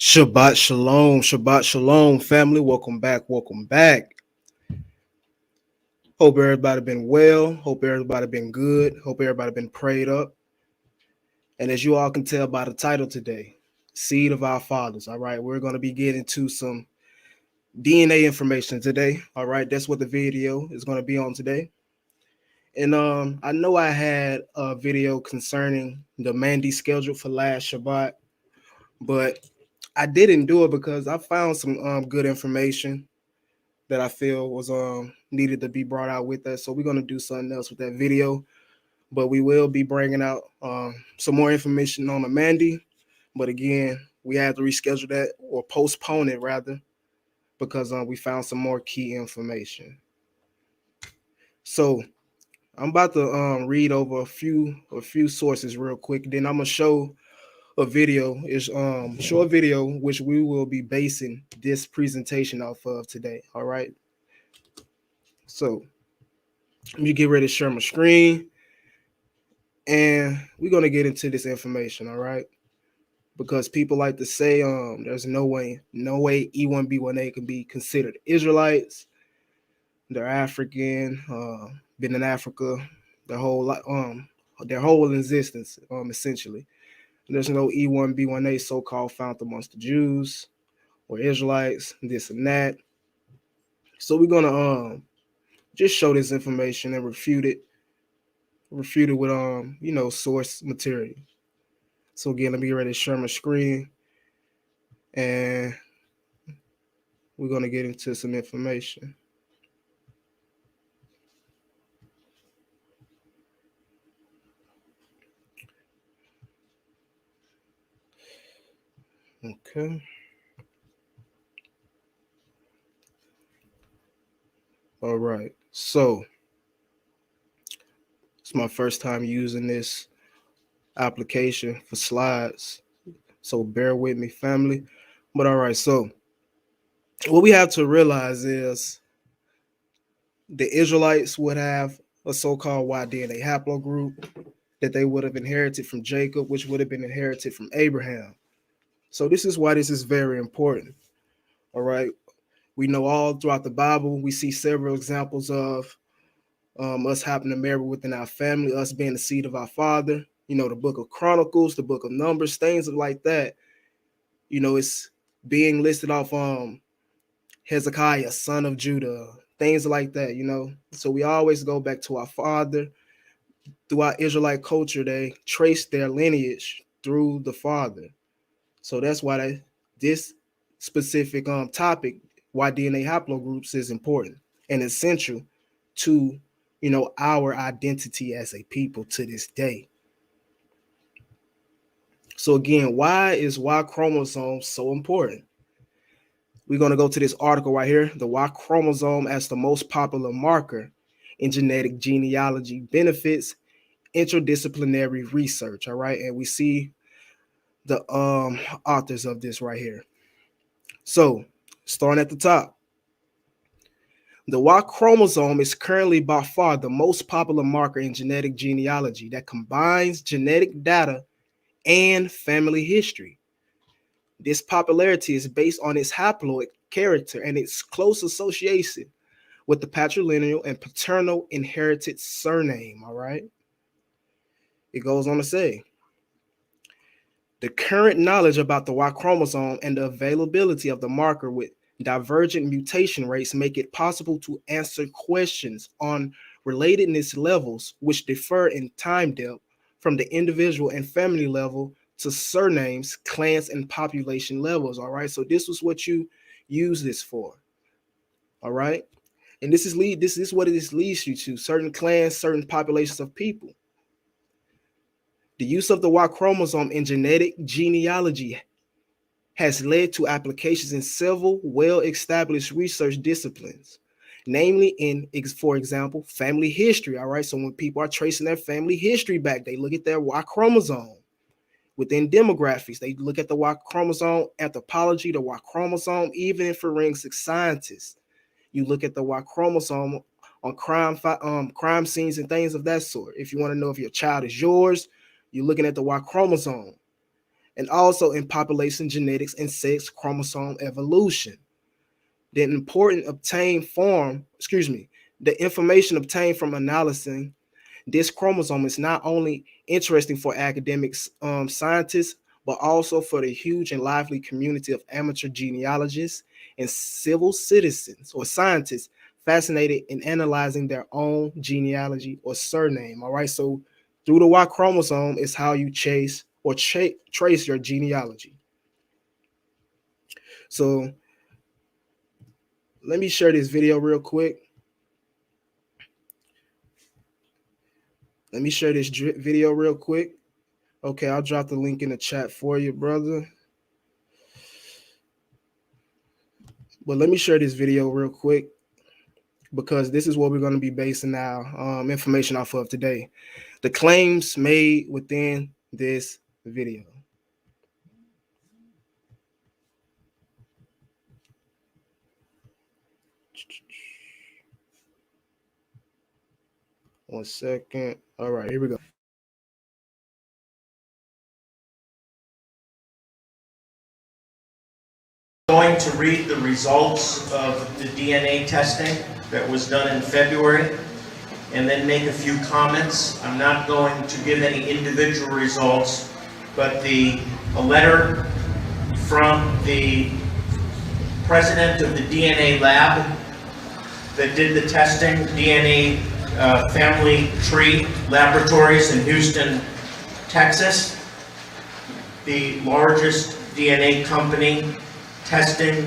Shabbat shalom, family. Welcome back. Hope everybody been well. Hope everybody been good. Hope everybody been prayed up. And as you all can tell by the title today, Seed of Our Fathers. All right, we're going to be getting to some DNA information today. All right, that's what the video is going to be on today. And I know I had a video concerning the Mandi schedule for last Shabbat, but I didn't do it because I found some good information that I feel was needed to be brought out with that. So we're gonna do something else with that video, but we will be bringing out some more information on the Mandi. But again, we had to reschedule that or postpone it rather because we found some more key information. So I'm about to read over a few sources real quick. Then I'm gonna show a video. Is short video which we will be basing this presentation off of today. All right. So let me get ready to share my screen, and we're gonna get into this information. All right, because people like to say there's no way E1b1a can be considered Israelites. They're African, been in Africa their whole existence, essentially. There's no E1b1a so-called found amongst the Jews or Israelites, this and that. So we're gonna just show this information and refute it with source material. So again, let me get ready to share my screen, and we're gonna get into some information. Okay. All right. So it's my first time using this application for slides, so bear with me, family. But all right, so what we have to realize is the Israelites would have a so-called Y DNA haplogroup that they would have inherited from Jacob, which would have been inherited from Abraham. So this is why this is very important. All right. We know all throughout the Bible, we see several examples of us having to marry within our family, us being the seed of our father. You know, the book of Chronicles, the book of Numbers, things like that. You know, it's being listed off Hezekiah, son of Judah, things like that, you know. So we always go back to our father. Throughout Israelite culture, they trace their lineage through the father. So that's why this specific topic, why DNA haplogroups, is important and essential to, you know, our identity as a people to this day. So again, why is Y chromosome so important? We're going to go to this article right here, the Y chromosome as the most popular marker in genetic genealogy benefits interdisciplinary research. All right, and we see the authors of this right here. So starting at the top, the Y chromosome is currently by far the most popular marker in genetic genealogy that combines genetic data and family history. This popularity is based on its haploid character and its close association with the patrilineal and paternal inherited surname. All right. It goes on to say, the current knowledge about the Y chromosome and the availability of the marker with divergent mutation rates make it possible to answer questions on relatedness levels which differ in time depth from the individual and family level to surnames, clans, and population levels. All right, so this was what you use this for. All right, and this is what this leads you to: certain clans, certain populations of people. The use of the Y chromosome in genetic genealogy has led to applications in several well-established research disciplines, namely in, for example, family history. All right, so when people are tracing their family history back, they look at their Y chromosome. Within demographics, they look at the Y chromosome, anthropology, the Y chromosome, even in forensic scientists. You look at the Y chromosome on crime scenes and things of that sort. If you want to know if your child is yours, you're looking at the Y chromosome. and also in population genetics and sex chromosome evolution. The information obtained from analyzing this chromosome is not only interesting for academic scientists, but also for the huge and lively community of amateur genealogists and civil citizens or scientists fascinated in analyzing their own genealogy or surname. All right, so through the Y chromosome is how you trace your genealogy. So let me share this video real quick. Okay, I'll drop the link in the chat for you, brother. But let me share this video real quick, because this is what we're going to be basing our information off of today. The claims made within this video. One second. All right, here we go. Going to read the results of the DNA testing that was done in February and then make a few comments. I'm not going to give any individual results, but a letter from the president of the DNA lab that did the testing, DNA Family Tree Laboratories in Houston, Texas, the largest DNA company testing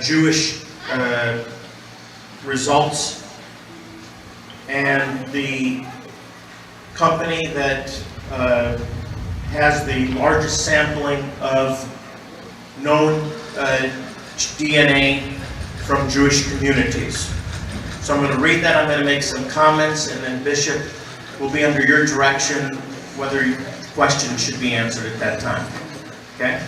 Jewish results, and the company that has the largest sampling of known DNA from Jewish communities. So I'm going to read that, I'm going to make some comments, and then Bishop will be under your direction whether questions should be answered at that time. Okay?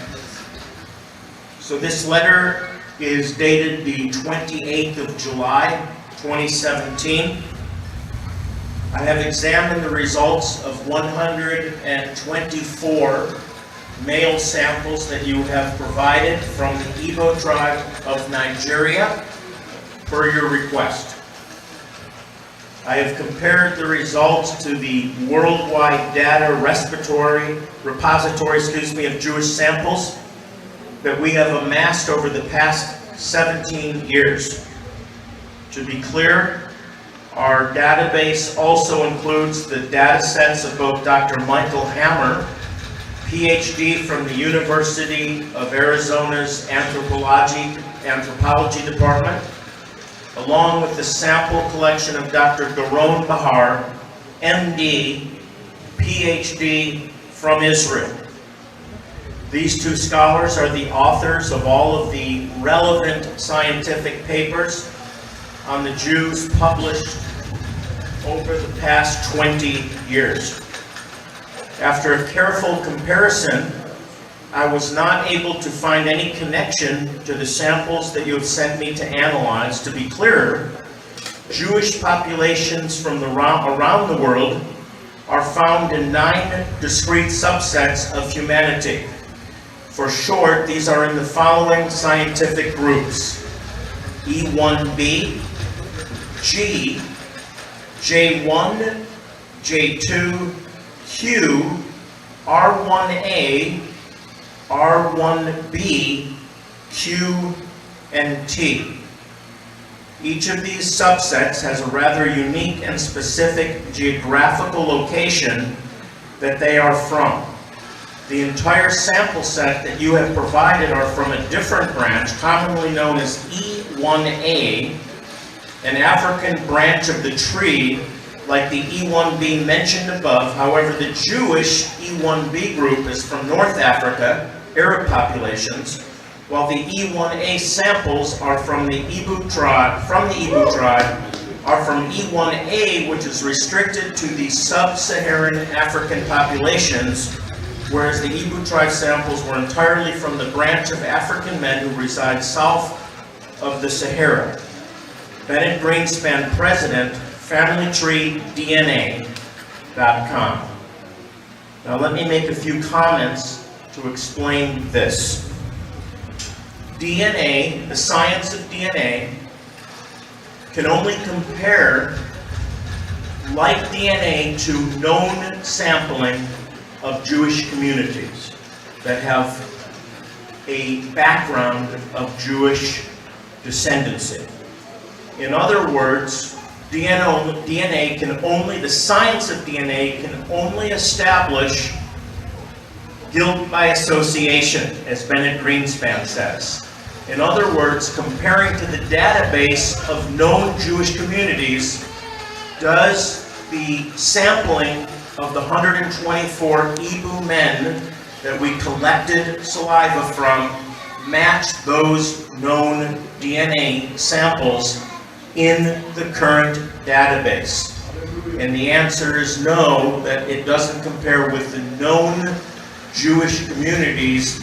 So this letter is dated the 28th of July, 2017. I have examined the results of 124 male samples that you have provided from the Igbo tribe of Nigeria per your request. I have compared the results to the worldwide data repository of Jewish samples that we have amassed over the past 17 years. To be clear, our database also includes the data sets of both Dr. Michael Hammer, PhD from the University of Arizona's Anthropology Department, along with the sample collection of Dr. Doron Bahar, MD, PhD from Israel. These two scholars are the authors of all of the relevant scientific papers on the Jews published over the past 20 years. After a careful comparison, I was not able to find any connection to the samples that you have sent me to analyze. To be clear, Jewish populations from around the world are found in 9 discrete subsets of humanity. For short, these are in the following scientific groups: E1b, G, J1, J2, Q, R1a, R1b, Q, and T. Each of these subsets has a rather unique and specific geographical location that they are from. The entire sample set that you have provided are from a different branch, commonly known as E1a, an African branch of the tree, like the E1b mentioned above. However, the Jewish E1b group is from North Africa, Arab populations, while the E1a samples are from the Igbo tribe, are from E1a, which is restricted to the sub-Saharan African populations, whereas the Igbo tribe samples were entirely from the branch of African men who reside south of the Sahara. Bennett Greenspan, President, FamilyTreeDNA.com. Now let me make a few comments to explain this. DNA, the science of DNA, can only compare like DNA to known sampling of Jewish communities that have a background of Jewish descendancy. In other words, DNA can only, the science of DNA can only establish guilt by association, as Bennett Greenspan says. In other words, comparing to the database of known Jewish communities, does the sampling of the 124 Ibu men that we collected saliva from match those known DNA samples in the current database? And the answer is no, that it doesn't compare with the known Jewish communities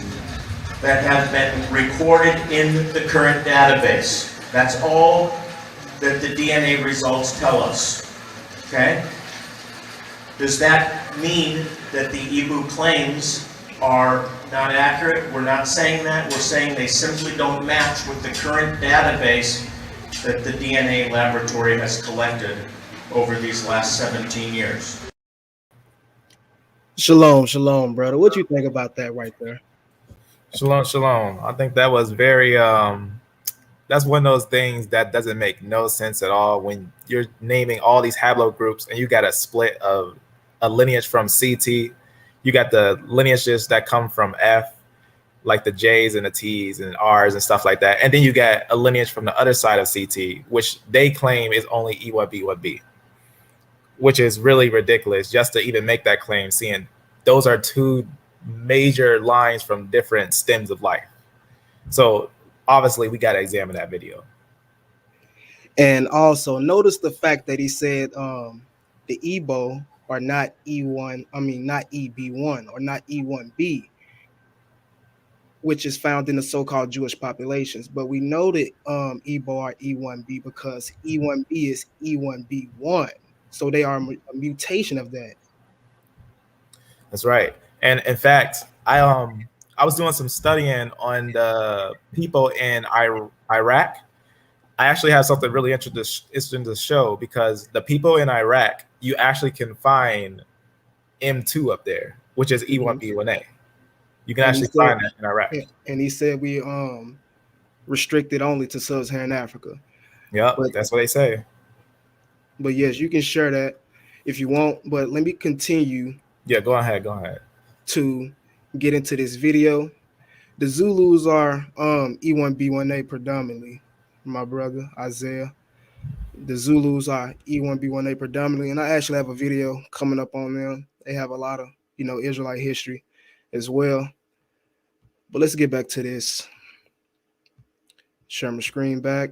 that have been recorded in the current database. That's all that the DNA results tell us. Okay? Does that mean that the Ibu claims are not accurate? We're not saying that. We're saying they simply don't match with the current database that the DNA laboratory has collected over these last 17 years. Shalom, brother. What you think about that right there? Shalom. I think that was very that's one of those things that doesn't make no sense at all when you're naming all these haplogroups and you got a split of a lineage from CT. You got the lineages that come from F, like the J's and the T's and R's and stuff like that. And then you got a lineage from the other side of CT, which they claim is only E1b1b, which is really ridiculous just to even make that claim, seeing those are two major lines from different stems of life. So obviously we got to examine that video. And also notice the fact that he said the Igbo are not not EB1 or not E1b, which is found in the so-called Jewish populations. But we know that Igbo are E1b because E1b is E1b1. So they are a mutation of that. That's right. And in fact, I was doing some studying on the people in Iraq. I actually have something really interesting to show, because the people in Iraq, you actually can find M2 up there, which is E1b1a. You can actually find that in Iraq. And he said we restricted only to sub-Saharan Africa. Yeah, that's what they say. But yes, you can share that if you want. But let me continue. Yeah, go ahead. To get into this video. The Zulus are E1b1a predominantly, my brother Isaiah. The Zulus are E1b1a predominantly, and I actually have a video coming up on them. They have a lot of Israelite history as well. But let's get back to this. Share my screen back.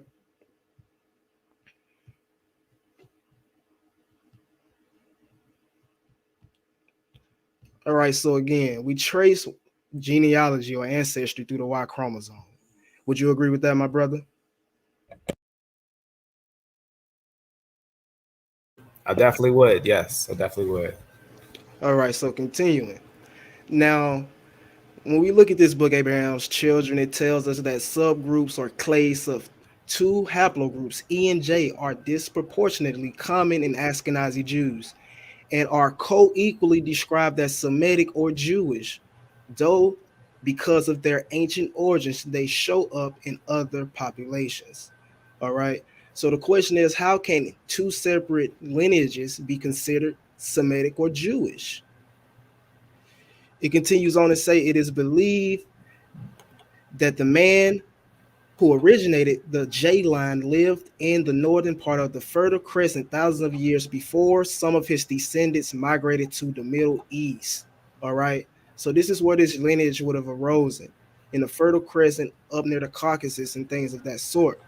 All right, so again, we trace genealogy or ancestry through the Y chromosome. Would you agree with that, my brother? I definitely would. Yes, I definitely would. All right, so continuing. Now, when we look at this book, Abraham's Children, it tells us that subgroups or clades of two haplogroups, E and J, are disproportionately common in Ashkenazi Jews and are co-equally described as Semitic or Jewish, though because of their ancient origins, they show up in other populations. All right. So the question is, how can two separate lineages be considered Semitic or Jewish? It continues on to say it is believed that the man who originated the J line lived in the northern part of the Fertile Crescent thousands of years before some of his descendants migrated to the Middle East. All right. So this is where this lineage would have arisen, in the Fertile Crescent up near the Caucasus and things of that sort.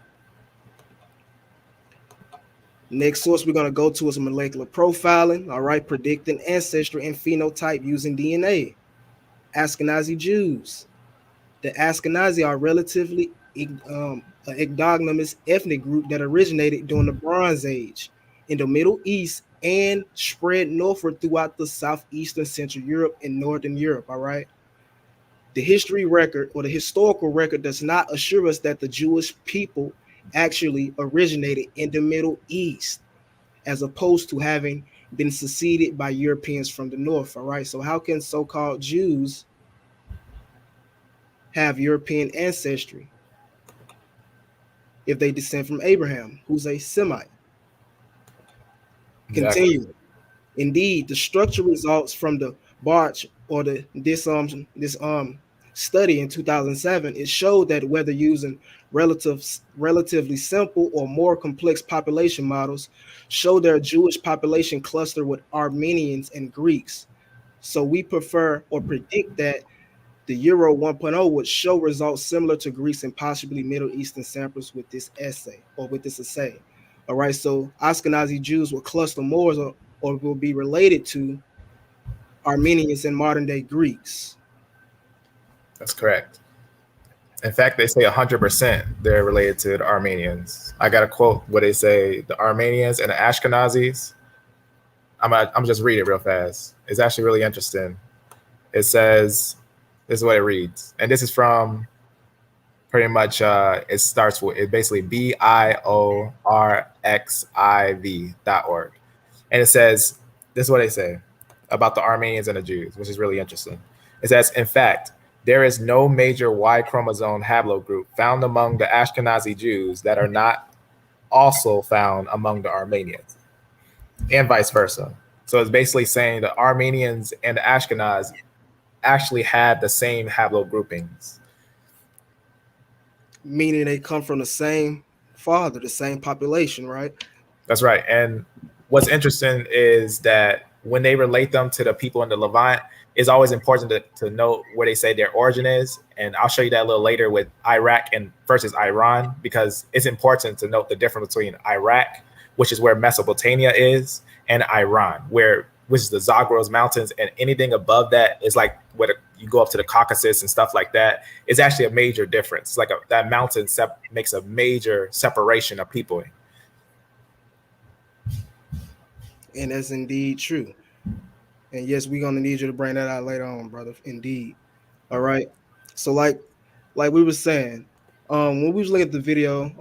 Next source we're going to go to is molecular profiling, all right, predicting ancestry and phenotype using DNA. Ashkenazi Jews. The Ashkenazi are relatively endogamous ethnic group that originated during the Bronze Age in the Middle East and spread northward throughout the southeastern Central Europe and Northern Europe, all right? The history record or the historical record does not assure us that the Jewish people actually originated in the Middle East, as opposed to having been succeeded by Europeans from the north. All right. So how can so-called Jews have European ancestry if they descend from Abraham, who's a Semite? Exactly. Continue. Indeed, the structure results from the Barch or this study in 2007. It showed that whether using relatively simple or more complex population models, show their Jewish population cluster with Armenians and Greeks. So we prefer or predict that the Euro 1.0 would show results similar to Greece and possibly Middle Eastern samples with this essay or with this assay. All right, so Ashkenazi Jews will cluster more or will be related to Armenians and modern day Greeks. That's correct. In fact, they say 100% they're related to the Armenians. I got a quote where they say the Armenians and the Ashkenazis. I'm just read it real fast. It's actually really interesting. It says, this is what it reads. And this is from pretty much, it starts with, it basically biorxiv.org. And it says, this is what they say about the Armenians and the Jews, which is really interesting. It says, in fact, there is no major Y chromosome haplogroup found among the Ashkenazi Jews that are not also found among the Armenians, and vice versa. So it's basically saying the Armenians and the Ashkenaz actually had the same haplogroupings. Meaning they come from the same father, the same population, right? That's right. And what's interesting is that when they relate them to the people in the Levant, it's always important to note where they say their origin is. And I'll show you that a little later with Iraq and versus Iran, because it's important to note the difference between Iraq, which is where Mesopotamia is, and Iran, which is the Zagros mountains, and anything above that is like where you go up to the Caucasus and stuff like that. It's actually a major difference. Like that mountain makes a major separation of people. And that's indeed true. And yes, we're gonna need you to bring that out later on, brother. Indeed. All right. So like we were saying, when we was looking at the video,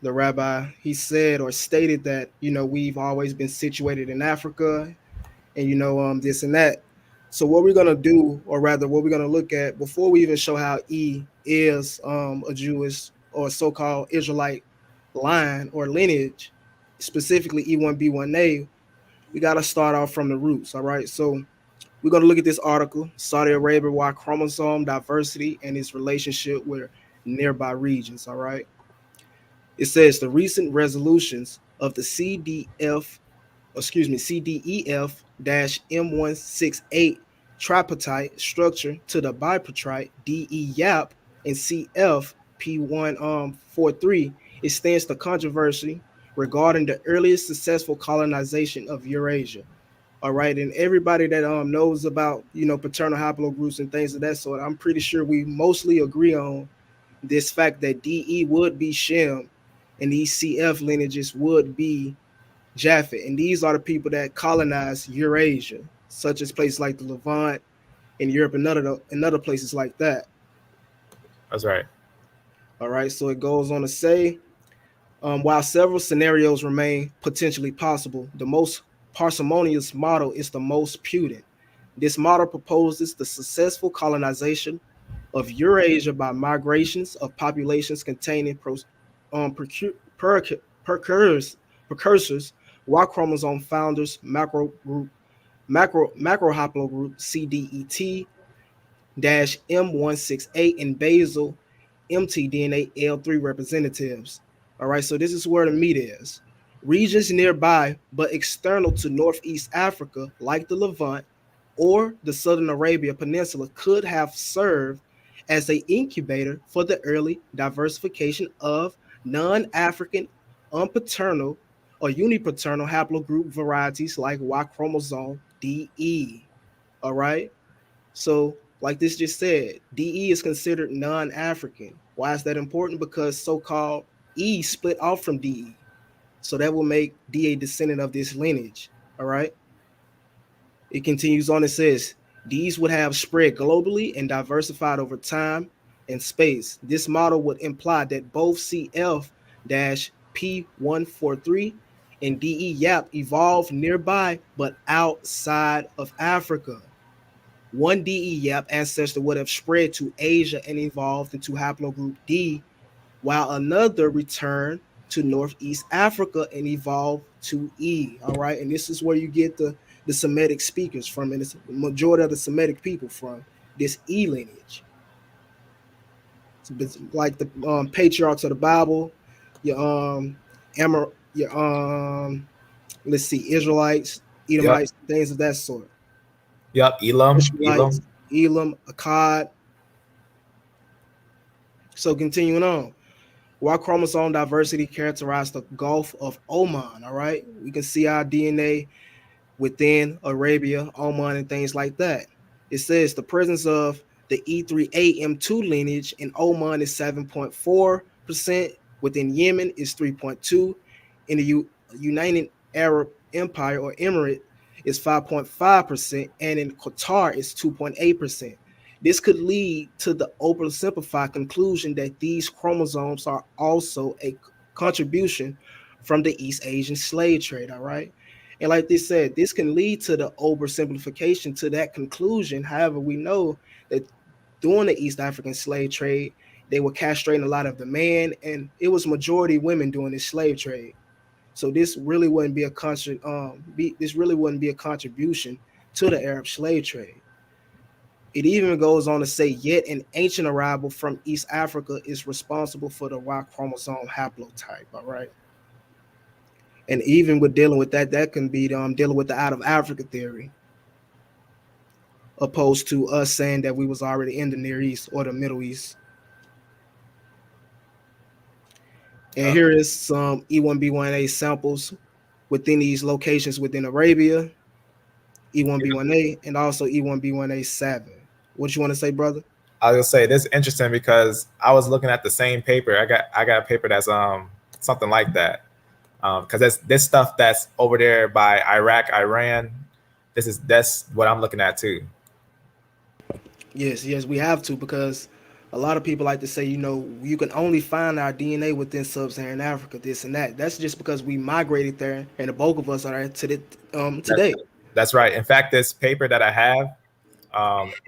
the rabbi, he said or stated that, we've always been situated in Africa and this and that. So what we're gonna do, or rather what we're gonna look at before we even show how E is a Jewish or so-called Israelite line or lineage, specifically E1b1a, we gotta start off from the roots. All right. So we're going to look at this article, Saudi Arabia, Y chromosome diversity and its relationship with nearby regions. All right. It says the recent resolutions of the CDEF-M168 tripartite structure to the bipartite DE-YAP and CF-P143 extends the controversy regarding the earliest successful colonization of Eurasia. All right, and everybody that knows about paternal haplogroups and things of that sort, I'm pretty sure we mostly agree on this fact that DE would be Shem, and these CF lineages would be Japhet, and these are the people that colonized Eurasia, such as places like the Levant and Europe and other places like that. That's right. All right, so it goes on to say, while several scenarios remain potentially possible, the most parsimonious model is the most prudent. This model proposes the successful colonization of Eurasia by migrations of populations containing precursors, Y chromosome founders, macro haplogroup CDET-M168 and basal mtDNA L3 representatives. All right, so this is where the meat is. Regions nearby but external to Northeast Africa, like the Levant or the Southern Arabia Peninsula, could have served as an incubator for the early diversification of non-African, unpaternal, or unipaternal haplogroup varieties like Y chromosome DE. All right, so like this just said, DE is considered non-African. Why is that important? Because so-called E split off from DE. So that will make D a descendant of this lineage. All right. It continues on. It says These would have spread globally and diversified over time and space. This model would imply that both CF-P143 and DE-YAP evolved nearby but outside of Africa. One DE-YAP ancestor would have spread to Asia and evolved into haplogroup D, while another returned to Northeast Africa and evolved to E. All right, and this is where you get the Semitic speakers from, and it's the majority of the Semitic people from this E lineage. It's like the patriarchs of the Bible, your let's see, Israelites, Yep. Edomites, things of that sort. Yep. Elam. Israelites, Elam, Akkad. So continuing on. Y chromosome diversity characterized the Gulf of Oman. All right, we can see our DNA within Arabia, Oman, and things like that. It says the presence of the E1a M2 lineage in Oman is 7.4%. Within Yemen is 3.2%. In the United Arab Empire or Emirate is 5.5%, and in Qatar is 2.8%. This could lead to the oversimplified conclusion that these chromosomes are also a contribution from the East Asian slave trade, all right? And like they said, this can lead to the oversimplification to that conclusion. However, we know that during the East African slave trade, they were castrating a lot of the men, and it was majority women doing this slave trade. So this really wouldn't be a contribution to the Arab slave trade. It even goes on to say, yet an ancient arrival from East Africa is responsible for the Y chromosome haplotype. All right. And even with dealing with that, that can be dealing with the out of Africa theory, opposed to us saying that we was already in the Near East or the Middle East. And here is some E1b1a samples within these locations within Arabia, E1b1a, and also E1b1a7. What you want to say, brother? I was gonna say this is interesting because I was looking at the same paper. I got a paper that's something like that. Because this stuff that's over there by Iraq, Iran. That's what I'm looking at too. Yes, we have to, because a lot of people like to say, you know, you can only find our DNA within sub-Saharan Africa, this and that. That's just because we migrated there, and the bulk of us are today. That's right. In fact, this paper that I have,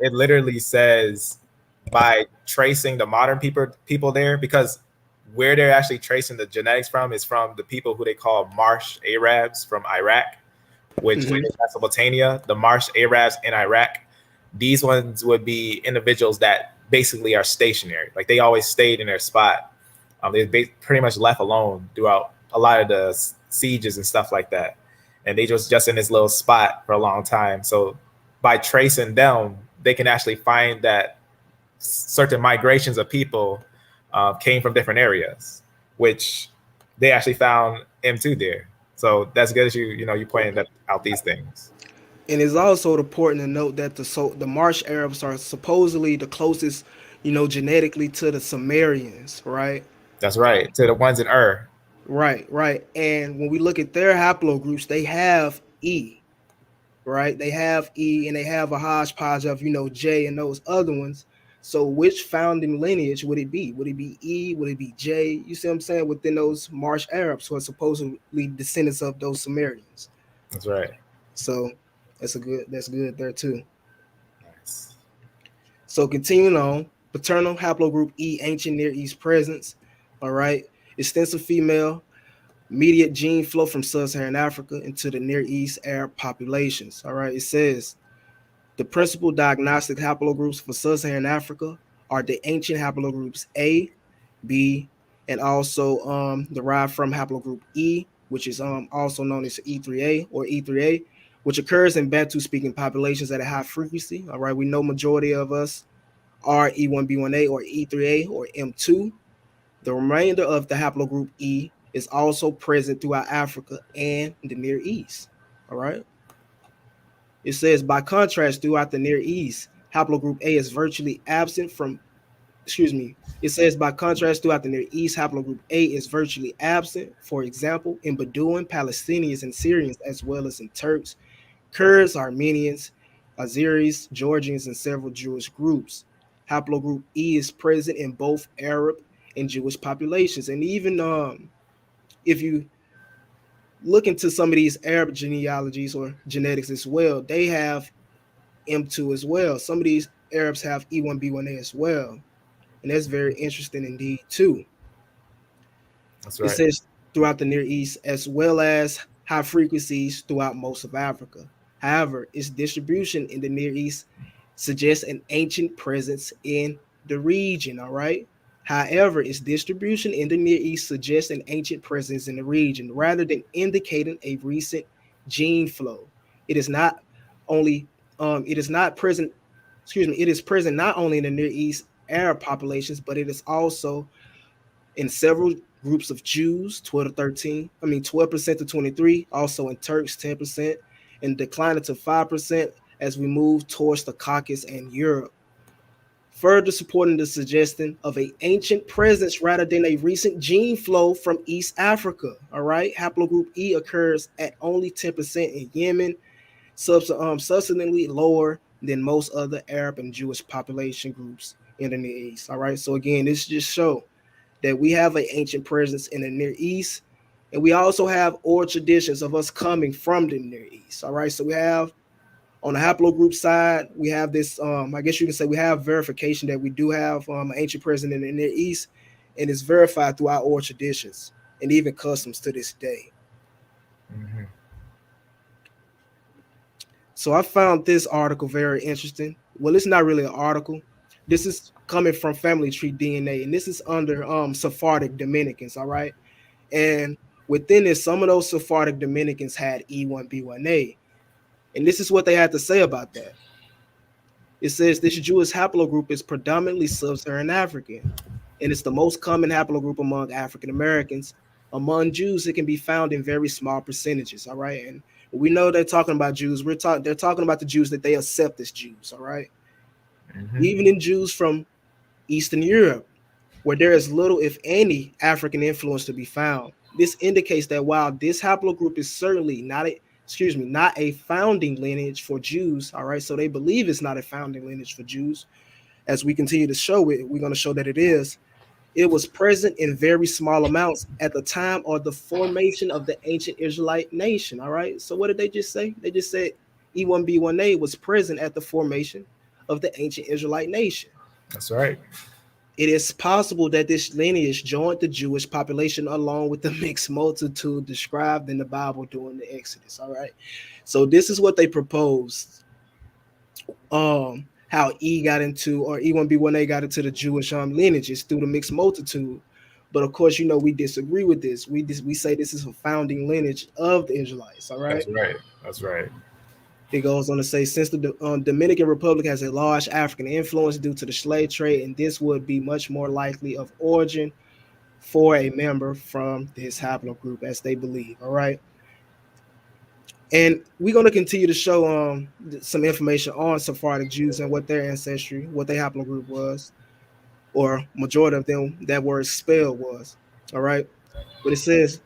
it literally says by tracing the modern people there, because where they're actually tracing the genetics from is from the people who they call Marsh Arabs from Iraq, which is Mesopotamia. The Marsh Arabs in Iraq, these ones would be individuals that basically are stationary. Like they always stayed in their spot. They pretty much left alone throughout a lot of the sieges and stuff like that. And they just in this little spot for a long time. So by tracing them, they can actually find that certain migrations of people came from different areas, which they actually found M2 there. So that's good as you pointed out these things. And it's also important to note that the Marsh Arabs are supposedly the closest, genetically to the Sumerians, right? That's right, to the ones in Ur. Right. And when we look at their haplogroups, they have E, right? They have E, and they have a hodgepodge of, J and those other ones. So which founding lineage would it be? Would it be E? Would it be J? You see what I'm saying? Within those Marsh Arabs who are supposedly descendants of those Sumerians. That's right. So that's good there too. Nice. So continuing on, paternal haplogroup E, ancient Near East presence. All right. Extensive female, immediate gene flow from sub-Saharan Africa into the Near East Arab populations. All right. It says the principal diagnostic haplogroups for sub-Saharan Africa are the ancient haplogroups A, B, and also derived from haplogroup E, which is also known as E1a or E1a, which occurs in Bantu-speaking populations at a high frequency. All right, we know majority of us are E1b1a or E1a or M2. The remainder of the haplogroup E is also present throughout Africa and the Near East. All right. It says, by contrast, throughout the Near East, haplogroup A is virtually absent from, it says, by contrast, throughout the Near East, haplogroup A is virtually absent, for example, in Bedouin, Palestinians, and Syrians, as well as in Turks, Kurds, Armenians, Azeris, Georgians, and several Jewish groups. Haplogroup E is present in both Arab and Jewish populations. And even if you look into some of these Arab genealogies or genetics as well, they have M2 as well. Some of these Arabs have E1b1a as well. And that's very interesting indeed, too. That's It right. says throughout the Near East, as well as high frequencies throughout most of Africa. However, its distribution in the Near East suggests an ancient presence in the region, all right? However, its distribution in the Near East suggests an ancient presence in the region rather than indicating a recent gene flow. It is not only it is not present, excuse me, it is present not only in the Near East Arab populations, but it is also in several groups of Jews, 12 to 13, 12% to 23, also in Turks, 10%, and declining to 5% as we move towards the Caucasus and Europe. Further supporting the suggestion of an ancient presence rather than a recent gene flow from East Africa. All right, haplogroup E occurs at only 10% in Yemen, substantially lower than most other Arab and Jewish population groups in the Near East. All right, so again, this just shows that we have an ancient presence in the Near East, and we also have oral traditions of us coming from the Near East. All right, so we have on the haplogroup side, we have this. I guess you can say we have verification that we do have an ancient presence in the Near East, and it's verified through our oral traditions and even customs to this day. Mm-hmm. So I found this article very interesting. Well, it's not really an article. This is coming from Family Tree DNA, and this is under Sephardic Dominicans. All right, and within this, some of those Sephardic Dominicans had E1b1a, and this is what they had to say about that. It says this Jewish haplogroup is predominantly sub-Saharan African, and it's the most common haplogroup among African Americans. Among Jews, it can be found in very small percentages. All right, and we know they're talking about Jews. They're talking about the Jews that they accept as Jews. All right, Mm-hmm. even in Jews from Eastern Europe, where there is little, if any, African influence to be found. This indicates that while this haplogroup is certainly not a founding lineage for Jews, all right, so they believe it's not a founding lineage for Jews. As we continue to show it, we're going to show that it is. It was present in very small amounts at the time of the formation of the ancient Israelite nation, all right? So what did they just say? They just said E1b1a was present at the formation of the ancient Israelite nation. That's right. It is possible that this lineage joined the Jewish population along with the mixed multitude described in the Bible during the Exodus. All right. So this is what they proposed. How E1b1a got into the Jewish lineages through the mixed multitude. But of course, we disagree with this. We say this is a founding lineage of the Israelites. All right. That's right. That's right. It goes on to say, since the Dominican Republic has a large African influence due to the slave trade, and this would be much more likely of origin for a member from this haplogroup, as they believe. All right. And we're going to continue to show some information on Sephardic Jews and what their ancestry, what their haplogroup was, or majority of them that were expelled was. All right. But it says,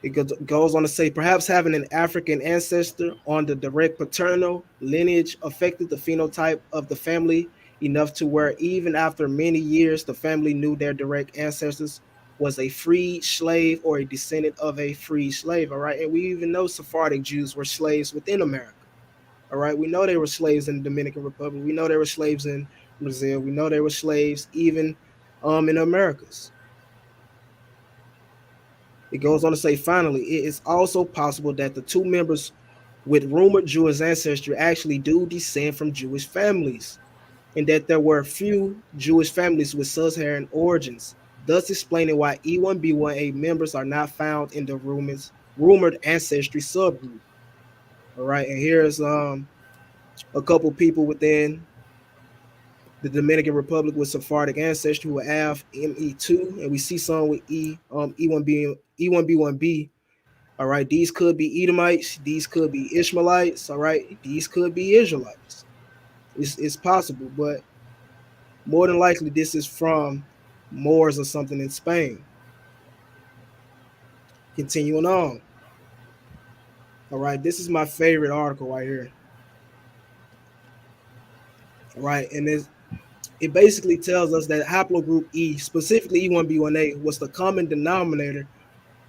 it goes on to say, perhaps having an African ancestor on the direct paternal lineage affected the phenotype of the family enough to where even after many years, the family knew their direct ancestors was a freed slave or a descendant of a freed slave. All right. And we even know Sephardic Jews were slaves within America. All right. We know they were slaves in the Dominican Republic. We know they were slaves in Brazil. We know they were slaves even in the Americas. It goes on to say, finally, it is also possible that the two members with rumored Jewish ancestry actually do descend from Jewish families, and that there were few Jewish families with sub-Saharan origins, thus explaining why E1b1a members are not found in the rumored ancestry subgroup. All right, and here's a couple people within the Dominican Republic with Sephardic ancestry who have ME2, and we see some with E1b1b. All right, these could be Edomites, these could be Ishmaelites. All right, these could be Israelites. It's possible, but more than likely this is from Moors or something in Spain. Continuing on. All right, this is my favorite article right here. right? And it basically tells us that haplogroup E, specifically E1b1a, was the common denominator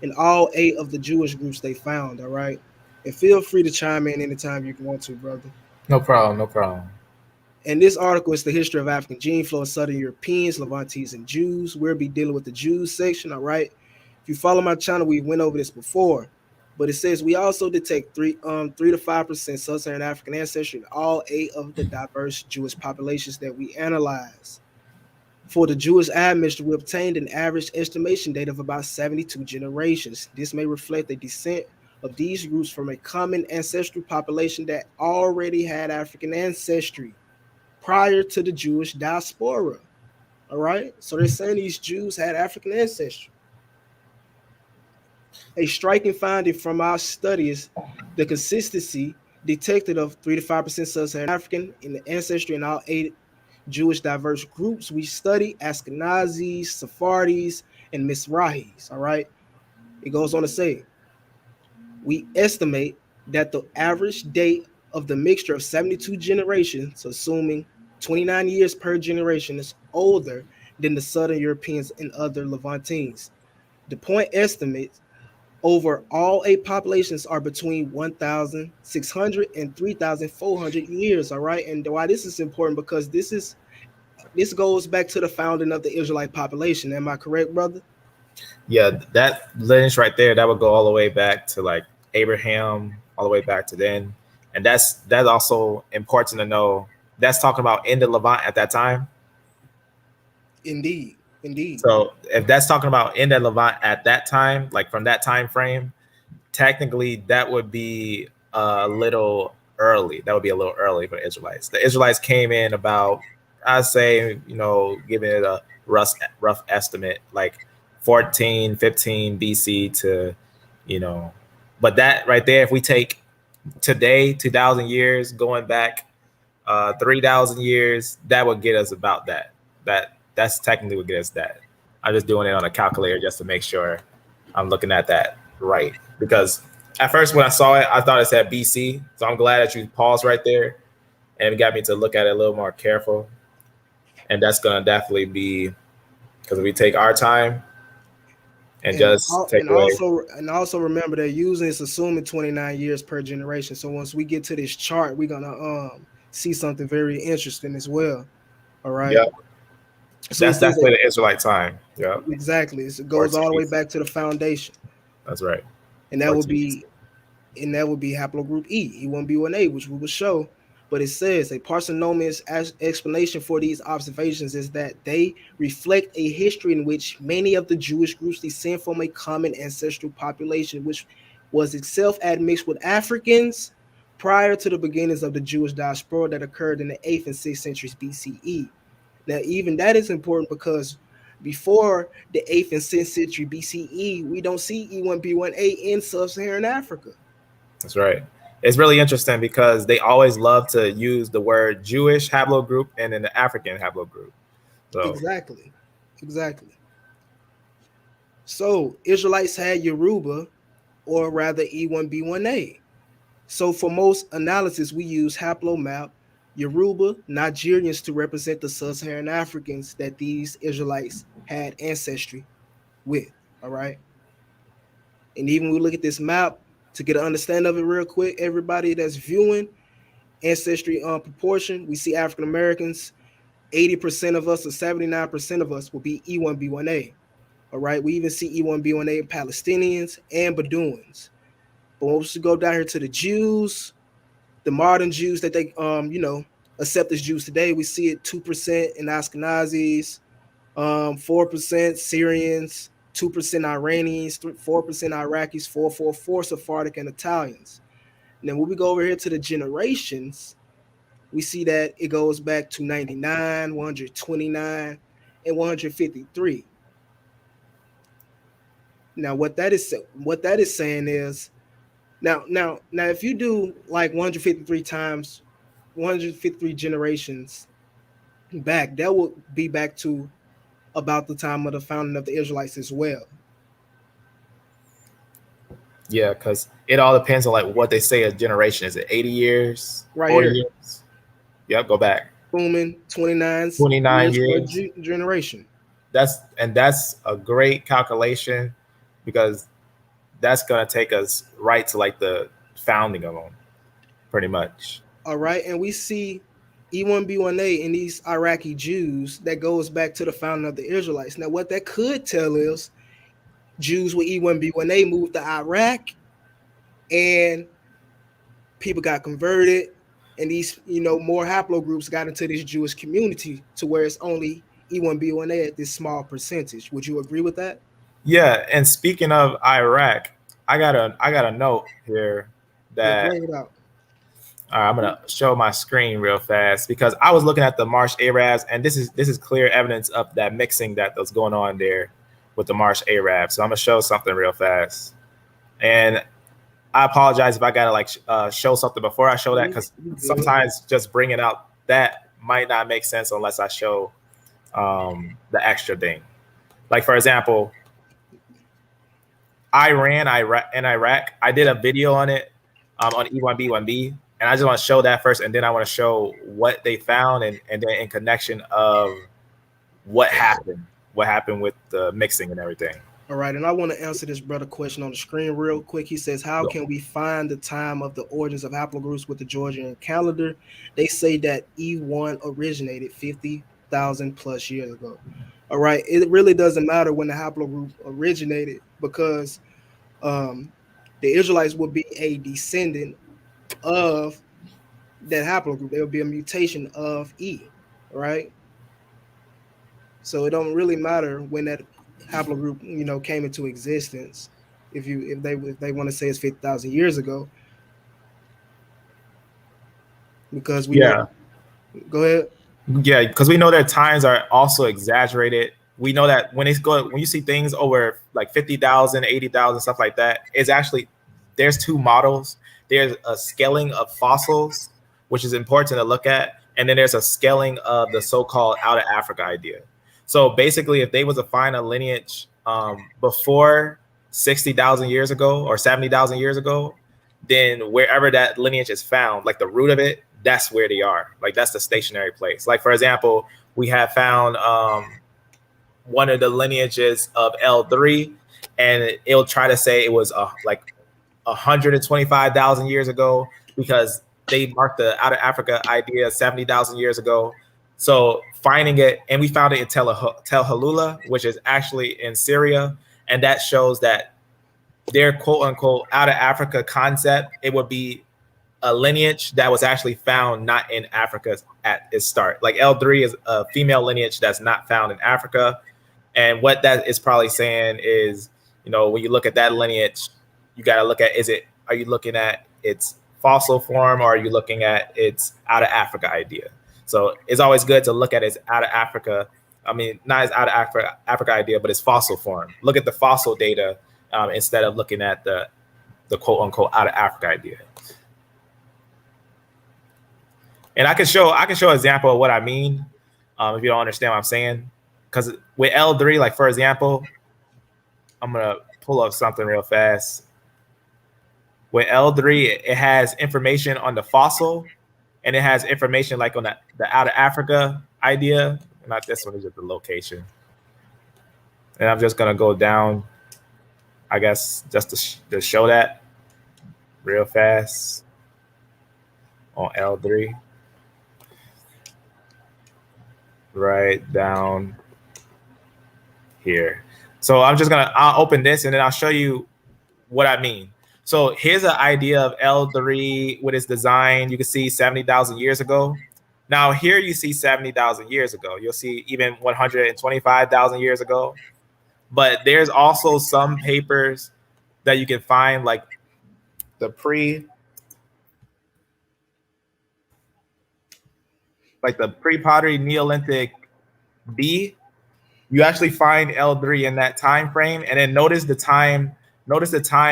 in all 8 of the Jewish groups they found, all right? And feel free to chime in anytime you want to, brother. No problem. No problem. And this article is the history of African gene flow in Southern Europeans, Levantines, and Jews. We'll be dealing with the Jews section, all right? If you follow my channel, we went over this before, but it says we also detect 3 to 5% Sub-Saharan African ancestry in all 8 of the diverse Jewish populations that we analyze. For the Jewish admixture, we obtained an average estimation date of about 72 generations. This may reflect the descent of these groups from a common ancestral population that already had African ancestry prior to the Jewish diaspora. All right. So they're saying these Jews had African ancestry. A striking finding from our study is the consistency detected of 3 to 5% Sub-Saharan African in the ancestry in all 8 Jewish diverse groups we study: Ashkenazis, Sephardi's, and Mizrahis. All right. It goes on to say, we estimate that the average date of the mixture of 72 generations, assuming 29 years per generation, is older than the Southern Europeans and other Levantines. The point estimates over all 8 populations are between 1,600 and 3,400 years. All right. And why this is important, because this goes back to the founding of the Israelite population. Am I correct, brother? Yeah, that lineage right there, that would go all the way back to like Abraham, all the way back to then. And that's also important to know. That's talking about in the Levant at that time. Indeed. So if that's talking about in the Levant at that time, like from that time frame, technically that would be a little early. That would be a little early for the Israelites. The Israelites came in about, I'd say, giving it a rough estimate, like 14, 15 BC to, but that right there, if we take today, 2,000 years, going back 3,000 years, that would get us about that. That's technically what gets us that. I'm just doing it on a calculator just to make sure I'm looking at that right. Because at first when I saw it, I thought it said BC. So I'm glad that you paused right there and it got me to look at it a little more careful. And that's going to definitely be, because we take our time and just take away. Also remember they're using it's assuming 29 years per generation. So once we get to this chart, we're gonna see something very interesting as well. All right. Yep. So that's definitely the Israelite time. Yeah. Exactly. It goes all the way back to the foundation. That's right. And that would be haplogroup E, E1b1a, which we will show. But it says a parsimonious explanation for these observations is that they reflect a history in which many of the Jewish groups descend from a common ancestral population, which was itself admixed with Africans prior to the beginnings of the Jewish diaspora that occurred in the 8th and 6th centuries BCE. Now, even that is important because before the 8th and 6th century BCE, we don't see E1b1a in sub-Saharan Africa. That's right. It's really interesting because they always love to use the word Jewish haplogroup and then the African haplogroup. So. Exactly. So Israelites had Yoruba, or rather E1b1a. So for most analysis, we use haplomap Yoruba Nigerians to represent the sub-Saharan Africans that these Israelites had ancestry with. All right. And even when we look at this map, to get an understanding of it real quick, everybody that's viewing ancestry proportion, we see African Americans, 80% of us or 79% of us will be E1b1a. All right. We even see E1b1a Palestinians and Bedouins. But once we go down here to the Jews, the modern Jews that they accept as Jews today, we see it 2% in Ashkenazis, 4% Syrians, 2% Iranians, 4% Iraqis, 444 Sephardic and Italians. And then when we go over here to the generations, we see that it goes back to 99, 129, and 153. Now, what that is saying is, now, if you do like 153 times, 153 generations back, that will be back to about the time of the founding of the Israelites as well. Yeah, because it all depends on like what they say a generation. Is it 80 years? Right 40 here. years? Yep, go back. booming 29 29 years per years. generation. That's a great calculation, because that's gonna take us right to like the founding of them, pretty much. All right, and we see E1b1a in these Iraqi Jews that goes back to the founding of the Israelites. Now, what that could tell is Jews with E1b1a moved to Iraq, and people got converted, and these more haplogroups got into this Jewish community to where it's only E1b1a at this small percentage. Would you agree with that? Yeah, and speaking of Iraq, I got a note here Yeah, that bring it out. I'm gonna show my screen real fast, because I was looking at the Marsh Arabs, and this is clear evidence of that mixing that's going on there with the Marsh Arabs. So I'm gonna show something real fast, and I apologize if I gotta like show something before I show that, because sometimes just bringing out that might not make sense unless I show the extra thing. Like, for example, Iran, Iraq, and Iraq. I did a video on it on E1b1b, and I just want to show that first, and then I want to show what they found, and then in connection of what happened with the mixing and everything. All right, and I want to answer this brother question on the screen real quick. He says, how can we find the time of the origins of haplogroups with the Georgian calendar? They say that E1 originated 50,000 plus years ago. All right, it really doesn't matter when the haplogroup originated, because the Israelites would be a descendant of that haplogroup. There would be a mutation of E, right? So it don't really matter when that haplogroup came into existence. If they want to say it's 50,000 years ago, because we know. Go ahead. Yeah, because we know that times are also exaggerated. We know that when you see things over like 50,000, 80,000, stuff like that, it's actually, there's two models. There's a scaling of fossils, which is important to look at, and then there's a scaling of the so-called out of Africa idea. So basically, if they was to find a lineage before 60,000 years ago or 70,000 years ago, then wherever that lineage is found, like the root of it, that's where they are. Like, that's the stationary place. Like, for example, we have found one of the lineages of L3, and it'll try to say it was like 125,000 years ago, because they marked the out of Africa idea 70,000 years ago. So finding it, and we found it in Tel Halula, which is actually in Syria, and that shows that their quote unquote out of Africa concept, it would be a lineage that was actually found not in Africa at its start. Like, L3 is a female lineage that's not found in Africa. And what that is probably saying is, when you look at that lineage, you got to look at, are you looking at its fossil form, or are you looking at its out of Africa idea? So it's always good to look at its out of Africa. I mean, not its out of Africa idea, but its fossil form. Look at the fossil data instead of looking at the quote unquote out of Africa idea. And I can show an example of what I mean if you don't understand what I'm saying. Because with L3, like, for example, I'm going to pull up something real fast. With L3, it has information on the fossil, and it has information like on the out of Africa idea. Not this one, is just the location. And I'm just going to go down, I guess, just to show that real fast on L3. Right down here. So I'll open this, and then I'll show you what I mean. So here's an idea of L3 with its design. You can see 70,000 years ago. Now here you see 70,000 years ago. You'll see even 125,000 years ago. But there's also some papers that you can find, like the pre-pottery Neolithic B. You actually find L3 in that time frame, and then notice the time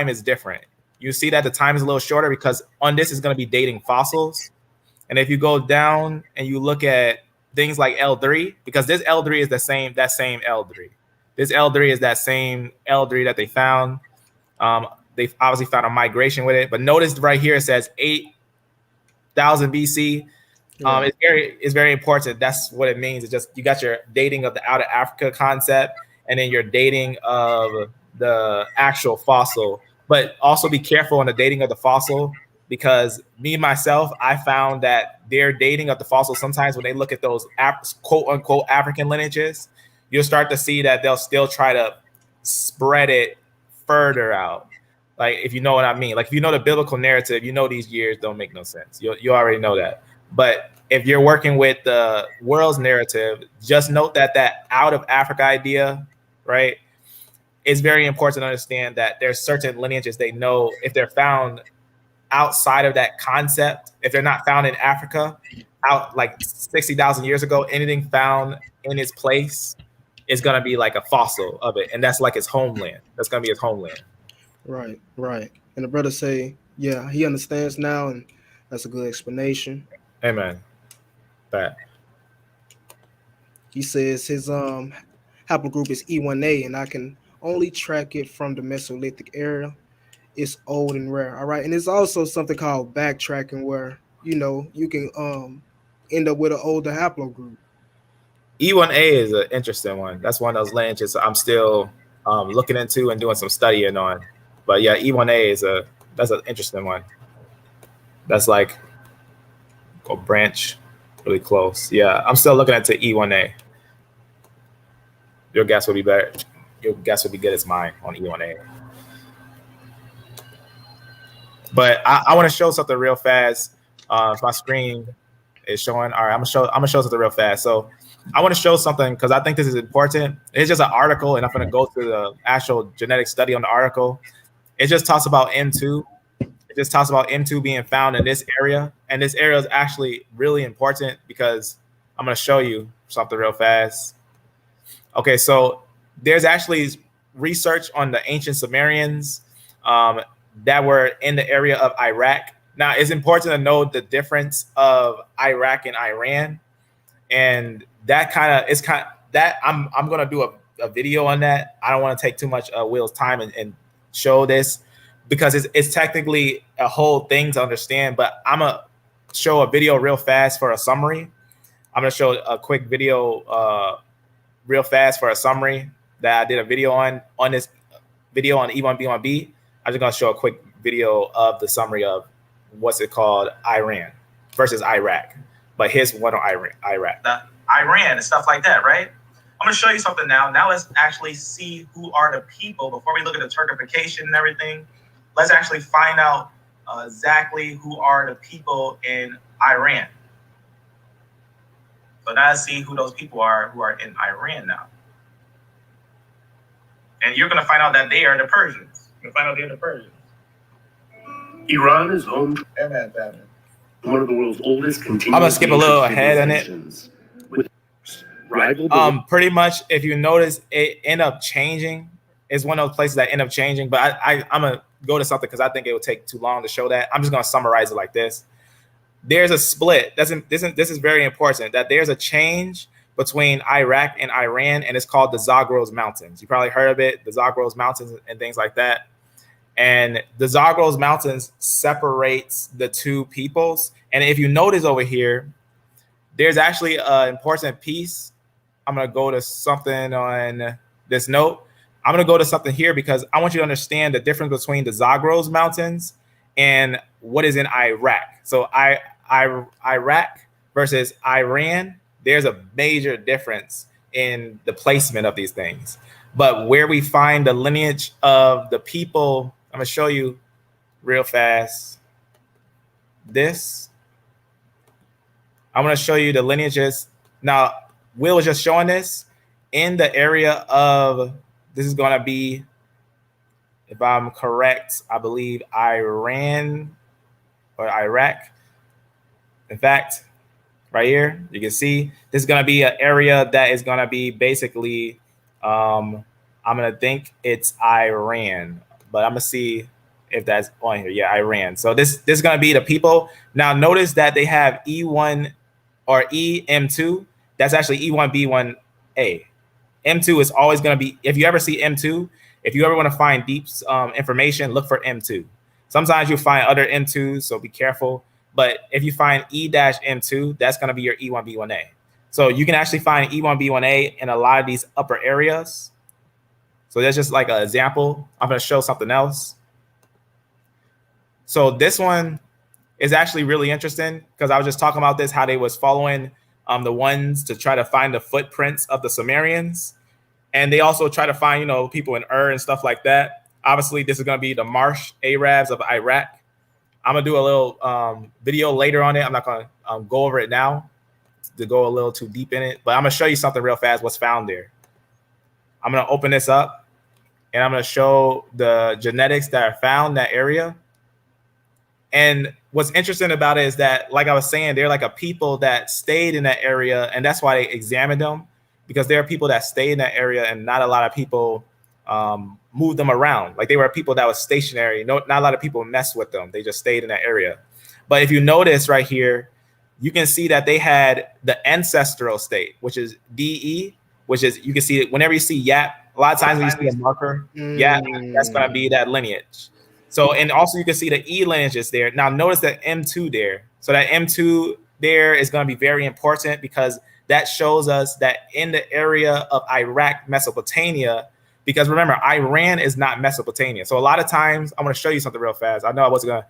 is different. You see that the time is a little shorter, because on this is going to be dating fossils. And if you go down and you look at things like L3, because this L3 is that same L3. This L3 is that same L3 that they found. They've obviously found a migration with it, but notice right here it says 8,000 BC. Yeah. It's very important. That's what it means. It's just you got your dating of the out of Africa concept, and then your dating of the actual fossil. But also be careful on the dating of the fossil, because me myself, I found that their dating of the fossil, sometimes when they look at those quote unquote African lineages, you'll start to see that they'll still try to spread it further out. Like, if you know what I mean, like if you know the biblical narrative, you know these years don't make no sense. You already know that. But if you're working with the world's narrative, just note that that out of Africa idea, right? It's very important to understand that there's certain lineages they know if they're found outside of that concept, if they're not found in Africa, out like 60,000 years ago, anything found in its place is going to be like a fossil of it. And that's like its homeland. That's going to be its homeland. Right, right. And the brother say, yeah, he understands now, and that's a good explanation. Amen. That. He says his haplogroup is E1a, and I can only track it from the Mesolithic era. It's old and rare. All right. And there's also something called backtracking where, you can end up with an older haplogroup. E1a is an interesting one. That's one of those lineages I'm still looking into and doing some studying on. But yeah, E1a that's an interesting one. That's like a branch really close. Yeah, I'm still looking into E1a. Your guess would be better. Your guess would be good as mine on E1a. But I want to show something real fast. If my screen is showing, all right, I'm gonna show something real fast. So I want to show something because I think this is important. It's just an article, and I'm going to go through the actual genetic study on the article. It just talks about M2. It just talks about M2 being found in this area, and this area is actually really important because I'm going to show you something real fast. Okay, so there's actually research on the ancient Sumerians that were in the area of Iraq. Now, it's important to know the difference of Iraq and Iran, and that I'm gonna do a video on that. I don't want to take too much Will's time and show this because it's technically a whole thing to understand. But I'm gonna show a video real fast for a summary. I'm gonna show a quick video real fast for a summary that I did a video on this video on E1b1b. I'm just gonna show a quick video of the summary of what's it called, Iran versus Iraq. But here's one on Iraq. Iran and stuff like that, right? I'm going to show you something now. Now let's actually see who are the people. Before we look at the Turkification and everything, let's actually find out exactly who are the people in Iran. So now let's see who those people are who are in Iran now. And you're going to find out that they are the Persians. You're going to find out they're the Persians. Iran is home to one of the world's oldest continuous. I'm gonna skip a little ahead on it. Pretty much, if you notice, it end up changing. It's one of those places that end up changing. But I'm gonna go to something because I think it would take too long to show that. I'm just gonna summarize it like this. There's a split. This is very important. That there's a change between Iraq and Iran, and it's called the Zagros Mountains. You probably heard of it, the Zagros Mountains and things like that. And the Zagros Mountains separates the two peoples. And if you notice over here, there's actually an important piece. I'm going to go to something on this note. I'm going to go to something here because I want you to understand the difference between the Zagros Mountains and what is in Iraq. So Iraq versus Iran, there's a major difference in the placement of these things. But where we find the lineage of the people, I'm going to show you real fast this. I'm going to show you the lineages. Now, Will was just showing this in the area of, this is going to be, if I'm correct, I believe Iran or Iraq. In fact, right here, you can see this is going to be an area that is going to be basically, I'm going to think it's Iran. But I'm going to see if that's on here. Yeah, Iran. So this is going to be the people. Now, notice that they have E1 or EM2. That's actually E1b1a. M2 is always going to be, if you ever see M2, if you ever want to find deep information, look for M2. Sometimes you'll find other M2s, so be careful. But if you find E-M2, that's going to be your E1b1a. So you can actually find E1b1a in a lot of these upper areas. So that's just like an example. I'm going to show something else. So this one is actually really interesting because I was just talking about this, how they was following the ones to try to find the footprints of the Sumerians. And they also try to find, people in and stuff like that. Obviously, this is going to be the Marsh Arabs of Iraq. I'm going to do a little video later on it. I'm not going to go over it now to go a little too deep in it. But I'm going to show you something real fast, what's found there. I'm going to open this up, and I'm going to show the genetics that are found in that area. And what's interesting about it is that, like I was saying, they're like a people that stayed in that area, and that's why they examined them, because there are people that stay in that area and not a lot of people moved them around. Like they were people that was stationary. Not a lot of people messed with them. They just stayed in that area. But if you notice right here, you can see that they had the ancestral state, which is DE, which is, you can see it whenever you see Yap. A lot of times when you see a marker, Yap, that's going to be that lineage. So, and also you can see the E lineages there. Now notice that M2 there. So that M2 there is going to be very important because that shows us that in the area of Iraq, Mesopotamia, because remember, Iran is not Mesopotamia. So a lot of times, I'm going to show you something real fast. I know I wasn't going to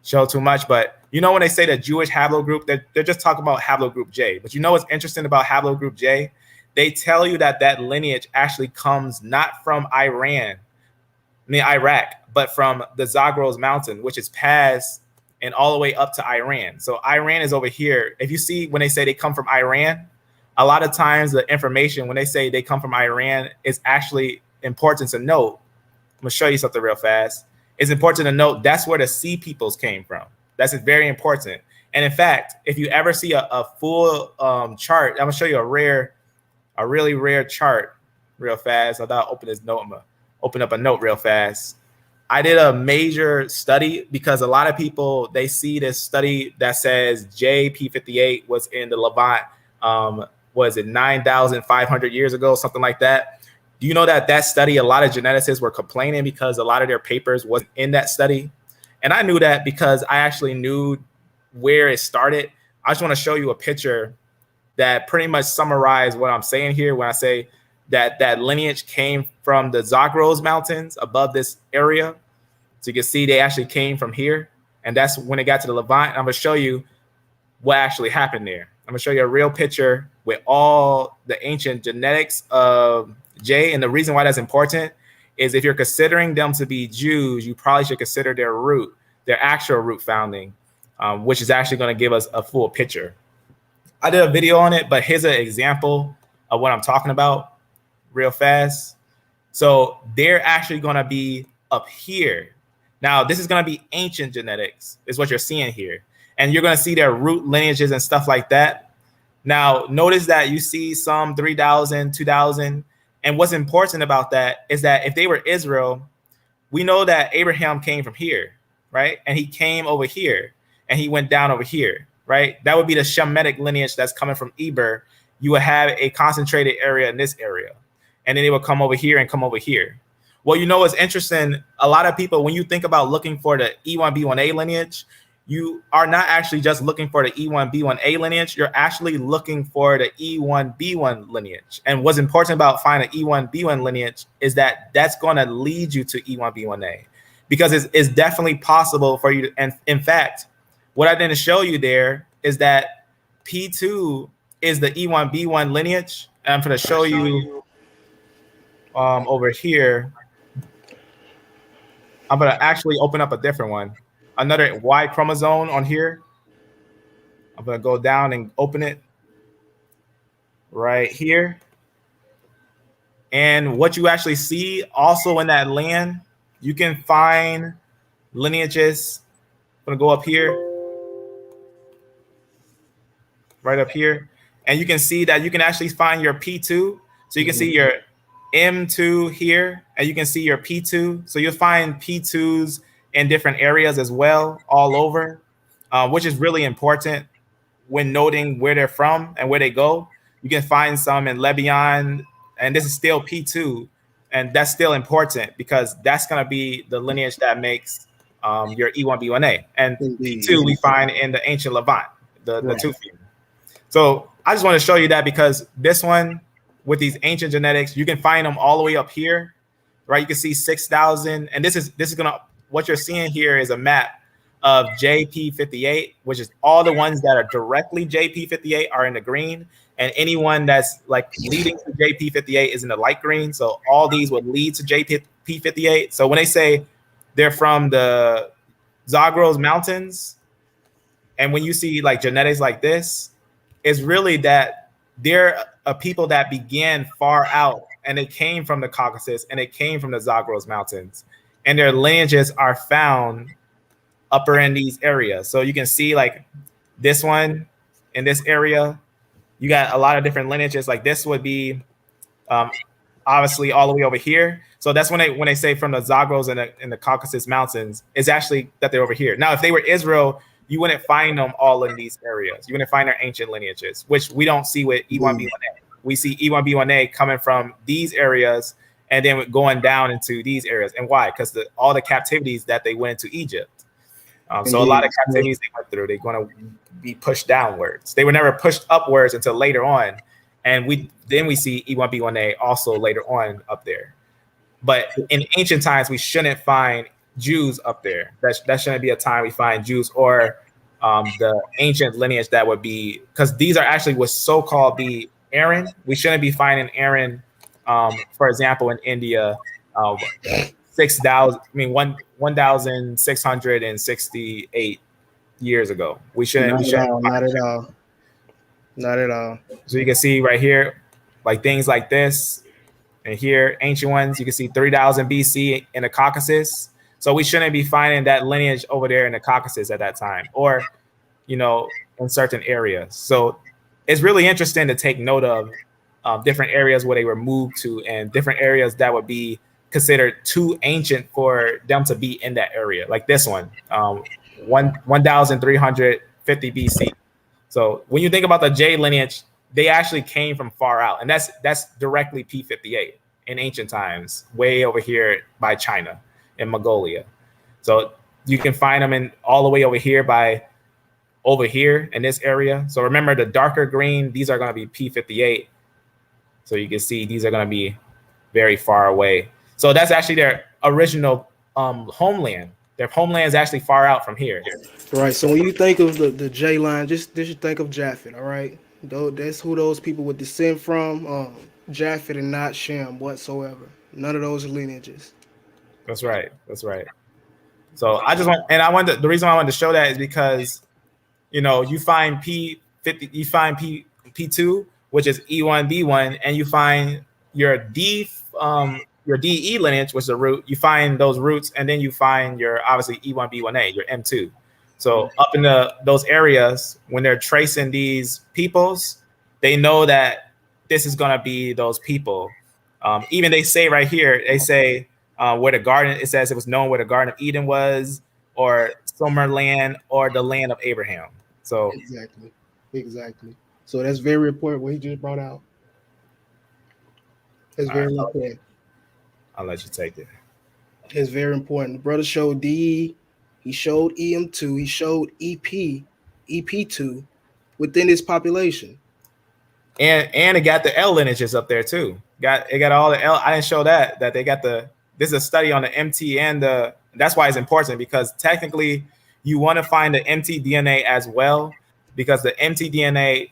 show too much, but when they say the Jewish haplogroup, they're just talking about haplogroup J. But what's interesting about haplogroup J? They tell you that that lineage actually comes not from Iraq, but from the Zagros mountain, which is past and all the way up to Iran. So Iran is over here. If you see when they say they come from Iran, a lot of times the information when they say they come from Iran is actually important to note. I'm gonna show you something real fast. It's important to note that's where the Sea peoples came from. That's very important. And in fact, if you ever see a full chart, I'm gonna show you a really rare chart real fast. I thought I'd open this note. I'm gonna open up a note real fast. I did a major study because a lot of people, they see this study that says JP58 was in the Levant, was it 9,500 years ago, something like that. Do you know that study, a lot of geneticists were complaining because a lot of their papers wasn't in that study? And I knew that because I actually knew where it started. I just want to show you a picture that pretty much summarizes what I'm saying here when I say that lineage came from the Zagros mountains above this area. So you can see they actually came from here. And that's when it got to the Levant. I'm going to show you what actually happened there. I'm going to show you a real picture with all the ancient genetics of J. And the reason why that's important is if you're considering them to be Jews, you probably should consider their root, their actual root founding, which is actually going to give us a full picture. I did a video on it, but here's an example of what I'm talking about real fast. So they're actually going to be up here. Now, this is going to be ancient genetics is what you're seeing here. And you're going to see their root lineages and stuff like that. Now, notice that you see some 3,000, 2,000. And what's important about that is that if they were Israel, we know that Abraham came from here, right? And he came over here and he went down over here, right? That would be the Shemitic lineage that's coming from Eber. You would have a concentrated area in this area. And then they would come over here and come over here. Well, what's interesting, a lot of people, when you think about looking for the E1b1a lineage, you are not actually just looking for the E1b1a lineage. You're actually looking for the E1b1 lineage. And what's important about finding an E1b1 lineage is that that's going to lead you to E1b1a, because it's definitely possible for you to, and in fact, what I didn't show you there is that P2 is the E1b1 lineage. And I'm going to show you over here. I'm going to actually open up a different one. Another Y chromosome on here. I'm going to go down and open it right here. And what you actually see also in that land, you can find lineages. I'm going to go up here, right up here. And you can see that you can actually find your P2. So you can see your M2 here, and you can see your P2. So you'll find P2s in different areas as well, all over, which is really important when noting where they're from and where they go. You can find some in Lebanon, and this is still P2, and that's still important because that's going to be the lineage that makes your E1b1a, and Indeed. P2 we find in the ancient Levant, the Right. Tufian. So I just want to show you that because this one with these ancient genetics, you can find them all the way up here, right? You can see 6,000, and this is gonna, what you're seeing here is a map of JP58, which is all the ones that are directly JP58 are in the green, and anyone that's like leading to JP58 is in the light green. So all these would lead to JP58. So when they say they're from the Zagros mountains, and when you see like genetics like this, it's really that they're a people that began far out, and they came from the Caucasus, and it came from the Zagros mountains, and their lineages are found upper in these areas. So you can see like this one in this area, you got a lot of different lineages. Like this would be obviously all the way over here. So that's when they say from the Zagros and the Caucasus mountains, it's actually that they're over here. Now, if they were Israel, you wouldn't find them all in these areas. You wouldn't find their ancient lineages, which we don't see with E1b1a. We see E1b1a coming from these areas and then going down into these areas. And why? Because all the captivities that they went into Egypt. So a lot of captivities they went through, they're going to be pushed downwards. They were never pushed upwards until later on. And then we see E1b1a also later on up there. But in ancient times, we shouldn't find Jews up there. That shouldn't be a time we find Jews or the ancient lineage that would be, because these are actually what's so-called be Aaron. We shouldn't be finding Aaron, for example, in India, 1,668 years ago. We shouldn't. Not at all. Not at all. So you can see right here, like things like this. And here, ancient ones, you can see 3000 BC in the Caucasus. So we shouldn't be finding that lineage over there in the Caucasus at that time, or, in certain areas. So it's really interesting to take note of different areas where they were moved to and different areas that would be considered too ancient for them to be in that area. Like this one, 1350 BC. So when you think about the J lineage, they actually came from far out, and that's directly P58 in ancient times, way over here by China and Mongolia. So you can find them in all the way over here in this area. So remember the darker green, these are going to be P58. So you can see these are going to be very far away. So that's actually their original homeland. Their homeland is actually far out from here. Right. So when you think of the J line, just think of Japhet. All right. That's who those people would descend from. Japhet and not Shem whatsoever. None of those lineages. That's right. That's right. So the reason why I wanted to show that is because, you find P50, you find P2, which is E1b1, and you find your DE lineage, which is a root. You find those roots, and then you find your obviously E1b1a, your M2. So up in those areas, when they're tracing these peoples, they know that this is going to be those people. Even they say right here, they say where the garden, it says it was known where the Garden of Eden was, or Sumerian, or the land of Abraham. So Exactly. So that's very important what he just brought out. It's very important. I'll let you take it. It's very important. The brother showed DE, he showed EM2, he showed EP2 within his population. And it got the L lineages up there too. It got all the L. I didn't show that they got this is a study on the MT and that's why it's important, because technically you want to find the MT DNA as well, because the MT DNA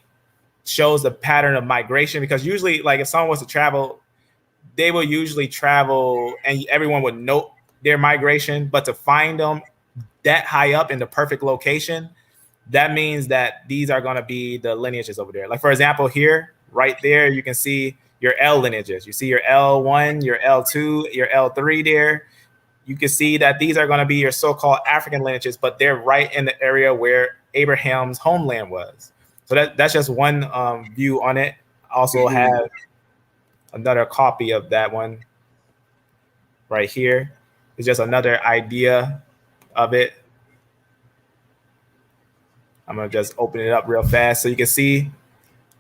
shows the pattern of migration. Because usually, like if someone was to travel, they will usually travel and everyone would note their migration, but to find them that high up in the perfect location, that means that these are going to be the lineages over there. Like for example, here, right there, you can see your L lineages. You see your L1, your L2, your L3 there. You can see that these are going to be your so-called African lineages, but they're right in the area where Abraham's homeland was. So that's just one view on it. I also have another copy of that one right here. It's just another idea of it. I'm gonna just open it up real fast so you can see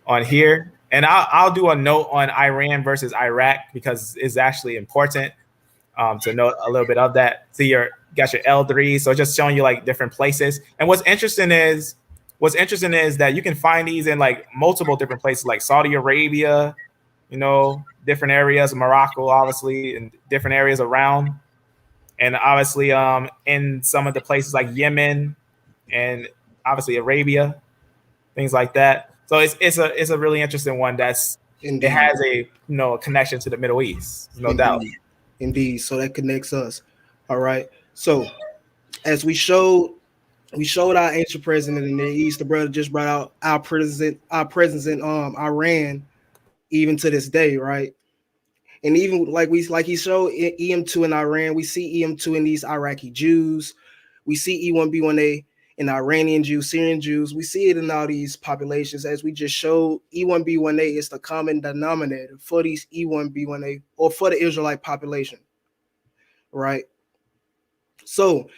on here. And I'll do a note on Iran versus Iraq because it's actually important. to know a little bit of that. So you got your L3, so just showing you like different places. And what's interesting is that you can find these in like multiple different places, like Saudi Arabia, you know, different areas, Morocco, obviously, and different areas around, and obviously in some of the places like Yemen and obviously Arabia, things like that. So it's a really interesting one. It has a a connection to the Middle East, no doubt. Indeed. So that connects us. All right. So as we showed our ancient president in the East. The brother just brought out our presence in Iran, even to this day, right? And even like he showed EM2 in Iran, we see EM2 in these Iraqi Jews. We see E1b1a in Iranian Jews, Syrian Jews. We see it in all these populations. As we just showed, E1b1a is the common denominator for these E1b1a or for the Israelite population, right? So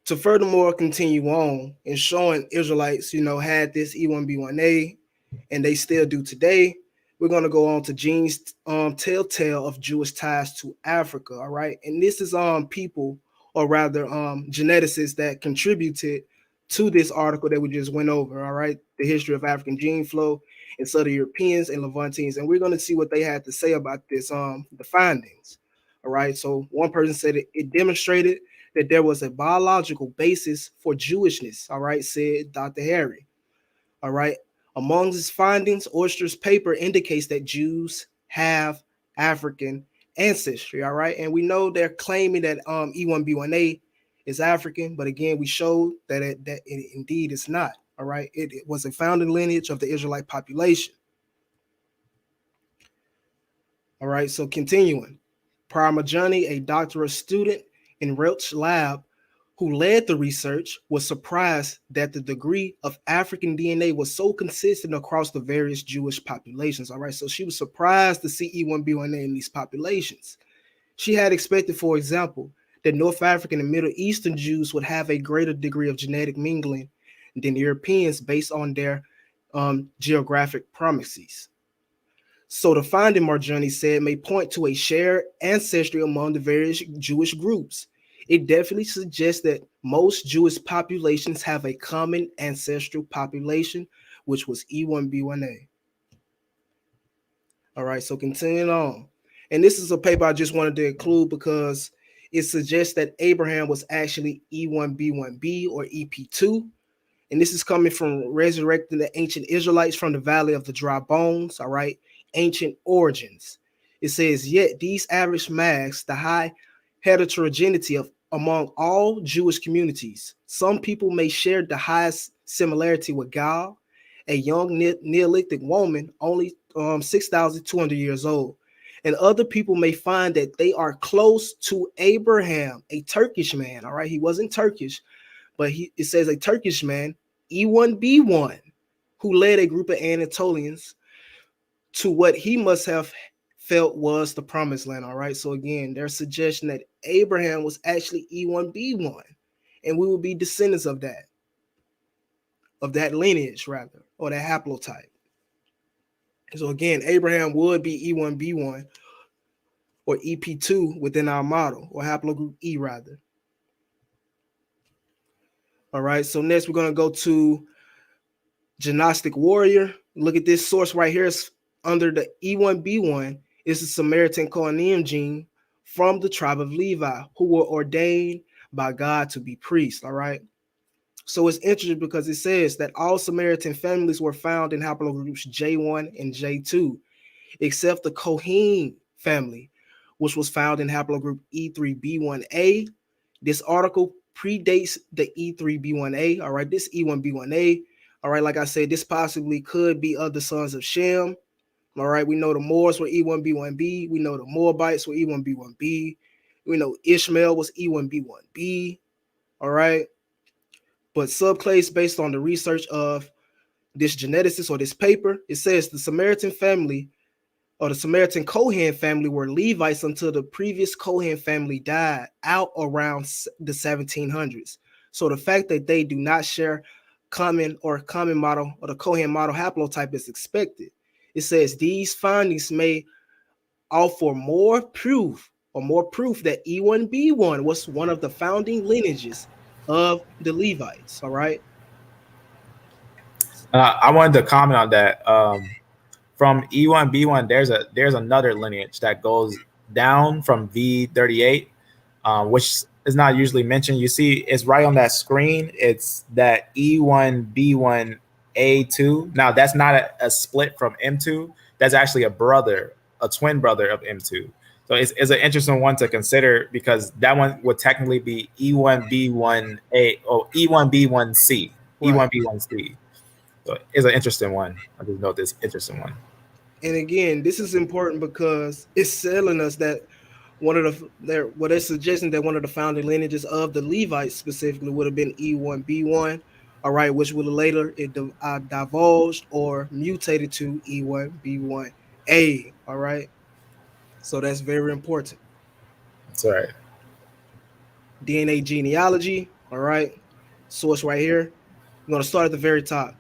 to furthermore continue on and showing Israelites, had this E1b1a, and they still do today, we're going to go on to genes telltale of Jewish ties to Africa, all right? And this is people, or rather geneticists that contributed to this article that we just went over, all right? The history of African gene flow in Southern Europeans and Levantines. And we're going to see what they had to say about this, the findings, all right? So one person said it demonstrated that there was a biological basis for Jewishness, all right, said Dr. Harry, all right? Among his findings, Oyster's paper indicates that Jews have African ancestry, all right? And we know they're claiming that E1b1a is African, but again, we showed that it indeed is not, all right? It was a founding lineage of the Israelite population. All right, so continuing. Parmigiani, a doctoral student in Relch lab, who led the research, was surprised that the degree of African DNA was so consistent across the various Jewish populations. All right, so she was surprised to see E1b1a in these populations. She had expected, for example, that North African and Middle Eastern Jews would have a greater degree of genetic mingling than Europeans based on their geographic proxies. So the finding, Marjani said, may point to a shared ancestry among the various Jewish groups. It definitely suggests that most Jewish populations have a common ancestral population, which was E1b1a. All right, so continuing on. And this is a paper I just wanted to include because it suggests that Abraham was actually E1b1b or EP2. And this is coming from resurrecting the ancient Israelites from the Valley of the Dry Bones, all right? Ancient origins. It says, yet these average masks the high heterogeneity of among all Jewish communities. Some people may share the highest similarity with Gal, a young Neolithic woman, only 6,200 years old. And other people may find that they are close to Abraham, a Turkish man, all right? He wasn't Turkish, but it says a Turkish man, E1b1, who led a group of Anatolians to what he must have felt was the promised land, all right? So again, their suggestion that Abraham was actually E1b1, and we will be descendants of that lineage, rather, or that haplotype. So again, Abraham would be E1b1 or EP2 within our model, or haplogroup E, rather. All right, so next we're going to go to Gnostic warrior. Look at this source right here. It's under the E1b1. It's a Samaritan Cranial gene from the tribe of Levi, who were ordained by God to be priests. All right. So it's interesting because it says that all Samaritan families were found in haplogroups J1 and J2, except the Kohen family, which was found in haplogroup E3b1a. This article predates the E3b1a. All right, this E1b1a. All right, like I said, this possibly could be of the sons of Shem. All right, we know the Moors were E1b1b. We know the Moabites were E1b1b. We know Ishmael was E1b1b. All right. But subclades based on the research of this geneticist or this paper, it says the Samaritan family or the Samaritan Kohen family were Levites until the previous Kohen family died out around the 1700s. So the fact that they do not share common model or the Kohen model haplotype is expected. It says these findings may offer more proof or more proof that E1b1 was one of the founding lineages of the Levites. All right. I wanted to comment on that. From E1b1, there's another lineage that goes down from V38, which is not usually mentioned. You see, it's right on that screen. It's that E1b1A2. Now, that's not a split from M2. That's actually a twin brother of M2. So it's an interesting one to consider, because that one would technically be E1b1A or E1b1C, Right. E1b1C. So it's an interesting one. I just note this interesting one. And again, this is important because it's telling us that they're suggesting that one of the founding lineages of the Levites specifically would have been E1b1, all right, which would later divulged or mutated to E1b1A, all right. So that's very important. That's all right. DNA genealogy, all right. Source right here. I'm going to start at the very top.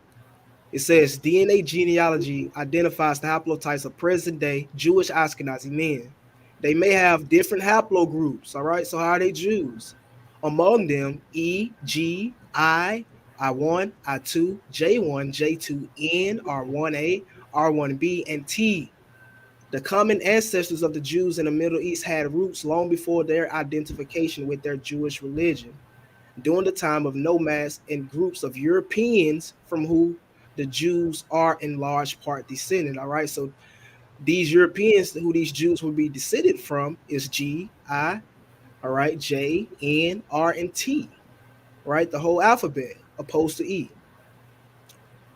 It says DNA genealogy identifies the haplotypes of present-day Jewish Ashkenazi men. They may have different haplogroups, all right? So how are they Jews? Among them, E, G, I, I1, I2, J1, J2, N, R1A, R1b, and T. The common ancestors of the Jews in the Middle East had roots long before their identification with their Jewish religion, during the time of nomads and groups of Europeans from who the Jews are in large part descended. All right. So these Europeans who these Jews will be descended from is G, I, all right, J, N, R, and T, right? The whole alphabet opposed to E.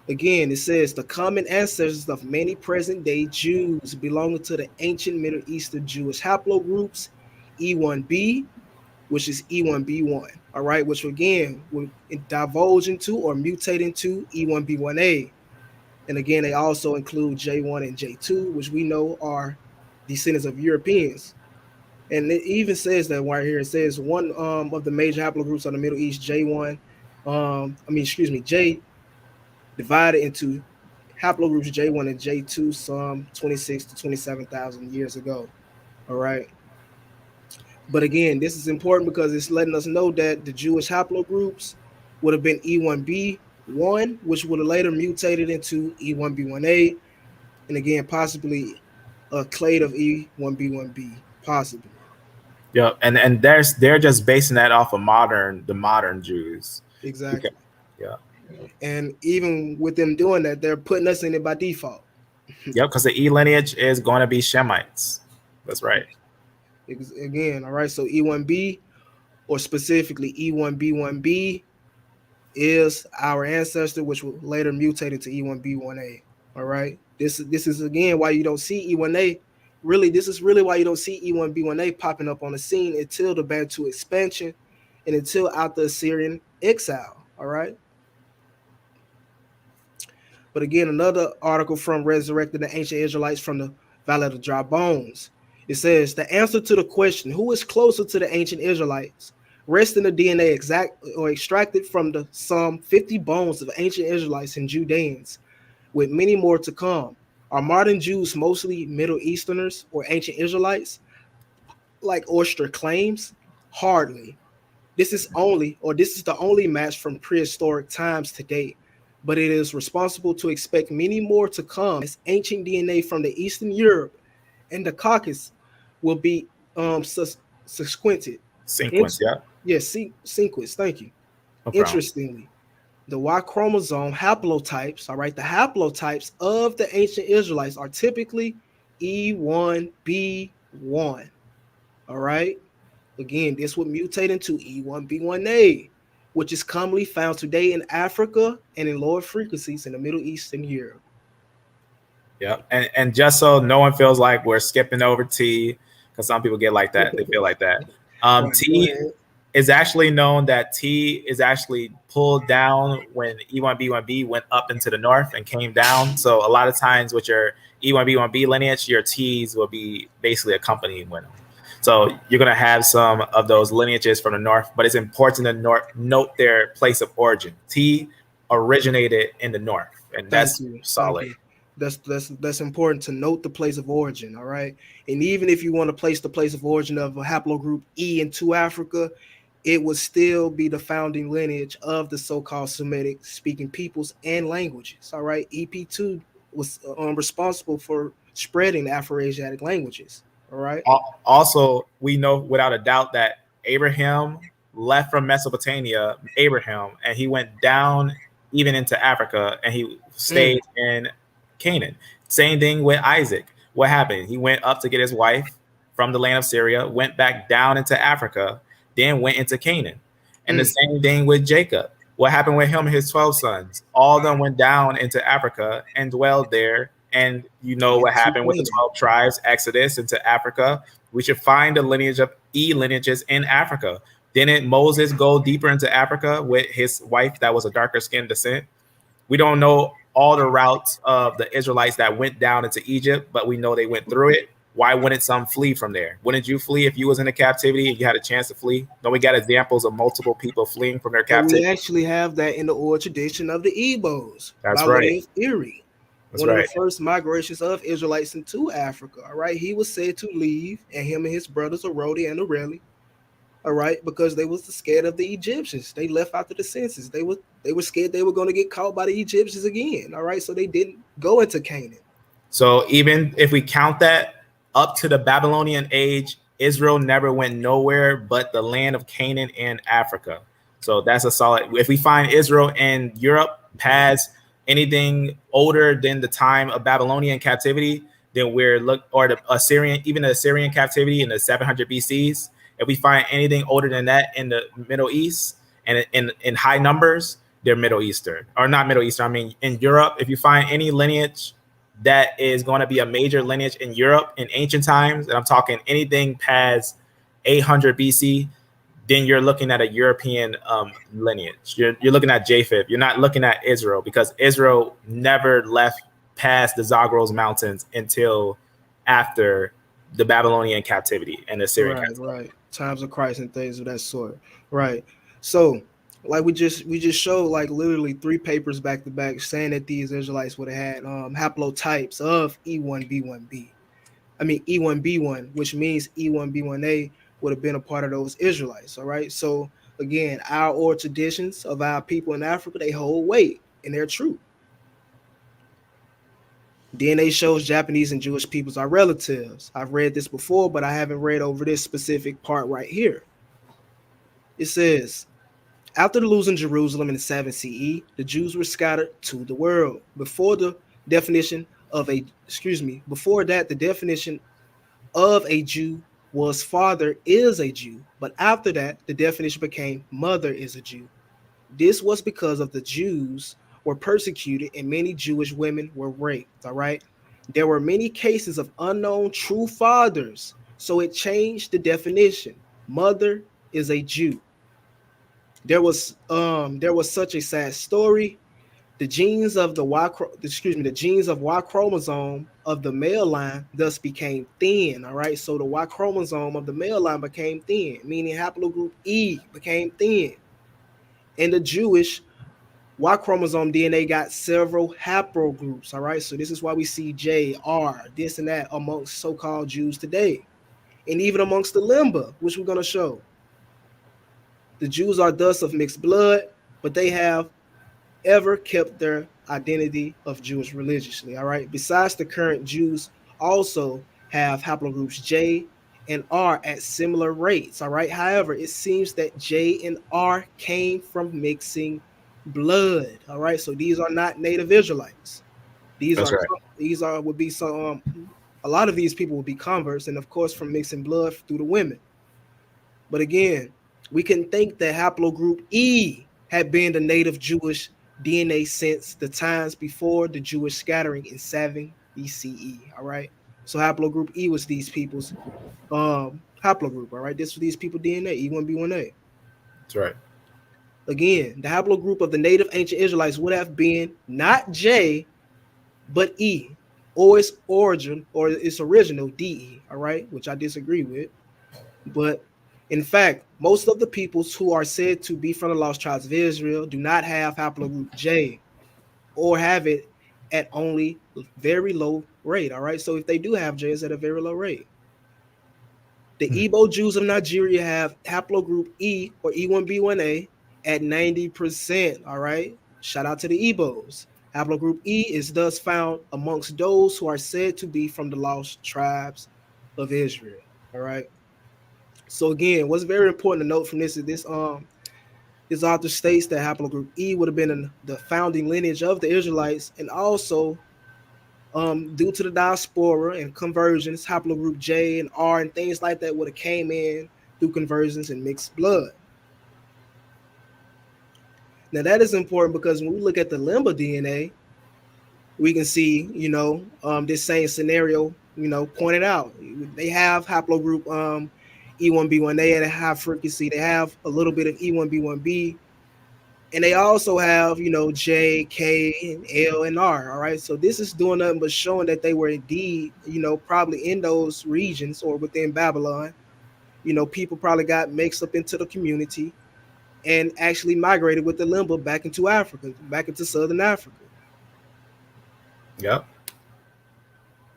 Again, it says the common ancestors of many present-day Jews belonging to the ancient Middle Eastern Jewish haplogroups, E1b, which is E1b1, all right, which again will divulge into or mutate into E1b1A. And again, they also include J1 and J2, which we know are descendants of Europeans. And it even says that right here, it says one of the major haplogroups of the Middle East, J1, J, divided into haplogroups J1 and J2 some 26 to 27,000 years ago. All right. But again, this is important because it's letting us know that the Jewish haplogroups would have been E1b1, which would have later mutated into E1b1A, and again, possibly a clade of E1b1b, possibly. Yeah, and they're just basing that off of the modern Jews. Exactly. Yeah. And even with them doing that, they're putting us in it by default. Yep, because the E lineage is going to be Shemites. That's right. Again, all right. So E1b, or specifically E1b1b, is our ancestor, which will later mutate into E1b1A. All right. This is again why you don't see E1a. Really, this is really why you don't see E1b1A popping up on the scene until the Bantu expansion and until after Assyrian exile. All right. But again, another article from Resurrecting the Ancient Israelites from the Valley of the Dry Bones. It says the answer to the question, who is closer to the ancient Israelites, rests in the DNA extracted from the some 50 bones of ancient Israelites and Judeans, with many more to come. Are modern Jews mostly Middle Easterners or ancient Israelites, like Oyster claims? Hardly. This is the only match from prehistoric times to date, but it is responsible to expect many more to come as ancient DNA from the Eastern Europe and the Caucasus will be sequenced. Sequence, yeah. Yes, sequence. Thank you. No Interestingly, the Y chromosome haplotypes, all right, the haplotypes of the ancient Israelites are typically E1b1. All right. Again, this would mutate into E1b1A, which is commonly found today in Africa and in lower frequencies in the Middle East and Europe. Yeah, and just so no one feels like we're skipping over T, because some people get like that, they feel like that. Right, T is actually known that T is actually pulled down when E1b1b went up into the north and came down. So a lot of times with your E1b1b lineage, your T's will be basically accompanying with them. So you're going to have some of those lineages from the north, but it's important to note their place of origin. T originated in the north, and that's solid. That's important to note the place of origin, all right? And even if you want to place the place of origin of a haplogroup E into Africa, it would still be the founding lineage of the so-called Semitic speaking peoples and languages, all right? EP2 was responsible for spreading the Afro-Asiatic languages, all right? Also, we know without a doubt that Abraham left from Mesopotamia, and he went down even into Africa, and he stayed in Canaan. Same thing with Isaac. What happened? He went up to get his wife from the land of Syria, went back down into Africa, then went into Canaan. And the same thing with Jacob. What happened with him and his 12 sons? All of them went down into Africa and dwelled there. And you know what happened with the 12 tribes, Exodus into Africa. We should find the lineage of lineages in Africa. Didn't Moses go deeper into Africa with his wife that was a darker skinned descent? We don't know all the routes of the Israelites that went down into Egypt, but we know they went through it. Why wouldn't some flee from there? Wouldn't you flee if you was in a captivity and you had a chance to flee? No, we got examples of multiple people fleeing from their captivity. We actually have that in the oral tradition of the Igbos. That's right. Erie. One of the first migrations of Israelites into Africa. All right. He was said to leave, and him and his brothers Verde and Areli. All right, because they was scared of the Egyptians. They left after the census. They were scared they were going to get caught by the Egyptians again. All right, so they didn't go into Canaan. So even if we count that up to the Babylonian age, Israel never went nowhere but the land of Canaan and Africa. So that's a solid. If we find Israel in Europe past anything older than the time of Babylonian captivity, then the Assyrian captivity in the 700 BCs. If we find anything older than that in the Middle East and in high numbers, they're Middle Eastern. Or not Middle Eastern, I mean in Europe. If you find any lineage that is going to be a major lineage in Europe in ancient times, and I'm talking anything past 800 BC, then you're looking at a European lineage. You're looking at Japheth. You're not looking at Israel, because Israel never left past the Zagros mountains until after the Babylonian captivity and the Assyrian captivity. Right. Times of Christ and things of that sort. Right. So, like we just showed, like literally 3 papers back to back saying that these Israelites would have had haplotypes of E1b1b. I mean E1b1, which means E1b1a would have been a part of those Israelites. All right. So again, our oral traditions of our people in Africa, they hold weight and they're true. DNA shows Japanese and Jewish peoples are relatives. I've read this before, but I haven't read over this specific part right here. It says, after the losing Jerusalem in 7 CE, the Jews were scattered to the world. Before that, the definition of a Jew was father is a Jew. But after that, the definition became mother is a Jew. This was because of the Jews were persecuted and many Jewish women were raped. All right. There were many cases of unknown true fathers. So it changed the definition. Mother is a Jew. There was such a sad story. The genes of the Y chromosome of the male line thus became thin. All right. So the Y chromosome of the male line became thin, meaning haplogroup E became thin. And the Jewish Y chromosome DNA got several haplogroups. All right. So this is why we see J, R, this and that amongst so-called Jews today. And even amongst the Limba, which we're going to show. The Jews are thus of mixed blood, but they have ever kept their identity of Jewish religiously. All right. Besides, the current Jews also have haplogroups J and R at similar rates. All right. However, it seems that J and R came from mixing blood. All right. So these are not native Israelites. These would be some. A lot of these people would be converts, and of course from mixing blood through the women. But again, we can think that haplogroup E had been the native Jewish DNA since the times before the Jewish scattering in 7 BCE. All right. So haplogroup E was these people's haplogroup. All right. This was these people DNA, E1b1a. That's right. Again, the haplogroup of the native ancient Israelites would have been not J, but E, or its origin, or its original DE. All right. Which I disagree with. But in fact, most of the peoples who are said to be from the lost tribes of Israel do not have haplogroup J or have it at only very low rate. All right. So if they do have J, it's at a very low rate. The Igbo Jews of Nigeria have haplogroup E or E1b1a at 90%. All right. Shout out to the Igbos. Haplogroup E is thus found amongst those who are said to be from the lost tribes of Israel. All right. So again, what's very important to note from this is this author states that haplogroup E would have been in the founding lineage of the Israelites, and also due to the diaspora and conversions, haplogroup J and R and things like that would have came in through conversions and mixed blood. Now that is important because when we look at the Limba DNA, we can see, this same scenario, pointed out. They have haplogroup E1b1a at a high frequency. They have a little bit of E1b1b, and they also have, J, K, and L, and R. All right. So this is doing nothing but showing that they were indeed, probably in those regions or within Babylon. People probably got mixed up into the community and actually migrated with the Limba back into Africa, back into Southern Africa. Yep.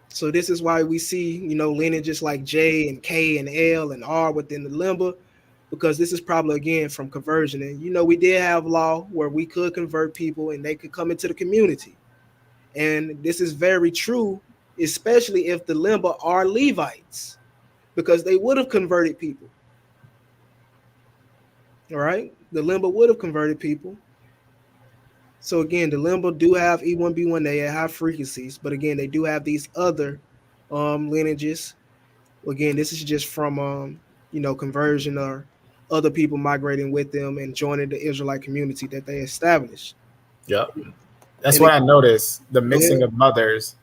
So this is why we see, lineages like J and K and L and R within the Limba, because this is probably, again, from conversion. And, we did have law where we could convert people and they could come into the community. And this is very true, especially if the Limba are Levites, because they would have converted people. All right. The Limba would have converted people. So again, the Limba do have E1b1a at high frequencies, but again, they do have these other lineages. Again, this is just from conversion or other people migrating with them and joining the Israelite community that they established. Yep. That's what I noticed. The mixing of mothers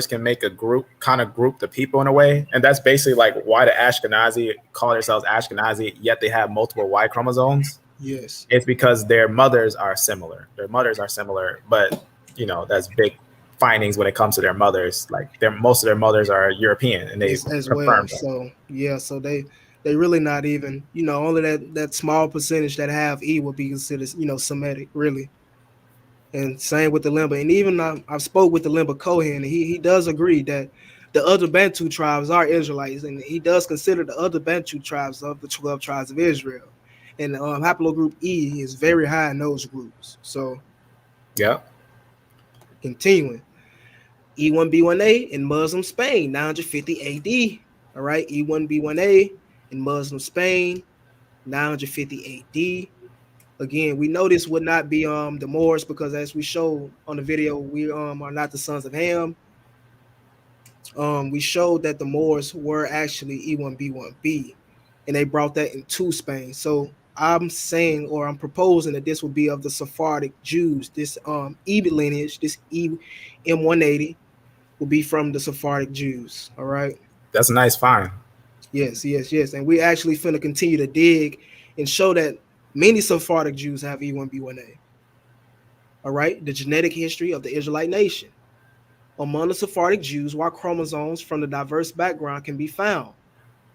can make a group the people in a way. And that's basically like why the Ashkenazi call themselves Ashkenazi, yet they have multiple Y chromosomes. Yes. It's because their mothers are similar. But that's big findings when it comes to their mothers. Like most of their mothers are European, and they as well. So so they really not even, only that small percentage that have E would be considered, Semitic, really. And same with the Limba. And even I spoke with the Limba Kohen, and he does agree that the other Bantu tribes are Israelites, and he does consider the other Bantu tribes of the 12 tribes of Israel. And haplogroup E is very high in those groups. So, yeah. Continuing, E1b1a in Muslim Spain, 950 AD. All right, E1b1a in Muslim Spain, 950 AD. Again, we know this would not be the Moors, because as we showed on the video, we are not the sons of Ham. We showed that the Moors were actually E1b1b, and they brought that into Spain. So I'm saying, or I'm proposing, that this would be of the Sephardic Jews. This Ebit lineage, this E180, will be from the Sephardic Jews. All right. That's a nice find. Yes. And we actually finna continue to dig and show that many Sephardic Jews have E1b1a. All right. The genetic history of the Israelite nation. Among the Sephardic Jews, Y chromosomes from the diverse background can be found.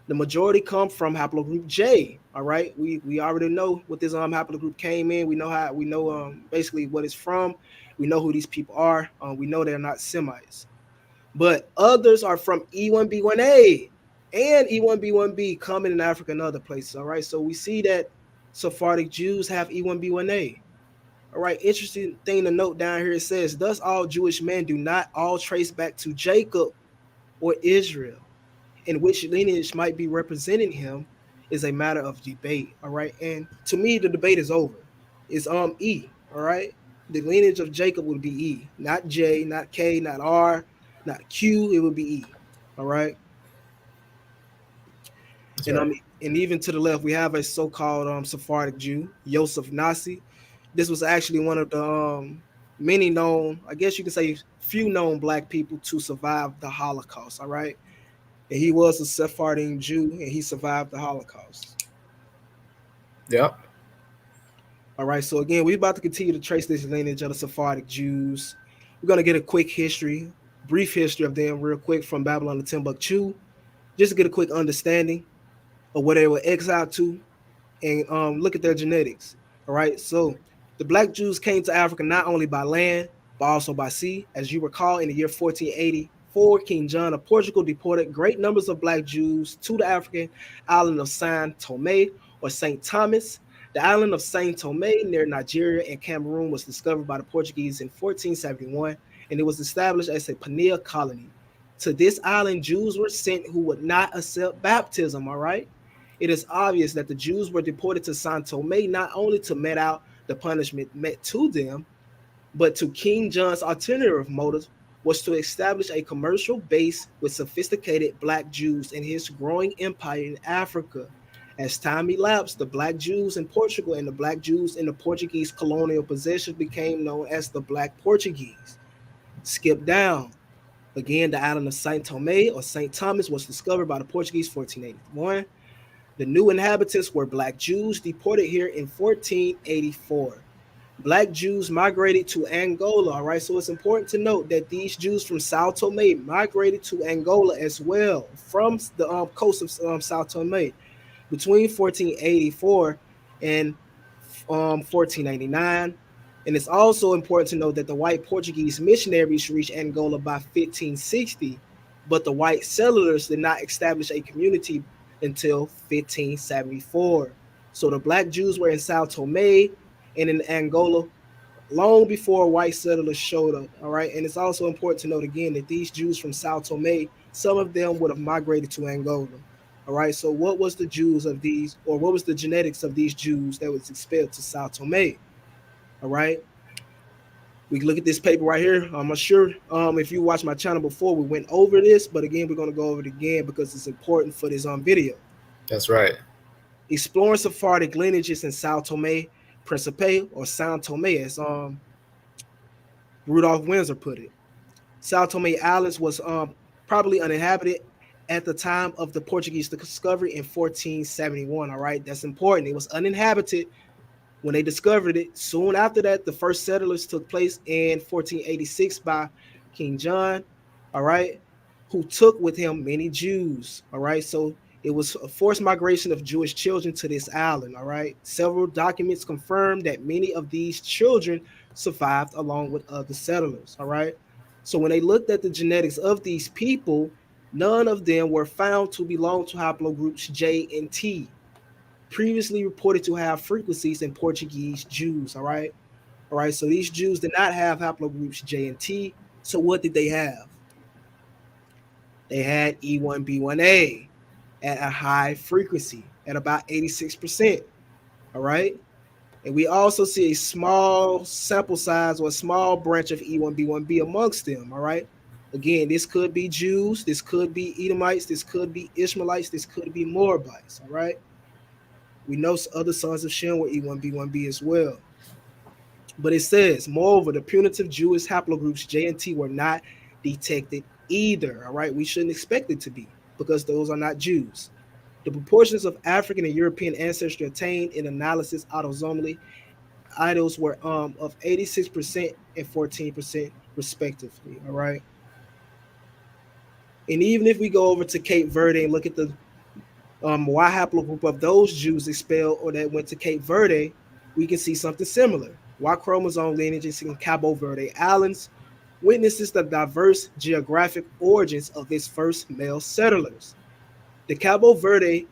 The majority come from haplogroup J. All right, we already know what this haplogroup came in. We know basically what it's from. We know who these people are. We know they're not Semites, but others are from E1b1a and E1b1b, common in Africa and other places. All right, so we see that Sephardic Jews have E1b1a. All right, interesting thing to note down here. It says, "Thus all Jewish men do not all trace back to Jacob or Israel, in which lineage might be representing him is a matter of debate." All right. And to me, the debate is over. It's E. All right. The lineage of Jacob would be E, not J, not K, not R, not Q. It would be E. All right. And even to the left, we have a so-called Sephardic Jew, Yosef Nasi. This was actually one of the many known, I guess you could say, few known Black people to survive the Holocaust. All right. And he was a Sephardic Jew, and he survived the Holocaust. Yep. All right. So again, we're about to continue to trace this lineage of the Sephardic Jews. We're going to get a quick history, brief history of them real quick from Babylon to Timbuktu, just to get a quick understanding of where they were exiled to and look at their genetics. All right. So the Black Jews came to Africa not only by land, but also by sea. As you recall, in the year 1484, King John of Portugal deported great numbers of black Jews to the African island of Saint Tomé or Saint Thomas. The island of Saint Tomé near Nigeria and Cameroon was discovered by the Portuguese in 1471, and it was established as a penal colony. To this island, Jews were sent who would not accept baptism, all right? It is obvious that the Jews were deported to Saint Tomé not only to met out the punishment met to them, but to King John's alternative motive was to establish a commercial base with sophisticated black Jews in his growing empire in Africa. As time elapsed, the black Jews in Portugal and the black Jews in the Portuguese colonial possessions became known as the Black Portuguese. Skip down. Again, the island of Saint Tomé or Saint Thomas was discovered by the Portuguese 1481. The new inhabitants were black Jews deported here in 1484. Black Jews migrated to Angola, all right? So it's important to note that these Jews from Sao Tome migrated to Angola as well from the coast of Sao Tome between 1484 and 1489. And it's also important to note that the white Portuguese missionaries reached Angola by 1560, but the white settlers did not establish a community until 1574. So the black Jews were in Sao Tome and in Angola long before white settlers showed up, all right? And it's also important to note again that these Jews from Sao Tome, some of them would have migrated to Angola, all right? So what was the Jews of these, or what was the genetics of these Jews that was expelled to Sao Tome, all right? We can look at this paper right here. I'm sure if you watched my channel before, we went over this, but again, we're going to go over it again because it's important for this video. That's right. Exploring Sephardic lineages in Sao Tome, Principe, or Sao Tome, as Rudolph Windsor put it. Sao Tome Islands was probably uninhabited at the time of the Portuguese discovery in 1471, all right? That's important. It was uninhabited when they discovered it. Soon after that, the first settlers took place in 1486 by King John, all right, who took with him many Jews, all right? So it was a forced migration of Jewish children to this island, all right? Several documents confirm that many of these children survived along with other settlers, all right? So when they looked at the genetics of these people, none of them were found to belong to haplogroups J and T, previously reported to have frequencies in Portuguese Jews, all right? All right, so these Jews did not have haplogroups J and T. So what did they have? They had E1b1a at a high frequency at about 86%, all right? And we also see a small sample size or a small branch of E1b1b amongst them, all right? Again, this could be Jews, this could be Edomites, this could be Ishmaelites, this could be Moabites, all right? We know other sons of Shem were E1b1b as well. But it says, moreover, the punitive Jewish haplogroups J and T were not detected either, all right? We shouldn't expect it to be because those are not Jews. The proportions of African and European ancestry attained in analysis autosomally idols were of 86% and 14% respectively, all right? And even if we go over to Cape Verde and look at the Y haplogroup of those Jews expelled or that went to Cape Verde, we can see something similar. Y chromosome lineages in Cabo Verde Islands witnesses the diverse geographic origins of its first male settlers. The Cabo Verde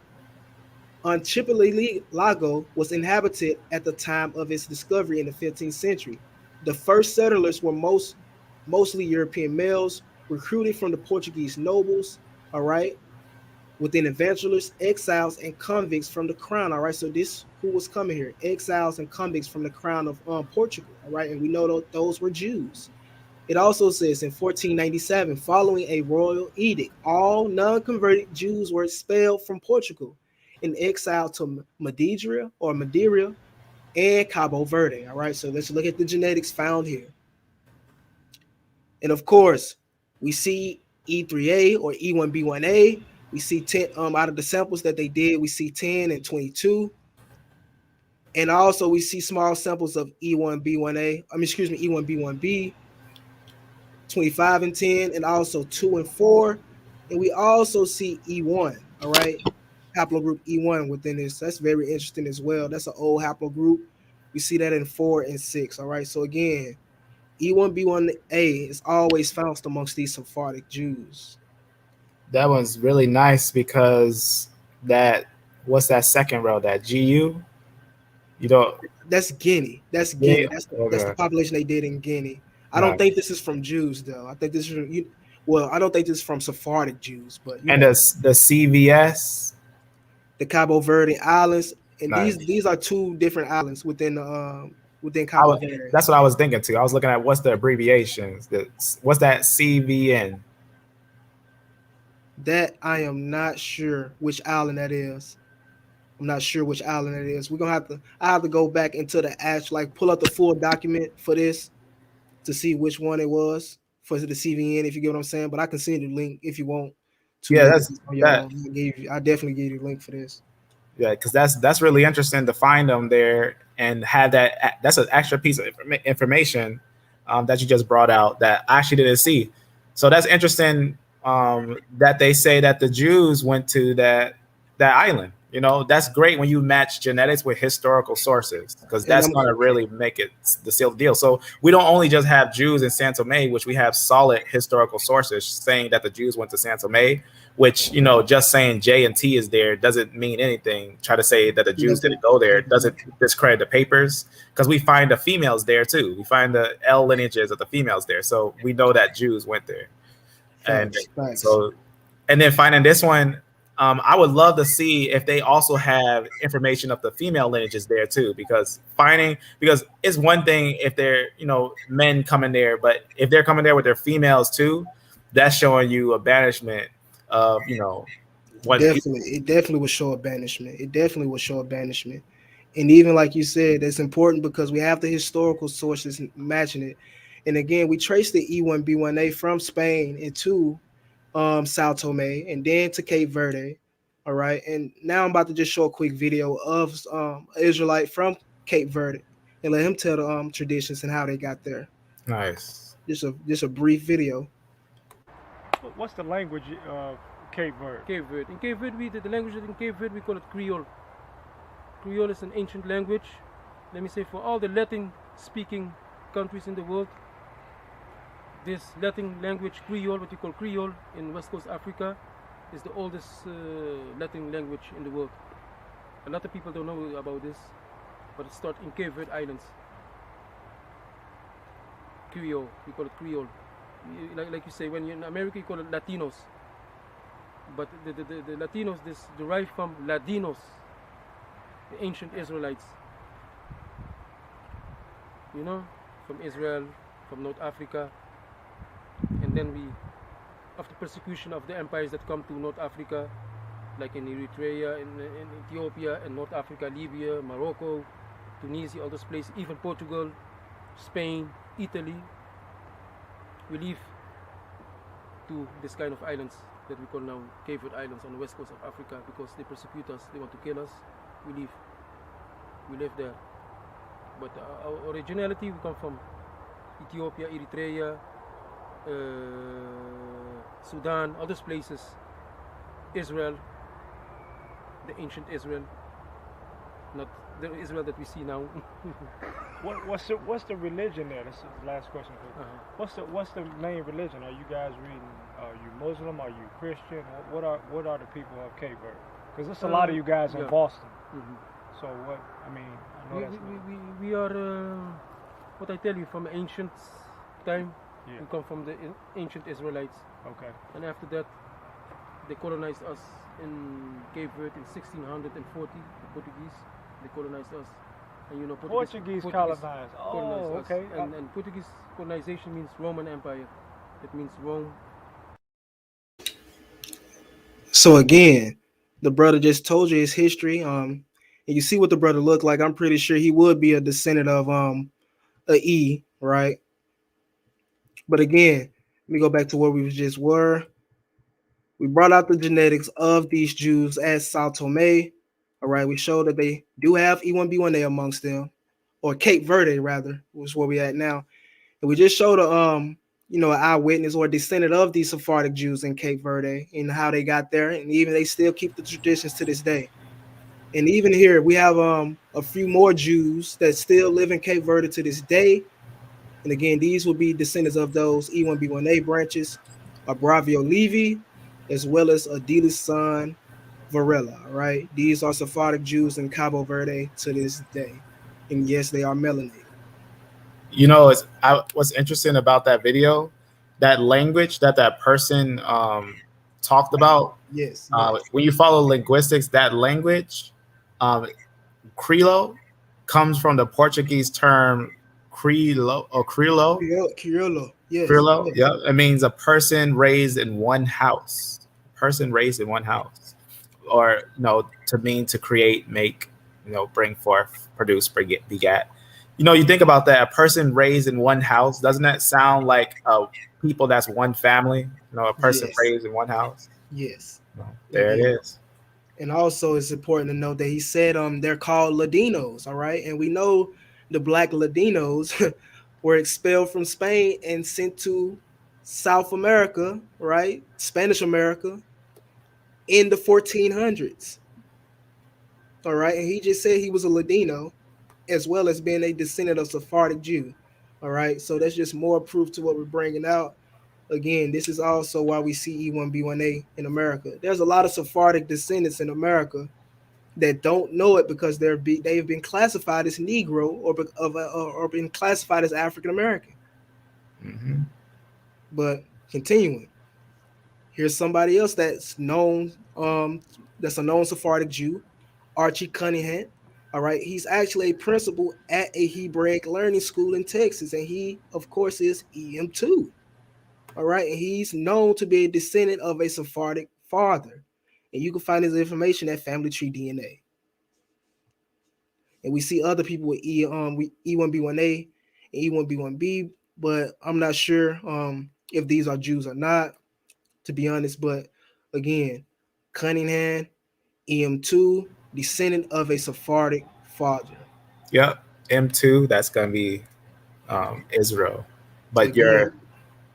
archipelago was inhabited at the time of its discovery in the 15th century. The first settlers were mostly European males recruited from the Portuguese nobles, all right, within evangelists, exiles, and convicts from the crown, all right? So this, who was coming here? Exiles and convicts from the crown of Portugal, all right? And we know those were Jews. It also says in 1497, following a royal edict, all non-converted Jews were expelled from Portugal and exiled to Madeira and Cabo Verde, all right? So let's look at the genetics found here. And of course, we see E3a or E1b1a. We see 10 out of the samples that they did, we see 10 and 22. And also we see small samples of E1b1a, E1b1b, 25 and 10, and also 2 and 4. And we also see E1, all right? Haplogroup E1 within this. That's very interesting as well. That's an old haplogroup. We see that in 4 and 6, all right? So again, E1b1a is always found amongst these Sephardic Jews. That one's really nice because what's that second row? That GU? You don't. That's Guinea. That's Guinea. That's the population they did in Guinea. I don't think this is from Jews though. I think this is I don't think this is from Sephardic Jews, but and the CVS, the Cabo Verde Islands, and these are two different islands within Cabo Verde. That's what I was thinking too. I was looking at what's the abbreviations. What's that CVN? That I am not sure which island that is. I'm not sure which island it is. I have to go back into the pull up the full document for this to see which one it was for the CVN, if you get what I'm saying. But I can send you the link if you want to. Yeah, I definitely gave you the link for this. Yeah, because that's really interesting to find them there and have that. That's an extra piece of information that you just brought out that I actually didn't see. So that's interesting that they say that the Jews went to that island. You know, that's great when you match genetics with historical sources, because that's going to really make it the seal deal. So we don't only just have Jews in San Tomé, which we have solid historical sources saying that the Jews went to San Tomé, which, you know, just saying J and T is there doesn't mean anything. Try to say that the Jews didn't go there doesn't discredit the papers, because we find the females there too. We find the L lineages of the females there. So we know that Jews went there. And then finding this one, I would love to see if they also have information of the female lineages there too, because it's one thing if they're, you know, men coming there, but if they're coming there with their females too, that's showing you a banishment of, you know, it definitely would show a banishment. It definitely would show a banishment. And even like you said, it's important because we have the historical sources matching it. And again, we trace the E1b1a from Spain into Sao Tome and then to Cape Verde. All right. And now I'm about to just show a quick video of an Israelite from Cape Verde and let him tell the traditions and how they got there. Nice. Just a brief video. What's the language of Cape Verde? Cape Verde. In Cape Verde, the language in Cape Verde, we call it Creole. Creole is an ancient language. Let me say, for all the Latin-speaking countries in the world, this Latin language, Creole, what we call Creole in West Coast Africa, is the oldest Latin language in the world. A lot of people don't know about this, but it starts in Cape Verde Islands. Creole, we call it Creole. Like you say, when you're in America, you call it Latinos. But the Latinos, this derived from Ladinos, the ancient Israelites. You know, from Israel, from North Africa. And then after persecution of the empires that come to North Africa, like in Eritrea, in Ethiopia, and North Africa, Libya, Morocco, Tunisia, all those places, even Portugal, Spain, Italy, we leave to this kind of islands that we call now Cape Verde Islands on the west coast of Africa, because they persecute us, they want to kill us. We live there. But our originality, we come from Ethiopia, Eritrea, Sudan, all those places, Israel, the ancient Israel, not the Israel that we see now. What's the religion there? This is the last question. What's the main religion? Are you guys reading? Are you Muslim? Are you Christian? What are the people of Cape Verde? Because there's a lot of you guys in Boston. Mm-hmm. So what? I mean, I know we are what I tell you, from ancient time. Yeah. We come from the ancient Israelites. Okay. And after that, they colonized us in Cape Verde in 1640. The Portuguese, they colonized us. And you know, Portuguese colonized. Colonized okay. Us. And Portuguese colonization means Roman Empire. It means Rome. So again, the brother just told you his history. And you see what the brother looked like. I'm pretty sure he would be a descendant of a E, right? But again, let me go back to where we just were. We brought out the genetics of these Jews at Sao Tome. All right, we showed that they do have E1b1a amongst them, or Cape Verde rather, which is where we at now. And we just showed an eyewitness or descendant of these Sephardic Jews in Cape Verde and how they got there, and even they still keep the traditions to this day. And even here, we have a few more Jews that still live in Cape Verde to this day. And again, these will be descendants of those E1b1a branches, Bravio Levi, as well as Adila's son, Varela. All right. These are Sephardic Jews in Cabo Verde to this day. And yes, they are melanated. You know, what's interesting about that video, that language that person talked about. Yes. When you follow linguistics, that language, Criollo, comes from the Portuguese term Criollo or Criollo. Criollo. Yes. Criollo. Yes. Yeah, it means a person raised in one house. Person raised in one house, or to create, make, bring forth, produce, begat. You think about that. A person raised in one house. Doesn't that sound like people that's one family? A person Yes. raised in one house. Yes. There it is. And also, it's important to note that he said they're called Ladinos. All right, and we know the Black Ladinos were expelled from Spain and sent to South America, right, Spanish America, in the 1400s. All right, and he just said he was a Ladino, as well as being a descendant of Sephardic Jew. All right, so that's just more proof to what we're bringing out. Again, this is also why we see E1b1a in America. There's a lot of Sephardic descendants in America that don't know it because they've been classified as Negro or been classified as African American. Mm-hmm. But continuing, here's somebody else that's known, that's a known Sephardic Jew, Archie Cunningham. All right, he's actually a principal at a Hebraic learning school in Texas, and he, of course, is EM2. All right, and he's known to be a descendant of a Sephardic father, and you can find his information at Family Tree DNA. And we see other people with E1b1a and E1b1b, but I'm not sure if these are Jews or not, to be honest. But again, Cunningham, EM2, descendant of a Sephardic father. Yep, M2. That's gonna be Israel, but Again,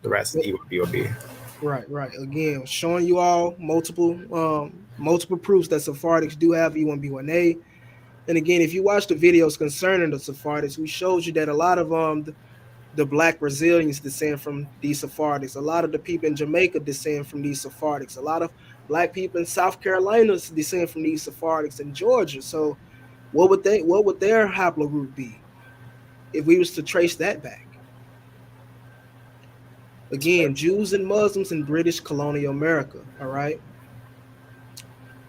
the rest is E1b. Right. Again, showing you all multiple proofs that Sephardics do have E1b1a. And again, if you watch the videos concerning the Sephardics, we showed you that a lot of the Black Brazilians descend from these Sephardics. A lot of the people in Jamaica descend from these Sephardics. A lot of Black people in South Carolina descend from these Sephardics in Georgia. So what would their haplogroup be if we was to trace that back? Again, Jews and Muslims in British colonial America. All right.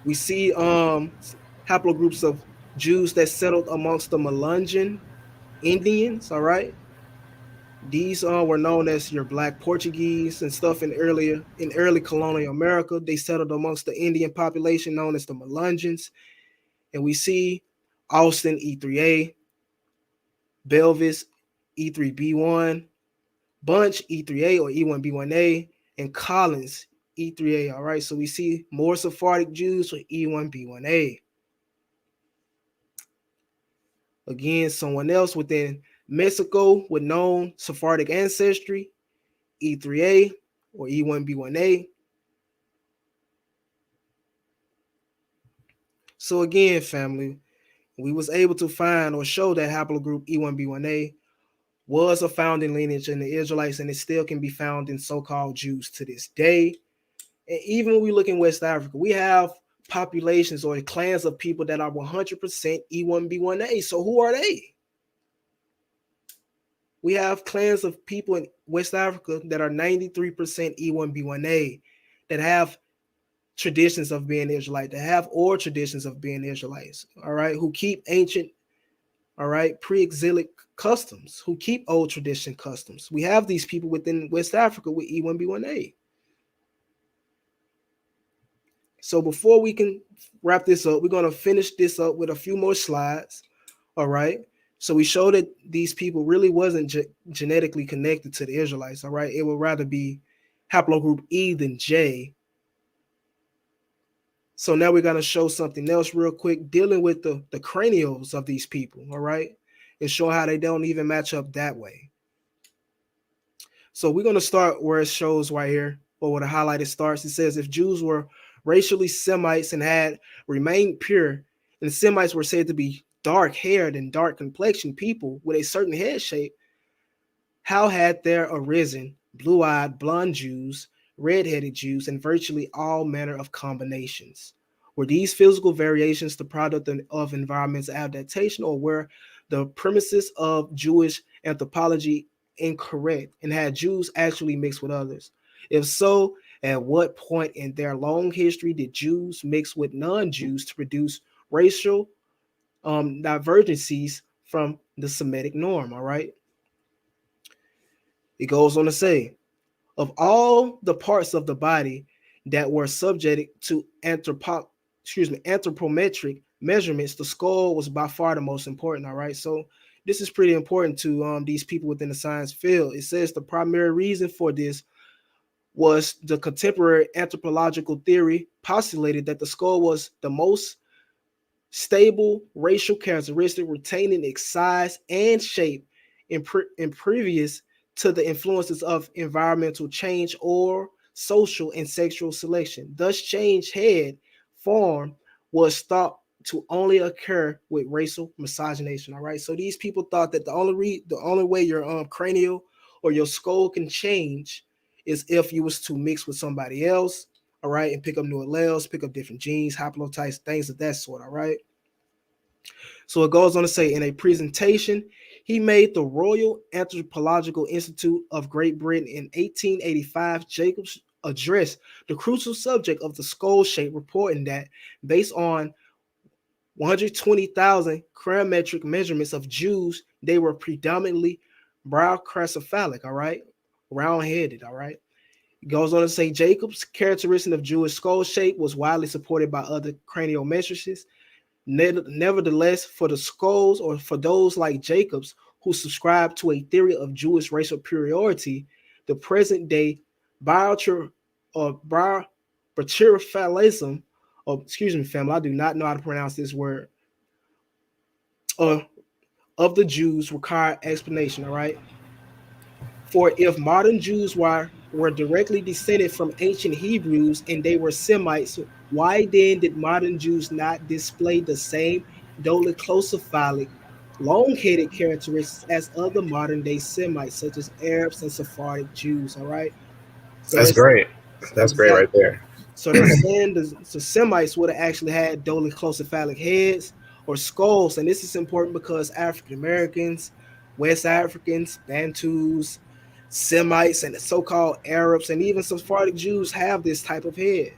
We see haplogroups of Jews that settled amongst the Melungeon Indians. All right. These were known as your Black Portuguese and stuff in early colonial America. They settled amongst the Indian population known as the Melungeons. And we see Austin E3A, Belvis E3b1, Bunch E3A or E1b1a, and Collins E3A. All right, so we see more Sephardic Jews with E1b1a. Again, someone else within Mexico with known Sephardic ancestry, E3A or E1b1a. So again, family, we was able to find or show that haplogroup E1b1a was a founding lineage in the Israelites, and it still can be found in so-called Jews to this day. And even when we look in West Africa, we have populations or clans of people that are 100% E1b1a. So who are they? We have clans of people in West Africa that are 93% E1b1a, that have traditions of being Israelite, that have oral traditions of being Israelites, all right, who keep ancient, all right, pre-exilic customs, who keep old tradition customs. We have these people within West Africa with E1b1a. So before we can wrap this up, we're going to finish this up with a few more slides, all right? So we showed that these people really wasn't genetically connected to the Israelites, all right? It would rather be haplogroup E than J. So now we're going to show something else real quick, dealing with the cranials of these people, all right? And show how they don't even match up that way. So we're going to start where it shows right here, or where the highlighted starts. It says, if Jews were racially Semites and had remained pure, and Semites were said to be dark-haired and dark-complexioned people with a certain head shape, How had there arisen blue-eyed blonde Jews, red-headed Jews, and virtually all manner of combinations? Were these physical variations the product of environmental adaptation, or were the premises of Jewish anthropology incorrect? And had Jews actually mixed with others? If so, at what point in their long history did Jews mix with non-Jews to produce racial divergencies from the Semitic norm? All right. It goes on to say, of all the parts of the body that were subjected to anthropometric measurements, the skull was by far the most important. All right. So this is pretty important to these people within the science field. It says the primary reason for this was the contemporary anthropological theory postulated that the skull was the most stable racial characteristic, retaining its size and shape in previous to the influences of environmental change or social and sexual selection. Thus, change head form was thought to only occur with racial miscegenation. All right. So these people thought that the only way your cranial or your skull can change is if you was to mix with somebody else. All right, and pick up new alleles, pick up different genes, haplotypes, things of that sort. All right. So it goes on to say, in a presentation he made the Royal Anthropological Institute of Great Britain in 1885, Jacobs addressed the crucial subject of the skull shape, reporting that based on 120,000 chronometric measurements of Jews, they were predominantly brachiocephalic, all right, round-headed, all right. It goes on to say Jacob's characteristic of Jewish skull shape was widely supported by other cranial matrices. Nevertheless, for the skulls, or for those like Jacobs who subscribe to a theory of Jewish racial superiority, the present day brachycephalism, excuse me, family, I do not know how to pronounce this word, of the Jews require explanation, all right? For if modern Jews were directly descended from ancient Hebrews and they were Semites, why then did modern Jews not display the same dolichocephalic, long-headed characteristics as other modern-day Semites, such as Arabs and Sephardic Jews? All right. So That's great. That's great right there. So they're saying the Semites would have actually had dolichocephalic heads or skulls, and this is important because African Americans, West Africans, Bantus, Semites, and the so-called Arabs, and even Sephardic Jews have this type of head.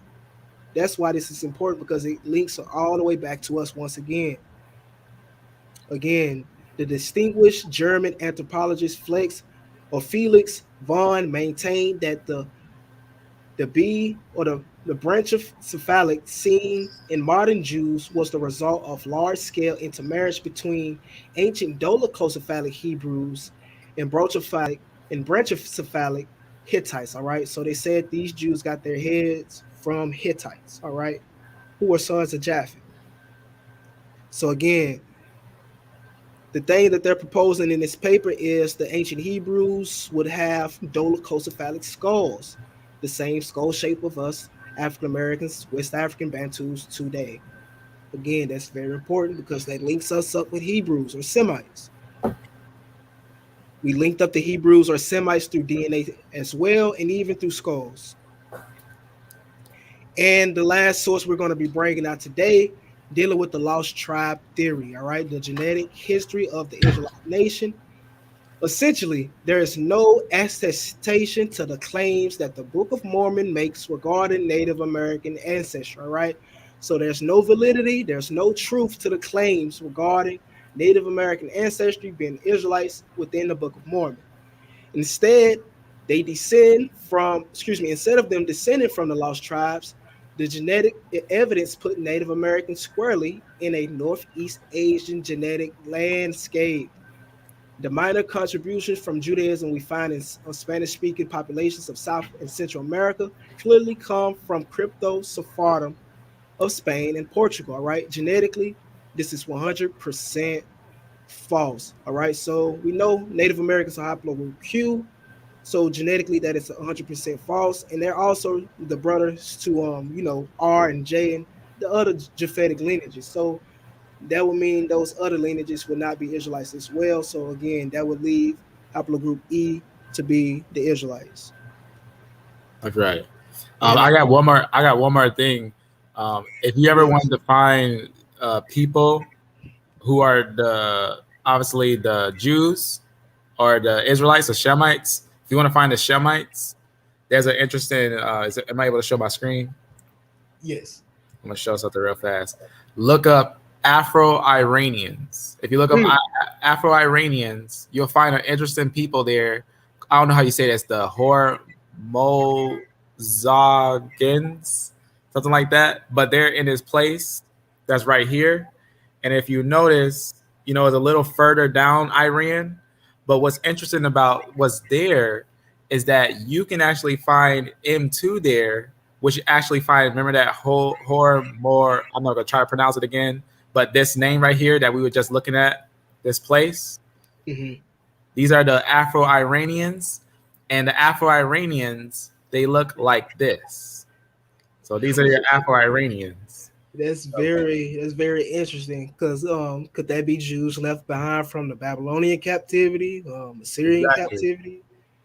That's why this is important, because it links all the way back to us once again. Again, the distinguished German anthropologist Felix von maintained that the B, or the branch of cephalic seen in modern Jews was the result of large-scale intermarriage between ancient dolichocephalic Hebrews and brachycephalic Hittites. All right, so they said these Jews got their heads from Hittites. All right, who were sons of Japheth. So again, the thing that they're proposing in this paper is the ancient Hebrews would have dolichocephalic skulls, the same skull shape of us African Americans, West African Bantus today. Again, that's very important because that links us up with Hebrews or Semites. We linked up the Hebrews or Semites through DNA as well, and even through skulls. And the last source we're going to be bringing out today, dealing with the lost tribe theory, all right, the genetic history of the Israelite nation. Essentially, there is no attestation to the claims that the Book of Mormon makes regarding Native American ancestry, all right? So there's no validity, there's no truth to the claims regarding Native American ancestry being Israelites within the Book of Mormon. Instead, they descend from, instead of them descending from the lost tribes, the genetic evidence put Native Americans squarely in a Northeast Asian genetic landscape. The minor contributions from Judaism we find in Spanish-speaking populations of South and Central America clearly come from Crypto-Sephardim of Spain and Portugal, all right? Genetically, this is 100% false, all right? So we know Native Americans are haplogroup Q, so genetically that is 100% false, and they're also the brothers to, R and J and the other Japhetic lineages. So that would mean those other lineages would not be Israelites as well. So again, that would leave haplogroup E to be the Israelites. That's right. And I got one more. I got one more thing. If you ever yes. wanted to find people who are obviously the Jews or the Israelites, the Shemites, if you want to find the Shemites, there's an interesting. Am I able to show my screen? Yes. I'm gonna show something real fast. Look up Afro-Iranians. If you look up Afro-Iranians, you'll find an interesting people there. I don't know how you say this. The Hormozagins, something like that. But they're in this place that's right here. And if you notice, it's a little further down Iran. But what's interesting about what's there is that you can actually find M2 there, which you actually find, remember that more, I'm not going to try to pronounce it again, but this name right here that we were just looking at, this place, these are the Afro-Iranians, and the Afro-Iranians, they look like this. So these are your Afro-Iranians. That's very interesting because could that be Jews left behind from the Babylonian captivity, Assyrian captivity?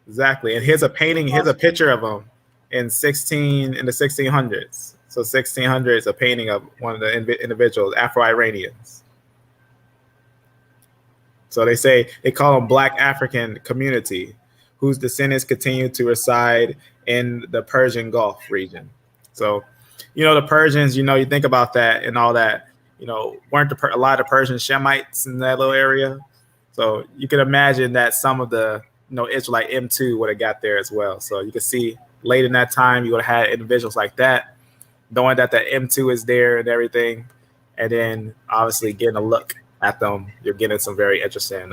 Exactly. And here's a painting, here's a picture of them in the 1600s. So 1600s, a painting of one of the individuals, Afro-Iranians. So they call them Black African community, whose descendants continue to reside in the Persian Gulf region. So, the Persians, you think about that and all that, weren't a lot of Persian Shemites in that little area. So you can imagine that some of the, Israelite M2 would have got there as well. So you can see late in that time, you would have had individuals like that, knowing that the M2 is there and everything. And then obviously getting a look at them, you're getting some very interesting,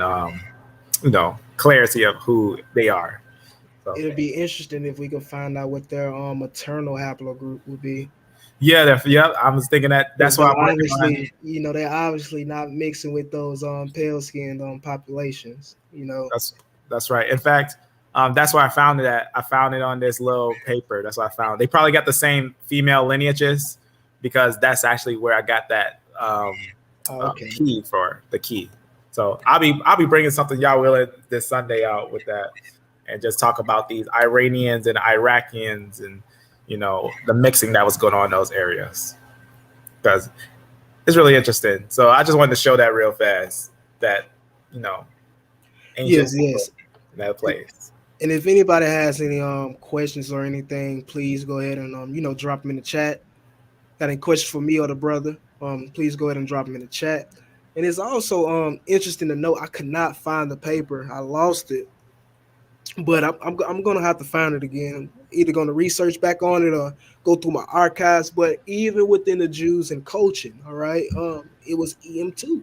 clarity of who they are. So, it'd be interesting if we could find out what their maternal haplogroup would be. Yeah, I was thinking that's why obviously, they're obviously not mixing with those pale-skinned populations. That's right. In fact, that's why I found it at. I found it on this little paper. That's what I found. They probably got the same female lineages because that's actually where I got that key for the key. So I'll be bringing something y'all willing this Sunday out with that, and just talk about these Iranians and Iraqians and the mixing that was going on in those areas, because it's really interesting. So I just wanted to show that real fast that yes, in that place. And if anybody has any questions or anything, please go ahead and drop them in the chat. Got any questions for me or the brother? Please go ahead and drop them in the chat. And it's also interesting to note I could not find the paper. I lost it, but I'm gonna have to find it again. Either gonna research back on it or go through my archives. But even within the Jews and coaching, all right, it was EM2.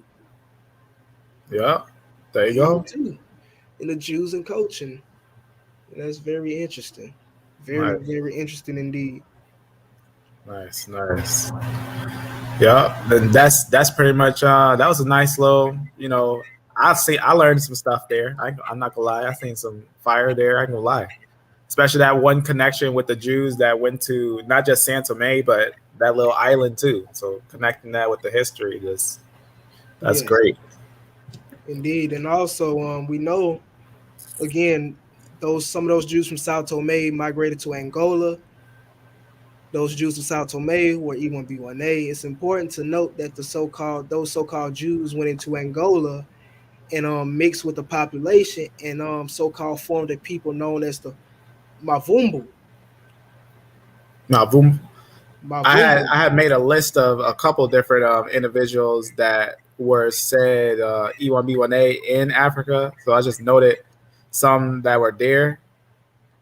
Yeah, there you go. EM2 in the Jews and coaching. And that's very interesting. Very, very interesting indeed. Nice. Yeah, then that's pretty much that was a nice little, I learned some stuff there. I'm not gonna lie, I seen some fire there. I ain't gonna lie, especially that one connection with the Jews that went to not just Tomé, but that little island too. So connecting that with the history, that's great. Indeed, and also we know again some of those Jews from Sao Tomé migrated to Angola. Those Jews from Sao Tomé were E1b1a. It's important to note that those so-called Jews went into Angola and mixed with the population and so-called formed a people known as the Mavumbu. I had made a list of a couple different individuals that were said E1b1a in Africa. So I just noted some that were there,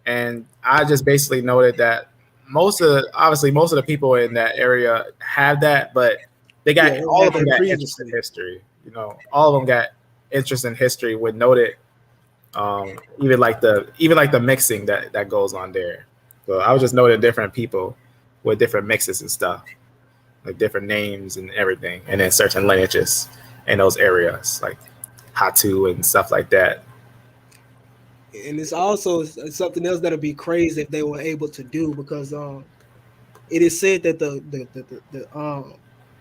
and I just basically noted that most of the people in that area have that, but they got all of them got interest in history. All of them got interest in history with noted even like the mixing that goes on there. So I was just noting different people with different mixes and stuff, like different names and everything, and then certain lineages in those areas like Hatu and stuff like that. And it's also something else that'll be crazy if they were able to do, because it is said that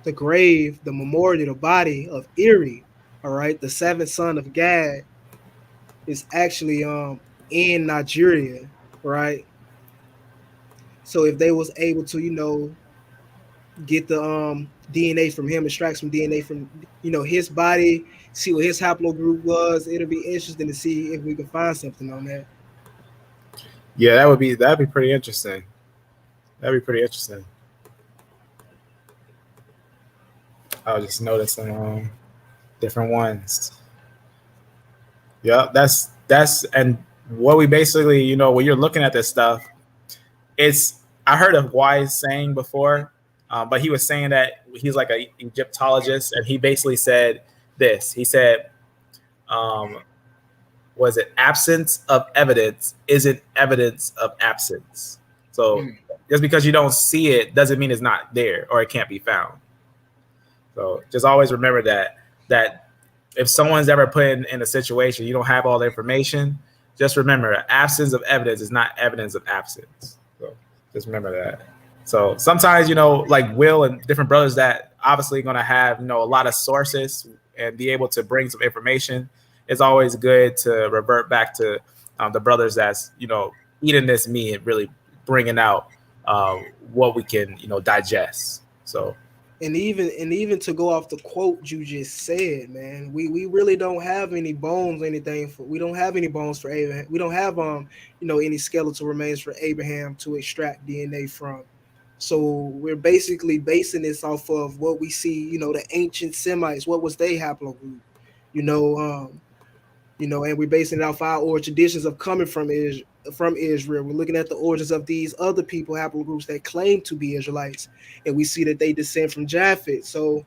the grave, the memorial, the body of Eri, all right, the seventh son of Gad, is actually in Nigeria, right? So if they was able to, get the DNA from him, extract some DNA from his body, see what his haplogroup was, it'll be interesting to see if we can find something on that. Yeah, that'd be pretty interesting. That'd be pretty interesting. I was just noticing different ones. Yeah, that's and what we basically, when you're looking at this stuff, I heard a wise saying before, but he was saying that he's like an Egyptologist, and he basically said this. He said, was it absence of evidence isn't evidence of absence. So just because you don't see it doesn't mean it's not there or it can't be found. So just always remember that if someone's ever put in a situation, you don't have all the information, just remember absence of evidence is not evidence of absence. So just remember that. So sometimes, like Will and different brothers that obviously going to have, a lot of sources and be able to bring some information, it's always good to revert back to the brothers that's, eating this meat and really bringing out what we can, digest. So. And even to go off the quote you just said, man, we really don't have any bones, we don't have any bones for Abraham. We don't have any skeletal remains for Abraham to extract DNA from. So we're basically basing this off of what we see, the ancient Semites, what was their haplogroup, and we're basing it off our oral traditions of coming from Israel. We're looking at the origins of these other people, haplogroups that claim to be Israelites, and we see that they descend from Japheth. So,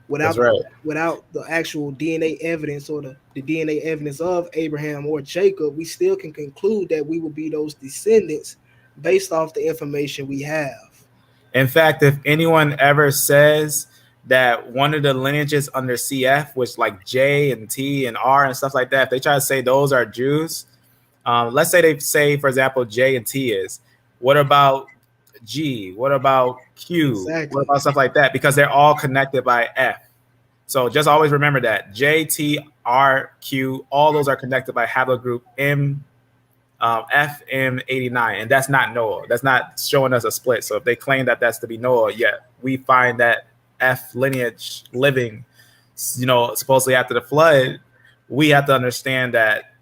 without the actual DNA evidence or the DNA evidence of Abraham or Jacob, we still can conclude that we will be those descendants based off the information we have. In fact, if anyone ever says that one of the lineages under CF, which like J and T and R and stuff like that, if they try to say those are Jews, let's say they say, for example, J and T is, what about G? What about Q? Exactly. What about stuff like that? Because they're all connected by F. So just always remember that J, T, R, Q, all those are connected by haplogroup M, FM89, and that's not Noah. That's not showing us a split. So if they claim that that's to be Noah, yet we find that F lineage living, supposedly after the flood, we have to understand that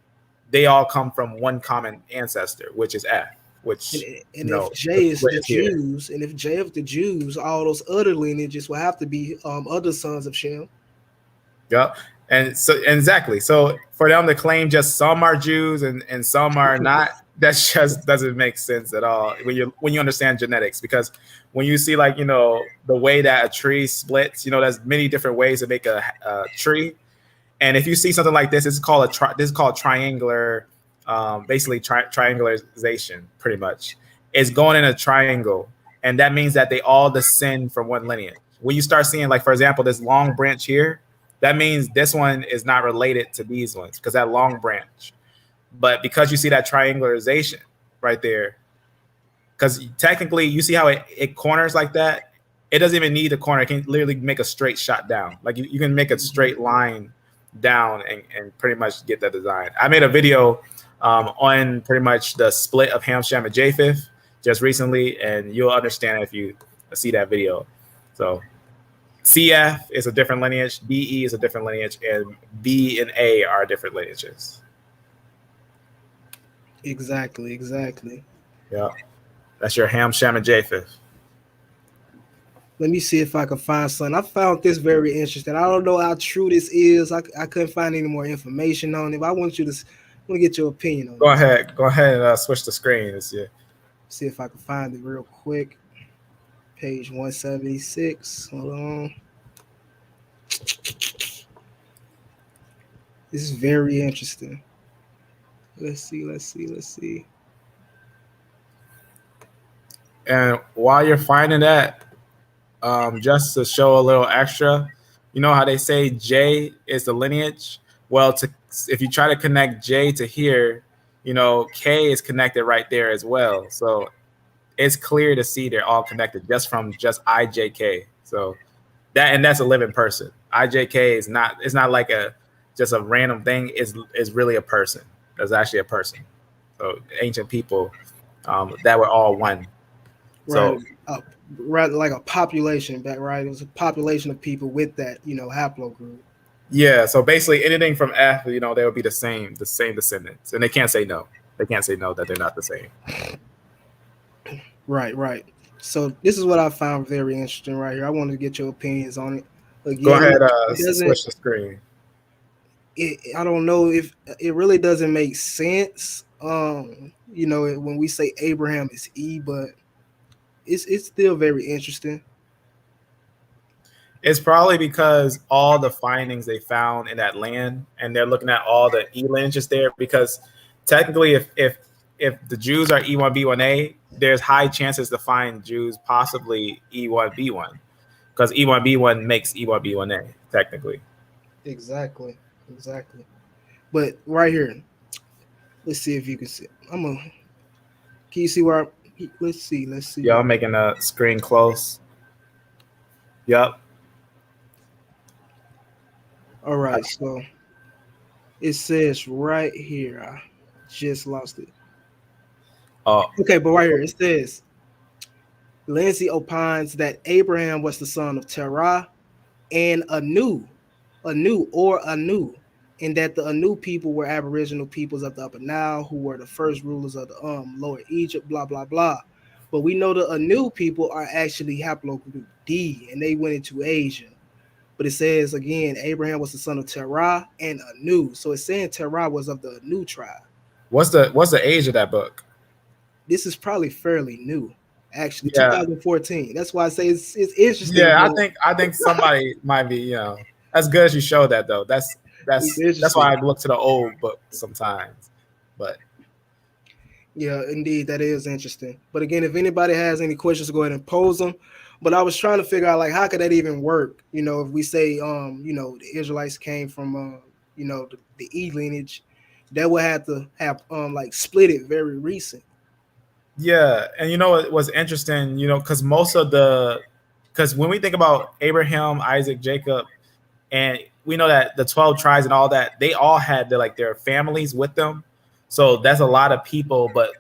they all come from one common ancestor, which is F. Which if J is the Jews, and if J of the Jews, all those other lineages will have to be other sons of Shem. Yep. And so exactly. So for them to claim just some are Jews and some are not, that just doesn't make sense at all when you understand genetics. Because when you see the way that a tree splits, there's many different ways to make a tree. And if you see something like this, this is called triangular, basically triangularization, pretty much. It's going in a triangle, and that means that they all descend from one lineage. When you start seeing, for example, this long branch here, that means this one is not related to these ones because that long branch. But because you see that triangularization right there, because technically you see how it corners like that, it doesn't even need a corner. It can literally make a straight shot down. You can make a straight line down and pretty much get that design. I made a video on pretty much the split of Ham, Shem, and Japheth just recently, and you'll understand if you see that video. So CF is a different lineage, BE is a different lineage, and B and A are different lineages. Exactly. Yeah. That's your Ham, Shem, and Japheth. Let me see if I can find something. I found this very interesting. I don't know how true this is. I couldn't find any more information on it, but I want to get your opinion on it. Go ahead and switch the screen. See if I can find it real quick. Page 176. Hold on. This is very interesting. Let's see. And while you're finding that, just to show a little extra, you know how they say J is the lineage? Well, if you try to connect J to here, K is connected right there as well. So it's clear to see they're all connected just from IJK. So that's a living person. IJK it's not like just a random thing is really a person. That's actually a person. So ancient people that were all one. Right. So Right, like a population back, right? It was a population of people with that, haplogroup. yeah, so basically anything from F, they would be the same descendants, and they can't say no. They can't say no that they're not the same. Right. So this is what I found very interesting right here. I wanted to get your opinions on it. Again, Go ahead, it switch the screen. I don't know if it really doesn't make sense. When we say Abraham is E, but it's still very interesting. It's probably because all the findings they found in that land, and they're looking at all the E lineages there. Because technically, if the Jews are E1b1a, there's high chances to find Jews possibly E1b1, because E1b1 makes E1b1a technically. Exactly. But right here, let's see if you can see. Can you see where? Let's see. Yeah, I'm making a screen close. Yep. All right, so it says right here. I just lost it. Oh, okay, but right here it says Lindsay opines that Abraham was the son of Terah and Anu, and that the Anu people were Aboriginal peoples of the Upper Nile who were the first rulers of the Lower Egypt, blah blah blah. But we know the Anu people are actually haplogroup D, and they went into Asia. But it says again, Abraham was the son of Terah and Anu. So it's saying Terah was of the Anu tribe. What's the age of that book? This is probably fairly new, actually. Yeah. 2014. That's why I say it's interesting. Yeah, I think somebody might be, as good as you show that though. That's why I look to the old book sometimes. But yeah, indeed, that is interesting. But again, if anybody has any questions, go ahead and pose them. But I was trying to figure out, like, how could that even work? If we say, the Israelites came from, the E lineage, that would have to have, split it very recent. Yeah, and it was interesting, because because when we think about Abraham, Isaac, Jacob, and we know that the 12 tribes and all that, they all had their families with them. So that's a lot of people, but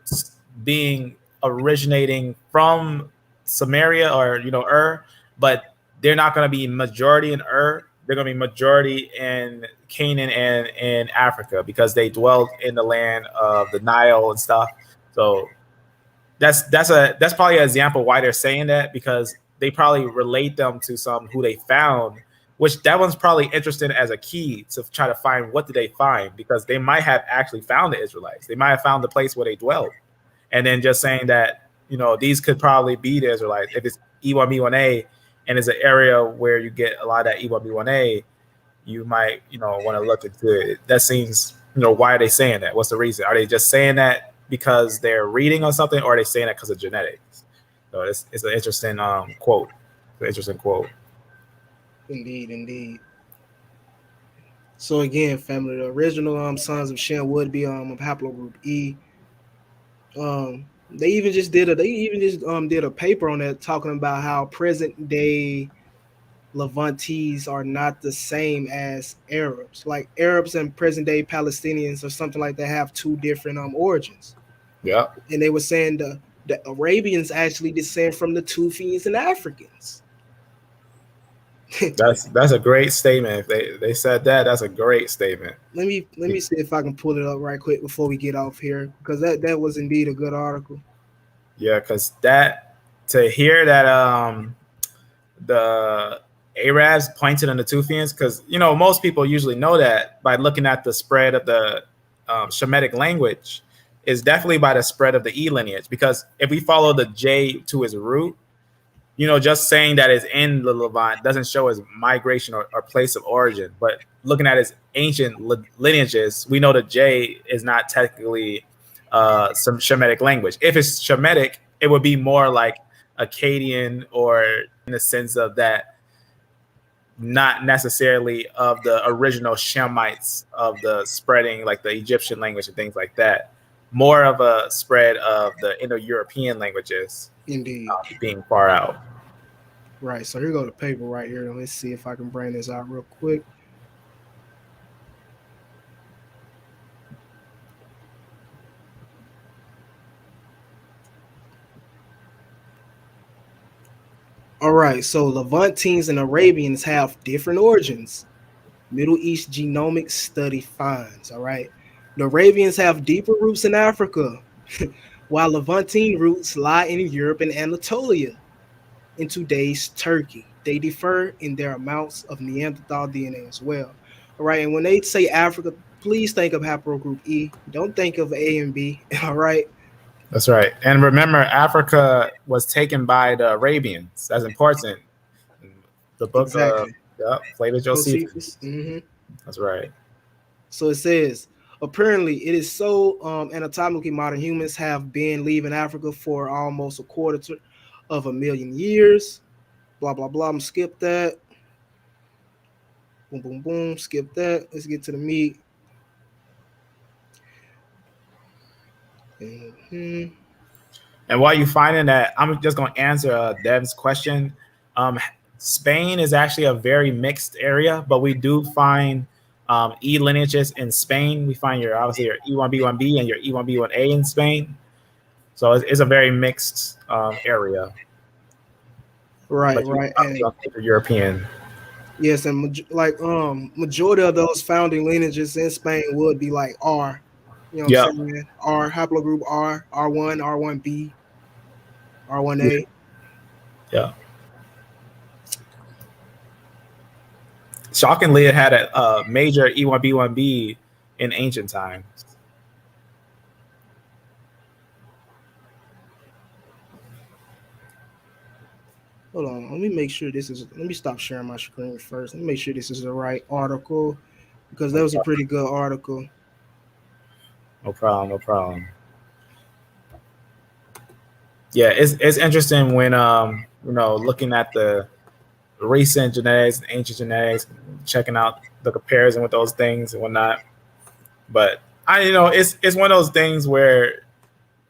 originating from Samaria or but they're not going to be majority in They're going to be majority in Canaan and in Africa, because they dwelled in the land of the Nile and stuff. So that's probably an example why they're saying that, because they probably relate them to some who they found, which that one's probably interesting as a key to try to find what did they find, because they might have actually found the Israelites. They might have found the place where they dwelled, and then just saying that these could probably be the Israelites. If it's E1b1a and it's an area where you get a lot of that E1b1a, you might want to look into it. That seems why are they saying that? What's the reason? Are they just saying that because they're reading on something, or are they saying that because of genetics? So it's an interesting quote. It's an interesting quote. Indeed. So again, family, the original sons of Shem would be of haplogroup E. They even just did a paper on that, talking about how present day Levantines are not the same as Arabs. Like Arabs and present day Palestinians or something like that have two different origins. Yeah. And they were saying the Arabians actually descend from the Tufians and Africans. That's a great statement. If they said that, that's a great statement. Let me see if I can pull it up right quick before we get off here, because that was indeed a good article. Yeah, because to hear that the Arabs pointed on the Tufians, because most people usually know that by looking at the spread of the Shemitic language, is definitely by the spread of the E lineage. Because if we follow the J to its root, just saying that it's in the Levant doesn't show his migration or place of origin. But looking at his ancient lineages, we know the J is not technically some Shemitic language. If it's Shemitic, it would be more like Akkadian, or in the sense of that, not necessarily of the original Shemites of the spreading, like the Egyptian language and things like that. More of a spread of the Indo-European languages. Indeed. Being far out. Right. So here go the paper right here. Let's see if I can bring this out real quick. All right, so Levantines and Arabians have different origins. Middle East genomic study finds. All right, the Arabians have deeper roots in Africa, while Levantine roots lie in Europe and Anatolia. In today's Turkey, they differ in their amounts of Neanderthal DNA as well. All right, and when they say Africa, please think of haplogroup E. Don't think of A and B. All right. That's right. And remember, Africa was taken by the Arabians. That's important. The book Exactly. of Flavio Josephus. Josephus. That's right. So it says, apparently it is so anatomically modern humans have been leaving Africa for almost a quarter of a million years. Blah, blah, blah. I'm gonna skip that. Boom, boom, boom. Skip that. Let's get to the meat. And while you're finding that, I'm just going to answer Dev's question. Spain is actually a very mixed area, but we do find E lineages in Spain. We find obviously your E1b1b and your E1b1a in Spain. So it's a very mixed area. Right, right. And European. Yes, and majority of those founding lineages in Spain would be like R. You know what I'm saying? R, haplogroup R, R1, R1b, R1a. Yeah. Shockingly, it had a major E1b1b in ancient times. Hold on, let me make sure let me stop sharing my screen first. Let me make sure this is the right article, because that was a pretty good article. No problem, no problem. Yeah, it's interesting when looking at the recent genetics and ancient genetics, checking out the comparison with those things and whatnot. But it's one of those things where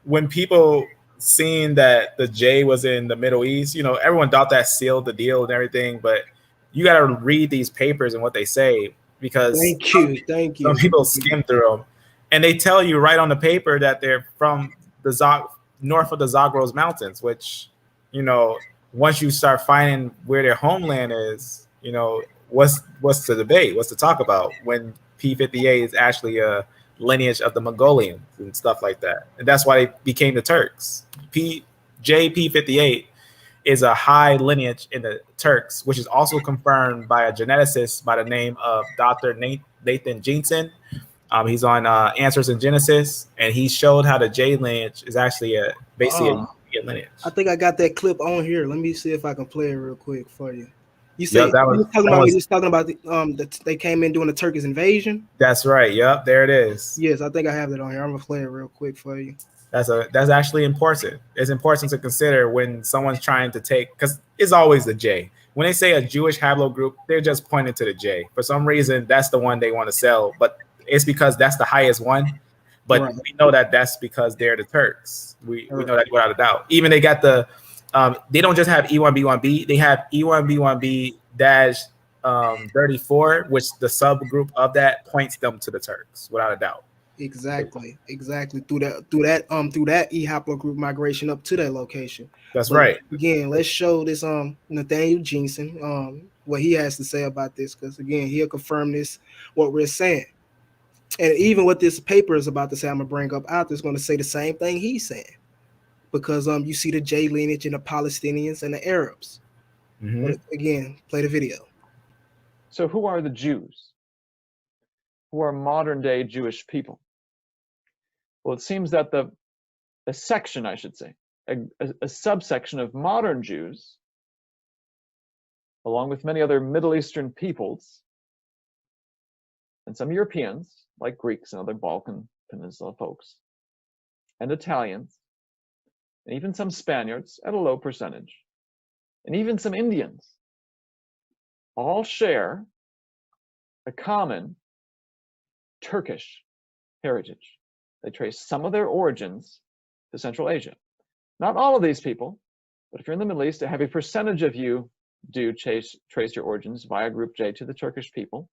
when people seeing that the J was in the Middle East, everyone thought that sealed the deal and everything, but you got to read these papers and what they say, because thank you. Some people skim through them, and they tell you right on the paper that they're from the north of the Zagros Mountains, which, once you start finding where their homeland is, what's the debate? What's to talk about when P58 is actually a lineage of the Mongolians and stuff like that? And that's why they became the Turks. JP58 is a high lineage in the Turks, which is also confirmed by a geneticist by the name of Dr. Nathan Jensen. He's on Answers in Genesis, and he showed how the J lineage is actually basically a lineage. I think I got that clip on here. Let me see if I can play it real quick for you. You say they came in during the Turkish invasion? That's right. Yep, there it is. Yes, I think I have that on here. I'm gonna play it real quick for you. That's actually important. It's important to consider when someone's trying to take, because it's always the J. When they say a Jewish haplogroup, they're just pointing to the J. For some reason, that's the one they want to sell, but it's because that's the highest one. But we know that that's because they're the Turks. We know that without a doubt. Even they got the they don't just have E1b1b, they have E1b1b-34, which the subgroup of that points them to the Turks without a doubt. Exactly. Through that E haplogroup migration up to that location. That's right. Again, let's show this Nathaniel Jensen what he has to say about this, because again, he'll confirm this what we're saying. And even what this paper is about to say, I'm gonna bring up out, is going to say the same thing he's saying, because you see the J lineage in the Palestinians and the Arabs. But again, play the video. So who are the Jews? Who are modern day Jewish people? Well, it seems that a section, I should say, a subsection of modern Jews, along with many other Middle Eastern peoples, and some Europeans, like Greeks and other Balkan Peninsula folks, and Italians, and even some Spaniards at a low percentage, and even some Indians, all share a common Turkish heritage. They trace some of their origins to Central Asia. Not all of these people, but if you're in the Middle East, a heavy percentage of you do trace your origins via Group J to the Turkish people.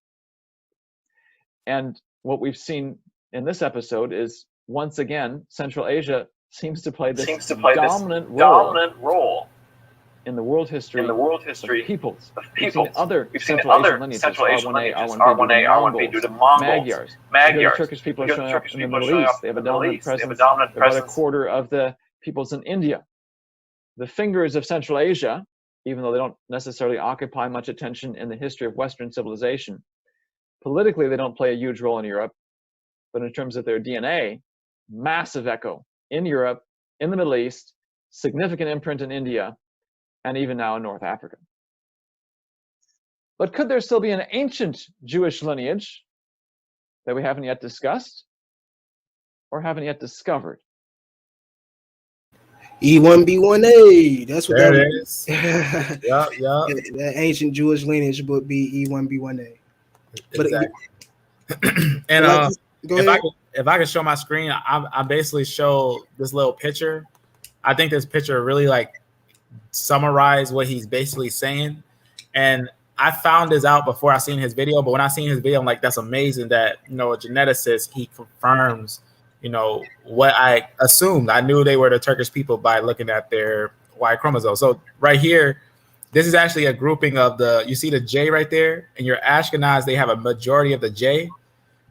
And what we've seen in this episode is, once again, Central Asia seems to play this dominant role in the world history of peoples. We've seen other Central Asian lineages, R1a, R1b due to Mongols, Magyars. The Turkish people are showing up in the Middle East. They have a dominant presence. About a quarter of the peoples in India. The fingers of Central Asia, even though they don't necessarily occupy much attention in the history of Western civilization, politically they don't play a huge role in Europe, but in terms of their DNA, massive echo in Europe, in the Middle East, significant imprint in India, and even now in North Africa. But could there still be an ancient Jewish lineage that we haven't yet discussed or haven't yet discovered? E1b1a. That's what There that it is. is. Yeah. That ancient Jewish lineage would be E1b1a. Exactly. And if I could show my screen, I basically show this little picture. I think this picture really like summarize what he's basically saying. And I found this out before I seen his video, but when I seen his video, I'm like, that's amazing that, you know, a geneticist, he confirms, you know, what I assumed. I knew they were the Turkish people by looking at their Y chromosome. So right here, this is actually a grouping of you see the J right there, and your Ashkenaz, they have a majority of the J,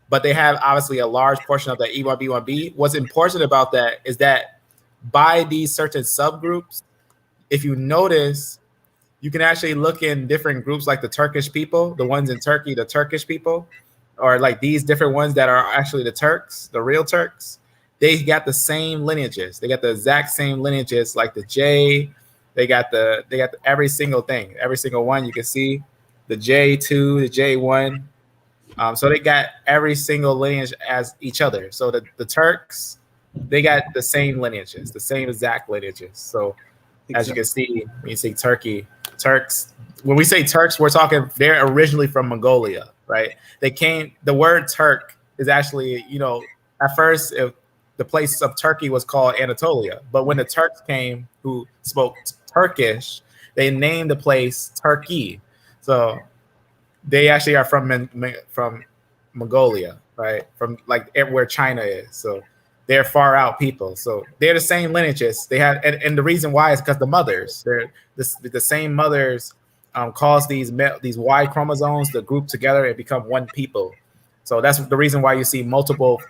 but they have obviously a large portion of the E1b1b. What's important about that is that by these certain subgroups, if you notice, you can actually look in different groups like the Turkish people, the ones in Turkey, the Turkish people, or like these different ones that are actually the Turks, the real Turks. They got the same lineages. They got the exact same lineages like the J. They got every single thing, every single one. You can see the J2, the J1. So they got every single lineage as each other. So the Turks, they got the same lineages, the same exact lineages. So as you can see, when you say Turks, when we say Turks, we're talking, they're originally from Mongolia, right? The word Turk is actually, you know, at first, the place of Turkey was called Anatolia. But when the Turks came who spoke Turkish, they named the place Turkey. So they actually are from Mongolia, right? From like where China is. So they're far out people. So they're the same lineages. They have, and the reason why is because the mothers, they're the same mothers cause these Y chromosomes to group together and become one people. So that's the reason why you see multiple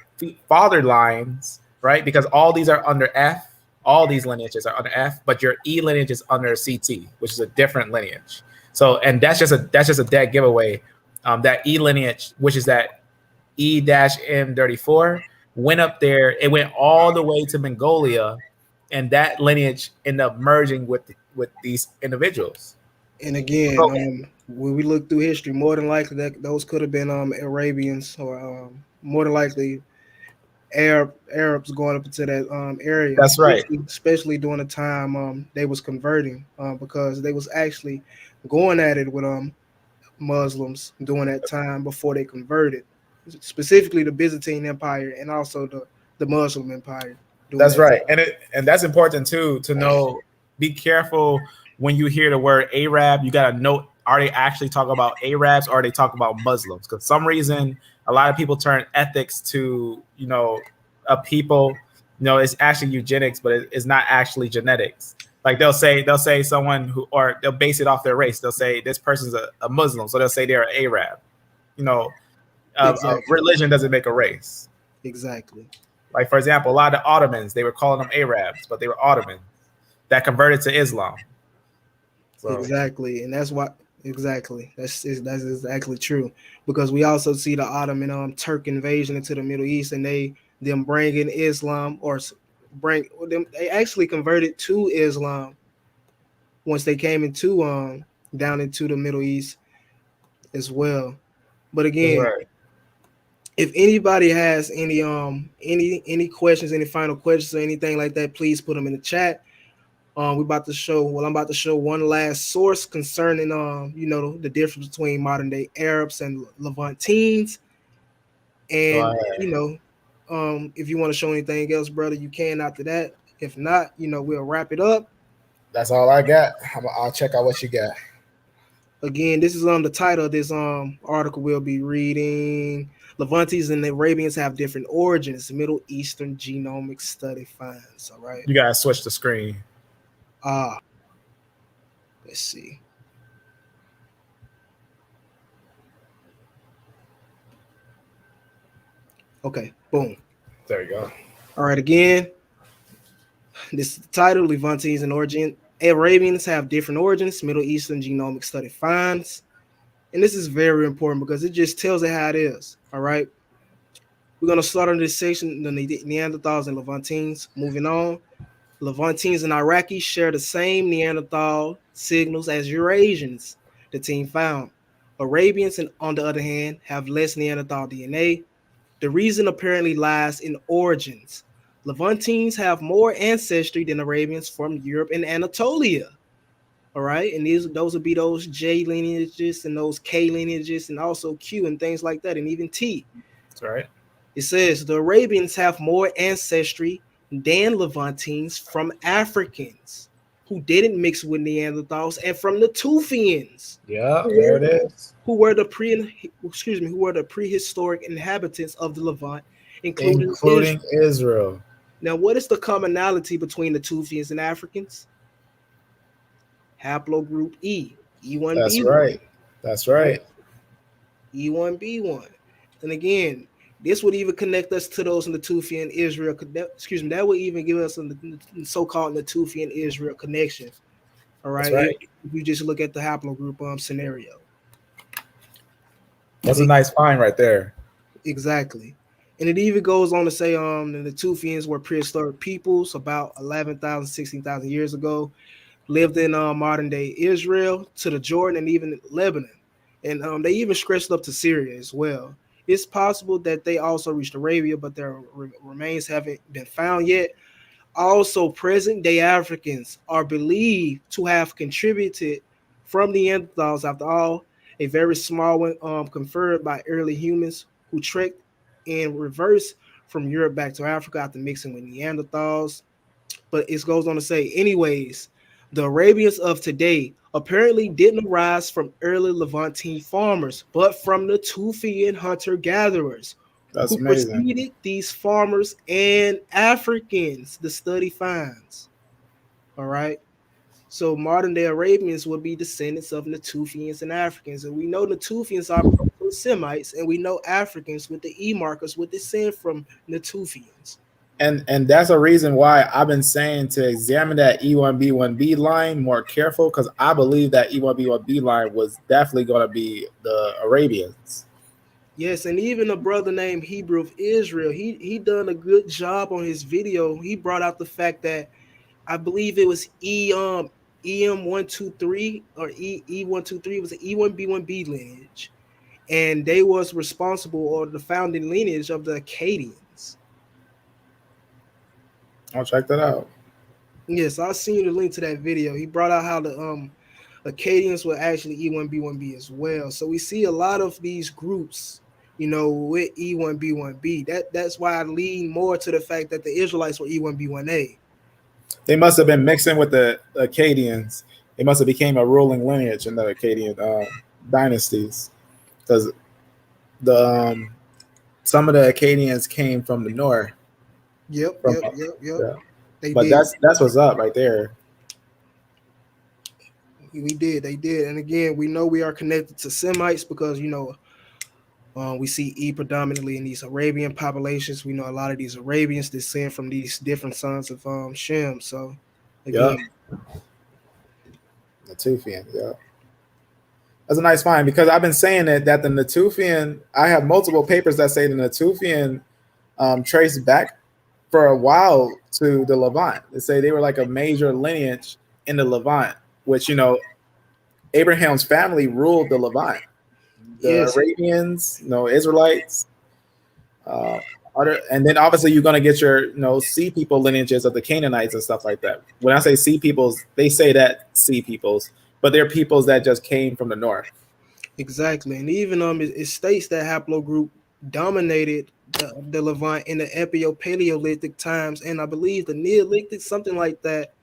father lines, right? Because all these are under F. All these lineages are under F, but your E lineage is under CT, which is a different lineage. So, and that's just a dead giveaway. That E lineage, which is that E-M34, went up there. It went all the way to Mongolia, and that lineage ended up merging with these individuals. And again, when we look through history, more than likely that those could have been Arabians, or more than likely Arabs going up into that area. That's right. Especially during the time they was converting, because they was actually going at it with Muslims during that time before they converted, specifically the Byzantine Empire and also the Muslim Empire. That's right, and that's important too to know. Be careful when you hear the word Arab. You got to note: are they actually talking about Arabs, or are they talking about Muslims? Because some reason a lot of people turn ethics to, you know, a people. You know, it's actually eugenics, but it's not actually genetics. Like they'll say someone who, or they'll base it off their race. They'll say this person's a Muslim, so they'll say they're an Arab. You know, exactly. Religion doesn't make a race. Exactly. Like, for example, a lot of the Ottomans, they were calling them Arabs, but they were Ottomans that converted to Islam. So. Exactly, and that's why. Exactly, that's exactly true. Because we also see the Ottoman Turk invasion into the Middle East, and them bringing Islam, or they actually converted to Islam once they came into down into the Middle East as well. But again, right. If anybody has any questions, any final questions or anything like that, please put them in the chat. I'm about to show one last source concerning you know, the difference between modern day Arabs and Levantines. And you know, if you want to show anything else, brother, you can after that. If not, you know, we'll wrap it up. That's all I got. I'll check out what you got. Again, this is the title of this article we'll be reading. Levantines and the Arabians have different origins. Middle Eastern genomic study finds. All right. You gotta switch the screen. Let's see. Okay, boom. There you go. All right, again, this is the title, Levantines and Origin. Arabians have different origins, Middle Eastern genomic study finds. And this is very important because it just tells it how it is, all right? We're going to start on this section, the Neanderthals and Levantines. Moving on, Levantines and Iraqis share the same Neanderthal signals as Eurasians, the team found. Arabians, on the other hand, have less Neanderthal DNA. The reason apparently lies in origins. Levantines have more ancestry than Arabians from Europe and Anatolia. All right, and those would be those J lineages and those K lineages and also Q and things like that, and even T. That's right. It says the Arabians have more ancestry than Levantines from Africans who didn't mix with Neanderthals and from the Tufians. Yeah, there it is. Who were the prehistoric inhabitants of the Levant, including Israel. Now, what is the commonality between the Tufians and Africans? Haplogroup E, E1b1. That's right. That's right. E1b1. And again, this would even connect us to those in the Tufian Israel. That would even give us the so-called Natufian Israel connection. All right. Right. If you just look at the haplogroup scenario. That's a nice find right there. Exactly. And it even goes on to say the Tufians were prehistoric peoples about 11,000, 16,000 years ago, lived in modern day Israel to the Jordan and even Lebanon. And they even stretched up to Syria as well. It's possible that they also reached Arabia, but their remains haven't been found yet. Also, present-day Africans are believed to have contributed from Neanderthals. After all, a very small one conferred by early humans who trekked in reverse from Europe back to Africa after mixing with Neanderthals. But it goes on to say, anyways, the Arabians of today apparently didn't arise from early Levantine farmers, but from the Tufian hunter-gatherers who preceded these farmers and Africans, the study finds. All right. So modern-day Arabians would be descendants of Natufians and Africans. And we know Natufians are Semites, and we know Africans with the E markers would descend from Natufians. And that's a reason why I've been saying to examine that E1b1b line more careful, because I believe that E1b1b line was definitely going to be the Arabians. Yes, and even a brother named Hebrew of Israel, he done a good job on his video. He brought out the fact that I believe it was EM123 or E123 was an E1b1b lineage, and they was responsible or the founding lineage of the Akkadians. I'll check that out. Yes, I'll send you the link to that video. He brought out how the Akkadians were actually E1b1b as well. So we see a lot of these groups, with E1b1b. That's why I lean more to the fact that the Israelites were E1b1a. They must have been mixing with the Akkadians. They must have became a ruling lineage in the Akkadian dynasties, because some of the Akkadians came from the north. Yep. Yeah. But that's what's up right there. They did. And again, we know we are connected to Semites because, we see E predominantly in these Arabian populations. We know a lot of these Arabians descend from these different sons of Shem. So, again. Natufian, yeah. That's a nice find, because I've been saying that the Natufian, I have multiple papers that say the Natufian traced back for a while to the Levant. They say they were like a major lineage in the Levant, which, Abraham's family ruled the Levant. The Arabians, Israelites, and then obviously you're going to get your, sea people lineages of the Canaanites and stuff like that. When I say sea peoples, they say that sea peoples, but they're peoples that just came from the north. Exactly. And even it states that haplogroup dominated the Levant in the Epio-Paleolithic times, and I believe the Neolithic, something like that.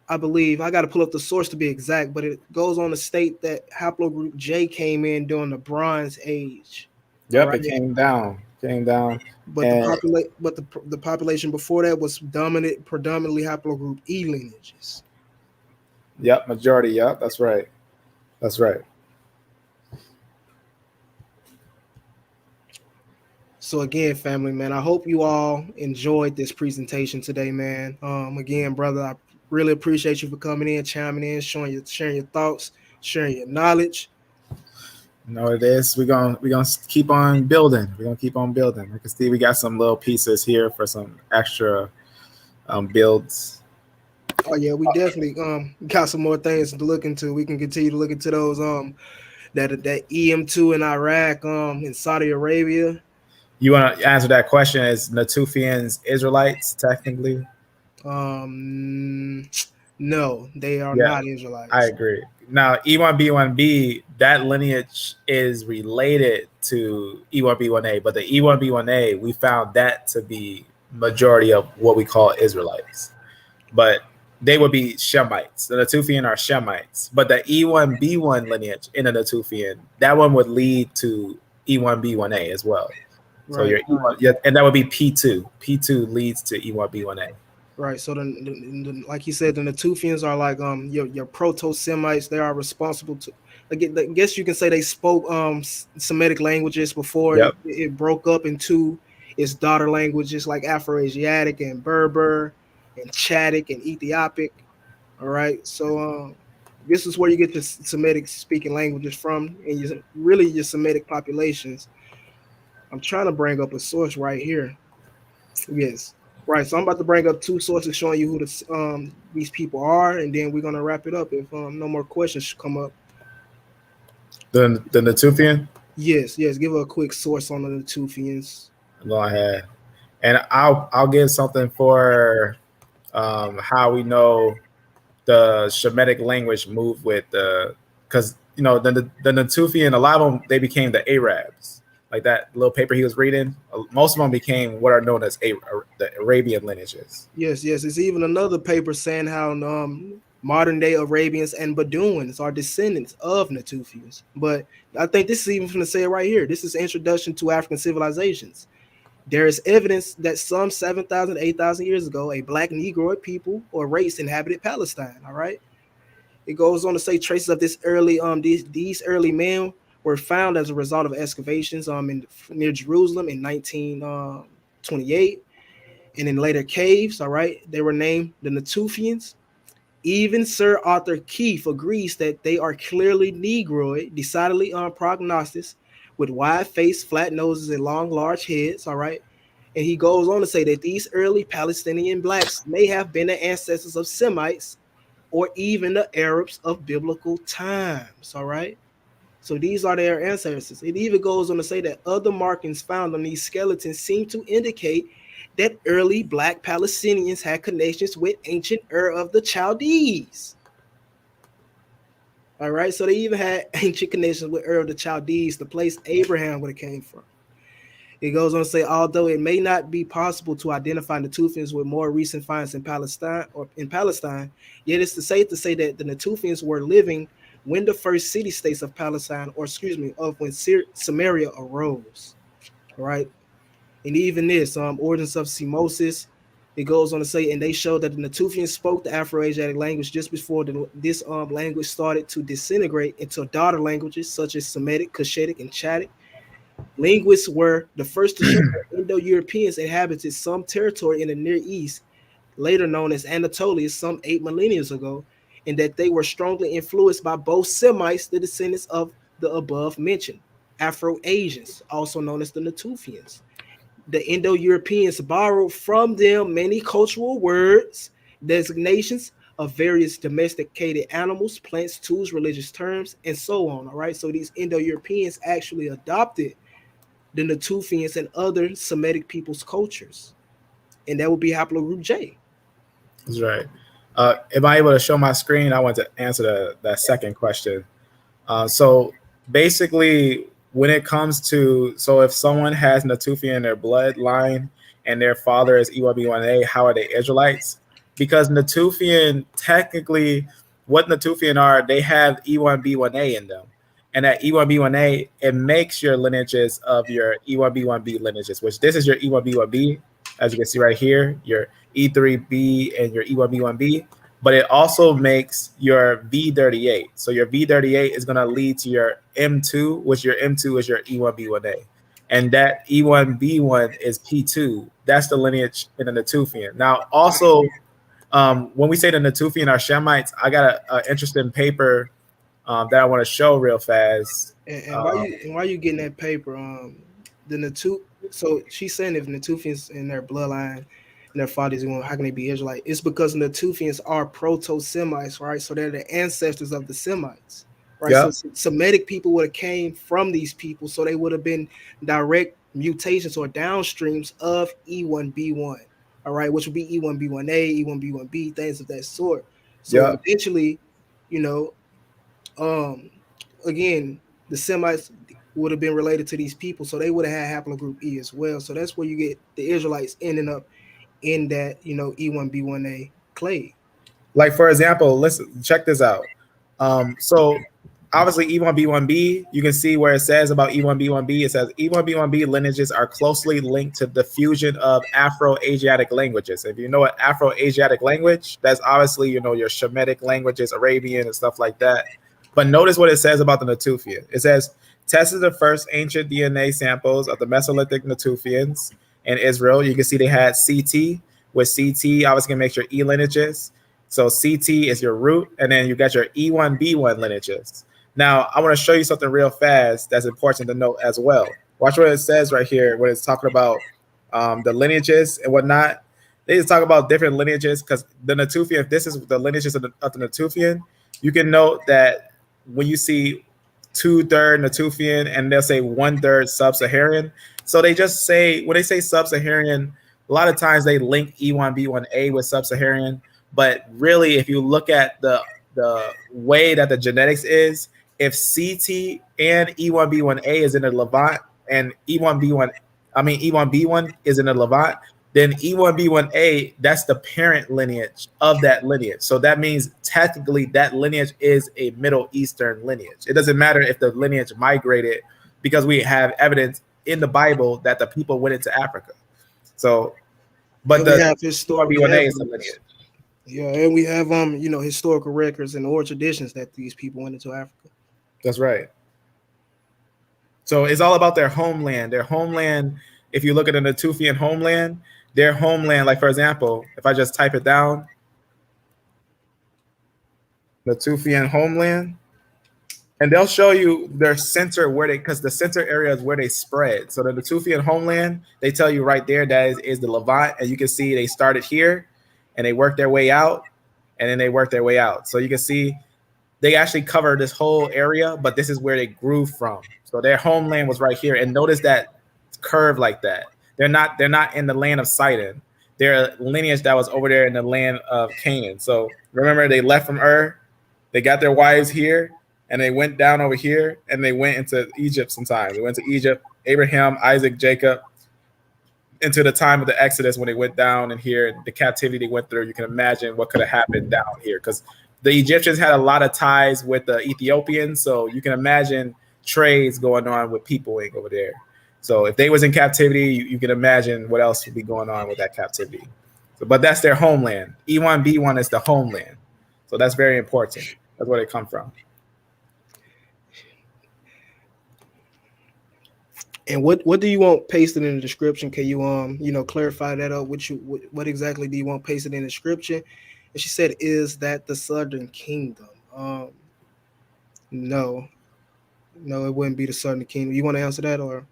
I believe I got to pull up the source to be exact, but it goes on to state that haplogroup J came in during the Bronze Age. Yep, right? It came down. But the population before that was predominantly haplogroup E lineages. Yep, majority. Yep, that's right. That's right. So again, family, man, I hope you all enjoyed this presentation today, man. Again, brother, I really appreciate you for coming in, chiming in, sharing your thoughts, sharing your knowledge. No, it is. We're gonna keep on building. We're gonna keep on building. I can see we got some little pieces here for some extra builds. Oh yeah, we definitely got some more things to look into. We can continue to look into those that EM2 in Iraq, in Saudi Arabia. You want to answer that question? Is Natufians Israelites technically? No, they are not Israelites. I agree. Now, E1b1b, that lineage is related to E1b1a, but the E1b1a, we found that to be majority of what we call Israelites. But they would be Shemites. The Natufian are Shemites. But the E1b1 lineage in the Natufian, that one would lead to E1b1a as well. So right, and that would be P2. P2 leads to E1b1a. Right. So like you said, the Natufians are like your proto-Semites. They are responsible to, I guess you can say they spoke Semitic languages before it broke up into its daughter languages like Afro-Asiatic and Berber and Chadic and Ethiopic. All right. So this is where you get the Semitic speaking languages from, and your Semitic populations. I'm trying to bring up a source right here. Yes. Right. So I'm about to bring up two sources showing you who these people are, and then we're gonna wrap it up if no more questions should come up. The Natufian? Yes. Give a quick source on the Natufians. Go ahead. And I'll give something for how we know the Shemitic language moved with because the Natufian, a lot of them, they became the Arabs. Like that little paper he was reading, most of them became what are known as the Arabian lineages. Yes. It's even another paper saying how modern day Arabians and Bedouins are descendants of Natufians. But I think this is even going to say it right here. This is Introduction to African Civilizations. There is evidence that some 7,000, 8,000 years ago, a black Negroid people or race inhabited Palestine. All right. It goes on to say traces of this early these early men were found as a result of excavations near Jerusalem in 1928, and in later caves. All right, they were named the Natufians. Even Sir Arthur Keith agrees that they are clearly Negroid, decidedly prognostics, with wide face, flat noses, and long, large heads. All right, and he goes on to say that these early Palestinian blacks may have been the ancestors of Semites or even the Arabs of biblical times. All right. So these are their ancestors. It even goes on to say that other markings found on these skeletons seem to indicate that early black Palestinians had connections with ancient Ur of the Chaldees. All right, so they even had ancient connections with Ur of the Chaldees, the place Abraham would have came from. It goes on to say, although it may not be possible to identify Natufians with more recent finds in Palestine, yet it's safe to say that the Natufians were living when the first city-states of Palestine, when Samaria arose. All right. And even this, origins of Semosis, it goes on to say, and they show that the Natufians spoke the Afro-Asiatic language just before this language started to disintegrate into daughter languages such as Semitic, Cushitic, and Chadic. Linguists were the first to show that Indo-Europeans inhabited some territory in the Near East, later known as Anatolia, some 8 millennia ago, and that they were strongly influenced by both Semites, the descendants of the above mentioned Afro-Asians, also known as the Natufians. The Indo-Europeans borrowed from them many cultural words, designations of various domesticated animals, plants, tools, religious terms, and so on. All right. So these Indo-Europeans actually adopted the Natufians and other Semitic people's cultures. And that would be haplogroup J. That's right. Am I able to show my screen? I want to answer that second question. So basically, when it comes to, so if someone has Natufian in their bloodline and their father is E1b1a, how are they Israelites? Because Natufian, technically, what Natufian are, they have E1b1a in them. And that E1b1a, it makes your lineages of your E1b1b lineages, which this is your E1b1b, as you can see right here, your E3b and your E1b1b. but it also makes your V38. So your V38 is going to lead to your M2, which your M2 is your E1b1a. And that E1b1 is P2. That's the lineage in the Natufian. Now, also, when we say the Natufian are Shemites, I got an interesting paper that I want to show real fast. And why you getting that paper? The Natu. So she's saying if Natufians in their bloodline and their fathers, how can they be Israelite? It's because Natufians are proto-Semites, right? So they're the ancestors of the Semites, right? Yep. So Semitic people would have came from these people, so they would have been direct mutations or downstreams of E1b1, all right, which would be E1b1a, E1b1b, things of that sort. So eventually, again, the Semites would have been related to these people, so they would have had haplogroup E as well. So that's where you get the Israelites ending up in that, E1b1a clade. Like, for example, listen, check this out. So obviously E1b1b, you can see where it says about E1b1b, it says E1b1b lineages are closely linked to the fusion of Afro-Asiatic languages. If you know what Afro-Asiatic language, that's obviously, your Shemitic languages, Arabian and stuff like that. But notice what it says about the Natufian. It says, tested the first ancient DNA samples of the Mesolithic Natufians in Israel. You can see they had CT, with CT obviously can make your E lineages. So CT is your root, and then you got your E1b1 lineages. Now, I want to show you something real fast that's important to note as well. Watch what it says right here when it's talking about the lineages and whatnot. They just talk about different lineages because the Natufian, if this is the lineages of the Natufian, you can note that when you see 2/3 Natufian and they'll say 1/3 sub-Saharan. So they just say, when they say sub-Saharan, a lot of times they link E1b1a with sub-Saharan. But really, if you look at the way that the genetics is, if CT and E1b1a is in the Levant and E1b1 is in the Levant, then E1b1a, that's the parent lineage of that lineage. So that means technically that lineage is a Middle Eastern lineage. It doesn't matter if the lineage migrated, because we have evidence in the Bible that the people went into Africa. So, but and the E1b1a is the lineage. Yeah, and we have historical records and oral traditions that these people went into Africa. That's right. So it's all about their homeland. Their homeland, if you look at the Natufian homeland, their homeland, like for example, if I just type it down, Natufian homeland, and they'll show you their center where because the center area is where they spread. So the Natufian homeland, they tell you right there that is the Levant, and you can see they started here and they worked their way out, and then they worked their way out. So you can see they actually cover this whole area, but this is where they grew from. So their homeland was right here, and notice that curve like that. They're not in the land of Sidon. They're a lineage that was over there in the land of Canaan. So remember, they left from Ur, they got their wives here, and they went down over here, and they went into Egypt sometime. They went to Egypt, Abraham, Isaac, Jacob, into the time of the Exodus when they went down in here, the captivity they went through. You can imagine what could have happened down here, because the Egyptians had a lot of ties with the Ethiopians. So you can imagine trades going on with peopling over there. So if they was in captivity, you can imagine what else would be going on with that captivity. So, but that's their homeland. E1b1 is the homeland. So that's very important. That's where they come from. And what do you want pasted in the description? Can you clarify that up? What exactly do you want pasted in the description? And she said, is that the Southern Kingdom? No, it wouldn't be the Southern Kingdom. You want to answer that, or?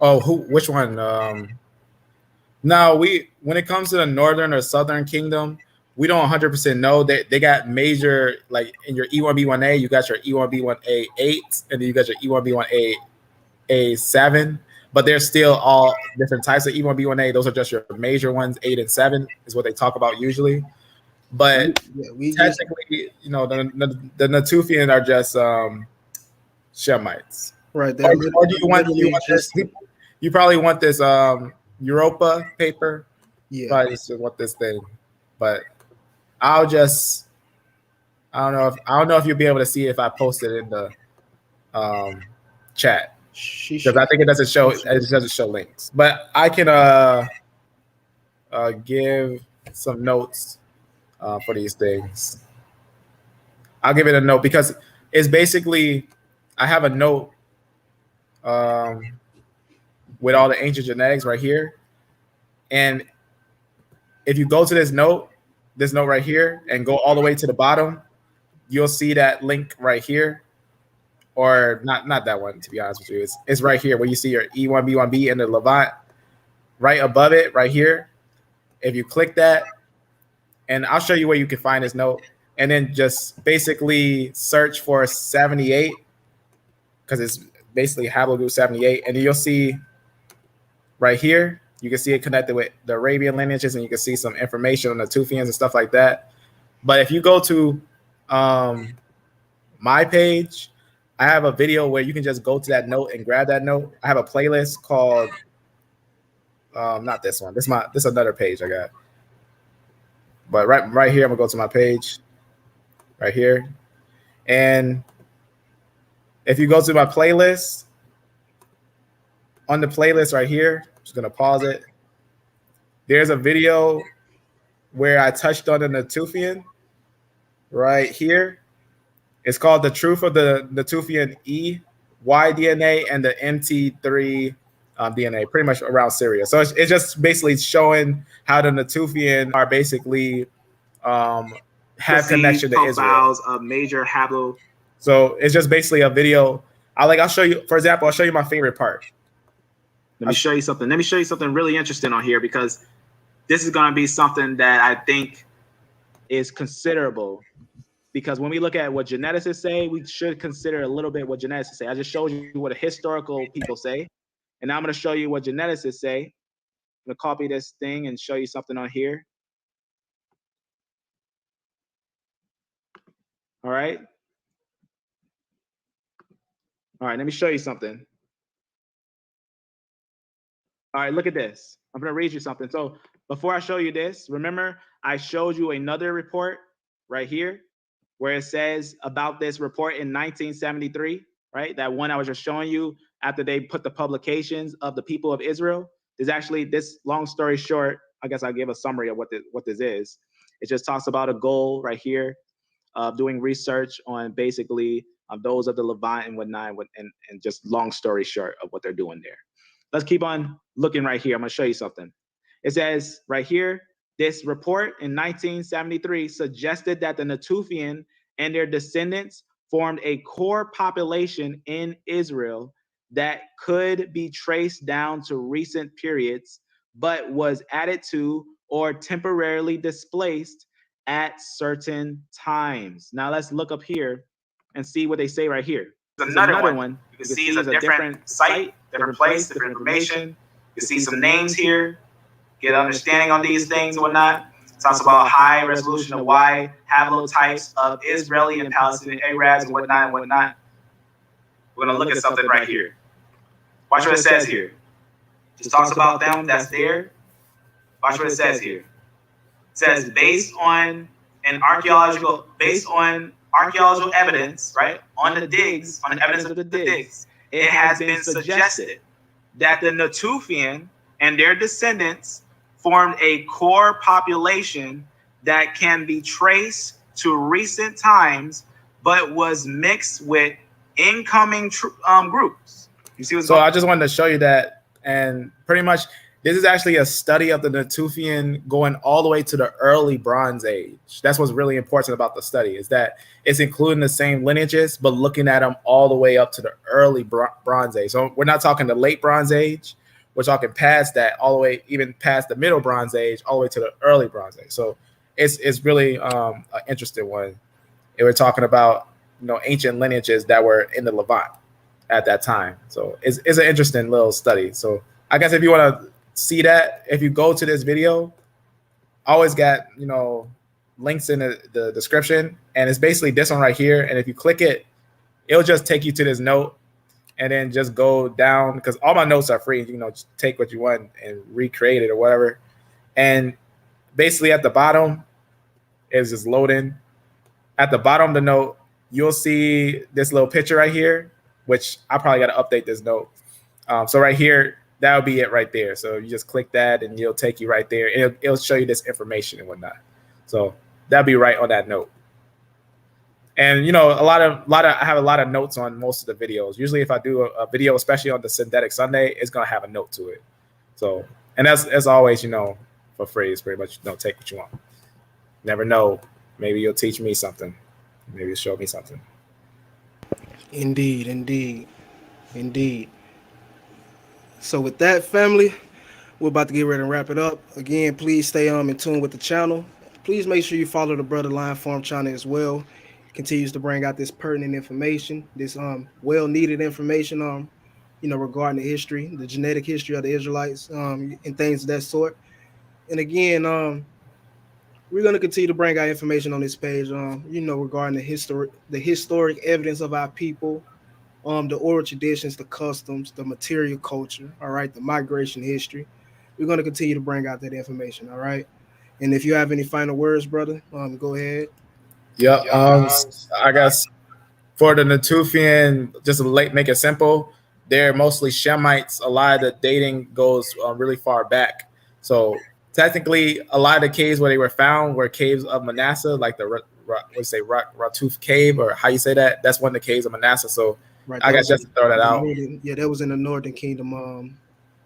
Oh, which one? Now when it comes to the Northern or Southern Kingdom, we don't 100% know. They got major, like in your E1b1a, you got your E1b1a8, and then you got your E1b1a7, but they're still all different types of E1b1a. Those are just your major ones. 8 and 7 is what they talk about usually. But technically, the Natufian are just Shemites. Right. Or do you want this? You probably want this Europa paper. Yeah. Probably just want this thing. But I don't know if you'll be able to see if I post it in the chat. Because I think it doesn't show links. But I can give some notes for these things. I'll give it a note because it's basically, I have a note with all the ancient genetics right here. And if you go to this note right here, and go all the way to the bottom, you'll see that link right here. Or not that one, to be honest with you. It's right here where you see your E1b1b and the Levant. Right above it, right here. If you click that, and I'll show you where you can find this note, and then just basically search for 78, because it's basically haplogroup 78, and then you'll see right here, you can see it connected with the Arabian lineages, and you can see some information on the Tufians and stuff like that. But if you go to my page, I have a video where you can just go to that note and grab that note. I have a playlist called not this one. This is another page I got. But right here, I'm gonna go to my page right here. And if you go to my playlist, on the playlist right here, I'm just gonna pause it. There's a video where I touched on the Natufian right here. It's called The Truth of the Natufian E1a DNA and the MT3 DNA, pretty much around Syria. So it's just basically showing how the Natufian are basically have connection to Israel. Of major haplo. So it's just basically a video. I'll show you, for example, I'll show you my favorite part. Let me show you something. Let me show you something really interesting on here, because this is going to be something that I think is considerable. Because when we look at what geneticists say, we should consider a little bit what geneticists say. I just showed you what historical people say. And now I'm going to show you what geneticists say. I'm going to copy this thing and show you something on here. All right. All right, let me show you something. All right, look at this. I'm going to read you something. So before I show you this, remember I showed you another report right here where it says about this report in 1973, right? That one I was just showing you after they put the publications of the people of Israel. There's actually, this, long story short, I guess I'll give a summary of what this is. It just talks about a goal right here of doing research on basically those of the Levant and whatnot, and just long story short of what they're doing there. Let's keep on looking right here. I'm gonna show you something. It says right here, this report in 1973 suggested that the Natufian and their descendants formed a core population in Israel that could be traced down to recent periods, but was added to or temporarily displaced at certain times. Now let's look up here and see what they say right here. There's another one. You can see it's a different site, different place, different information. You can see some names here. Get an understanding on these things and whatnot. It talks about high resolution of wide haplotypes of Israeli and Palestinian Arabs and whatnot. We're going to look at something right here. Watch what it says here. Just talks about them that's there. Watch what it says here. It says based on archaeological evidence, right? On the digs, on the evidence of the digs, it has been suggested that the Natufian and their descendants formed a core population that can be traced to recent times, but was mixed with incoming groups. You see what's so I just wanted to show you that, and pretty much this is actually a study of the Natufian going all the way to the early Bronze Age. That's what's really important about the study, is that it's including the same lineages, but looking at them all the way up to the early Bronze Age. So we're not talking the late Bronze Age. We're talking past that, all the way, even past the middle Bronze Age, all the way to the early Bronze Age. So it's really an interesting one. And we're talking about, ancient lineages that were in the Levant at that time. So it's an interesting little study. So I guess if you want to see that, if you go to this video, I always got links in the description, and it's basically this one right here. And if you click it, it'll just take you to this note. And then just go down, because all my notes are free. Just take what you want and recreate it or whatever. And basically at the bottom is just loading. At the bottom of the note, you'll see this little picture right here, which I probably got to update this note. So right here, that'll be it right there. So you just click that and it'll take you right there. It'll show you this information and whatnot. So that'd be right on that note. And you know, I have a lot of notes on most of the videos. Usually, if I do a video, especially on the Synthetic Sunday, it's gonna have a note to it. So, and as always, you know, for free, it's pretty much, you know, take what you want. Never know, maybe you'll teach me something. Maybe you'll show me something. Indeed, indeed, indeed. So with that, family, we're about to get ready to wrap it up. Again, please stay in tune with the channel. Please make sure you follow the Brother Lion Farm channel as well. It continues to bring out this pertinent information, this well-needed information, you know, regarding the history, the genetic history of the Israelites, and things of that sort. And again, we're going to continue to bring out information on this page, you know, regarding the historic evidence of our people, the oral traditions, the customs, the material culture, all right, the migration history. We're going to continue to bring out that information, all right? And if you have any final words, brother, go ahead. Yep. I guess for the Natufian, just to make it simple, they're mostly Shemites. A lot of the dating goes really far back. So technically, a lot of the caves where they were found were caves of Manasseh, like the Ratuf cave, or how you say that. That's one of the caves of Manasseh. So Right, I guess just to throw that out. Yeah, that was in the Northern Kingdom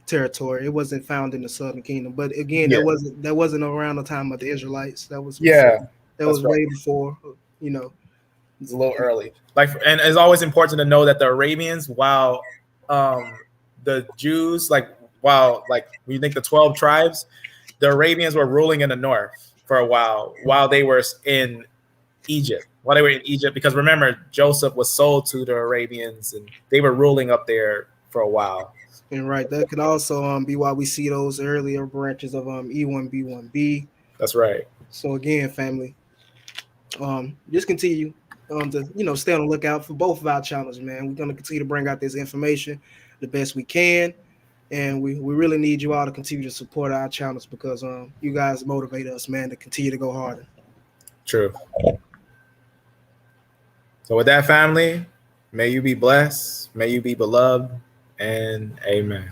territory. It wasn't found in the Southern Kingdom, but again, Yeah. that wasn't around the time of the Israelites. That was Yeah, that was way before. You know, it's a little early. Like, and it's always important to know that the Arabians, while the Jews, like when you think the 12 tribes, the Arabians were ruling in the north for a while they were in Egypt. While they were in Egypt, because remember, Joseph was sold to the Arabians, and they were ruling up there for a while. And right, that could also be why we see those earlier branches of E1b1b. That's right. So again, family, just continue to, you know, stay on the lookout for both of our channels, man. We're gonna continue to bring out this information the best we can, and we really need you all to continue to support our channels, because you guys motivate us, man, to continue to go harder. True. So with that, family, may you be blessed, may you be beloved, and amen.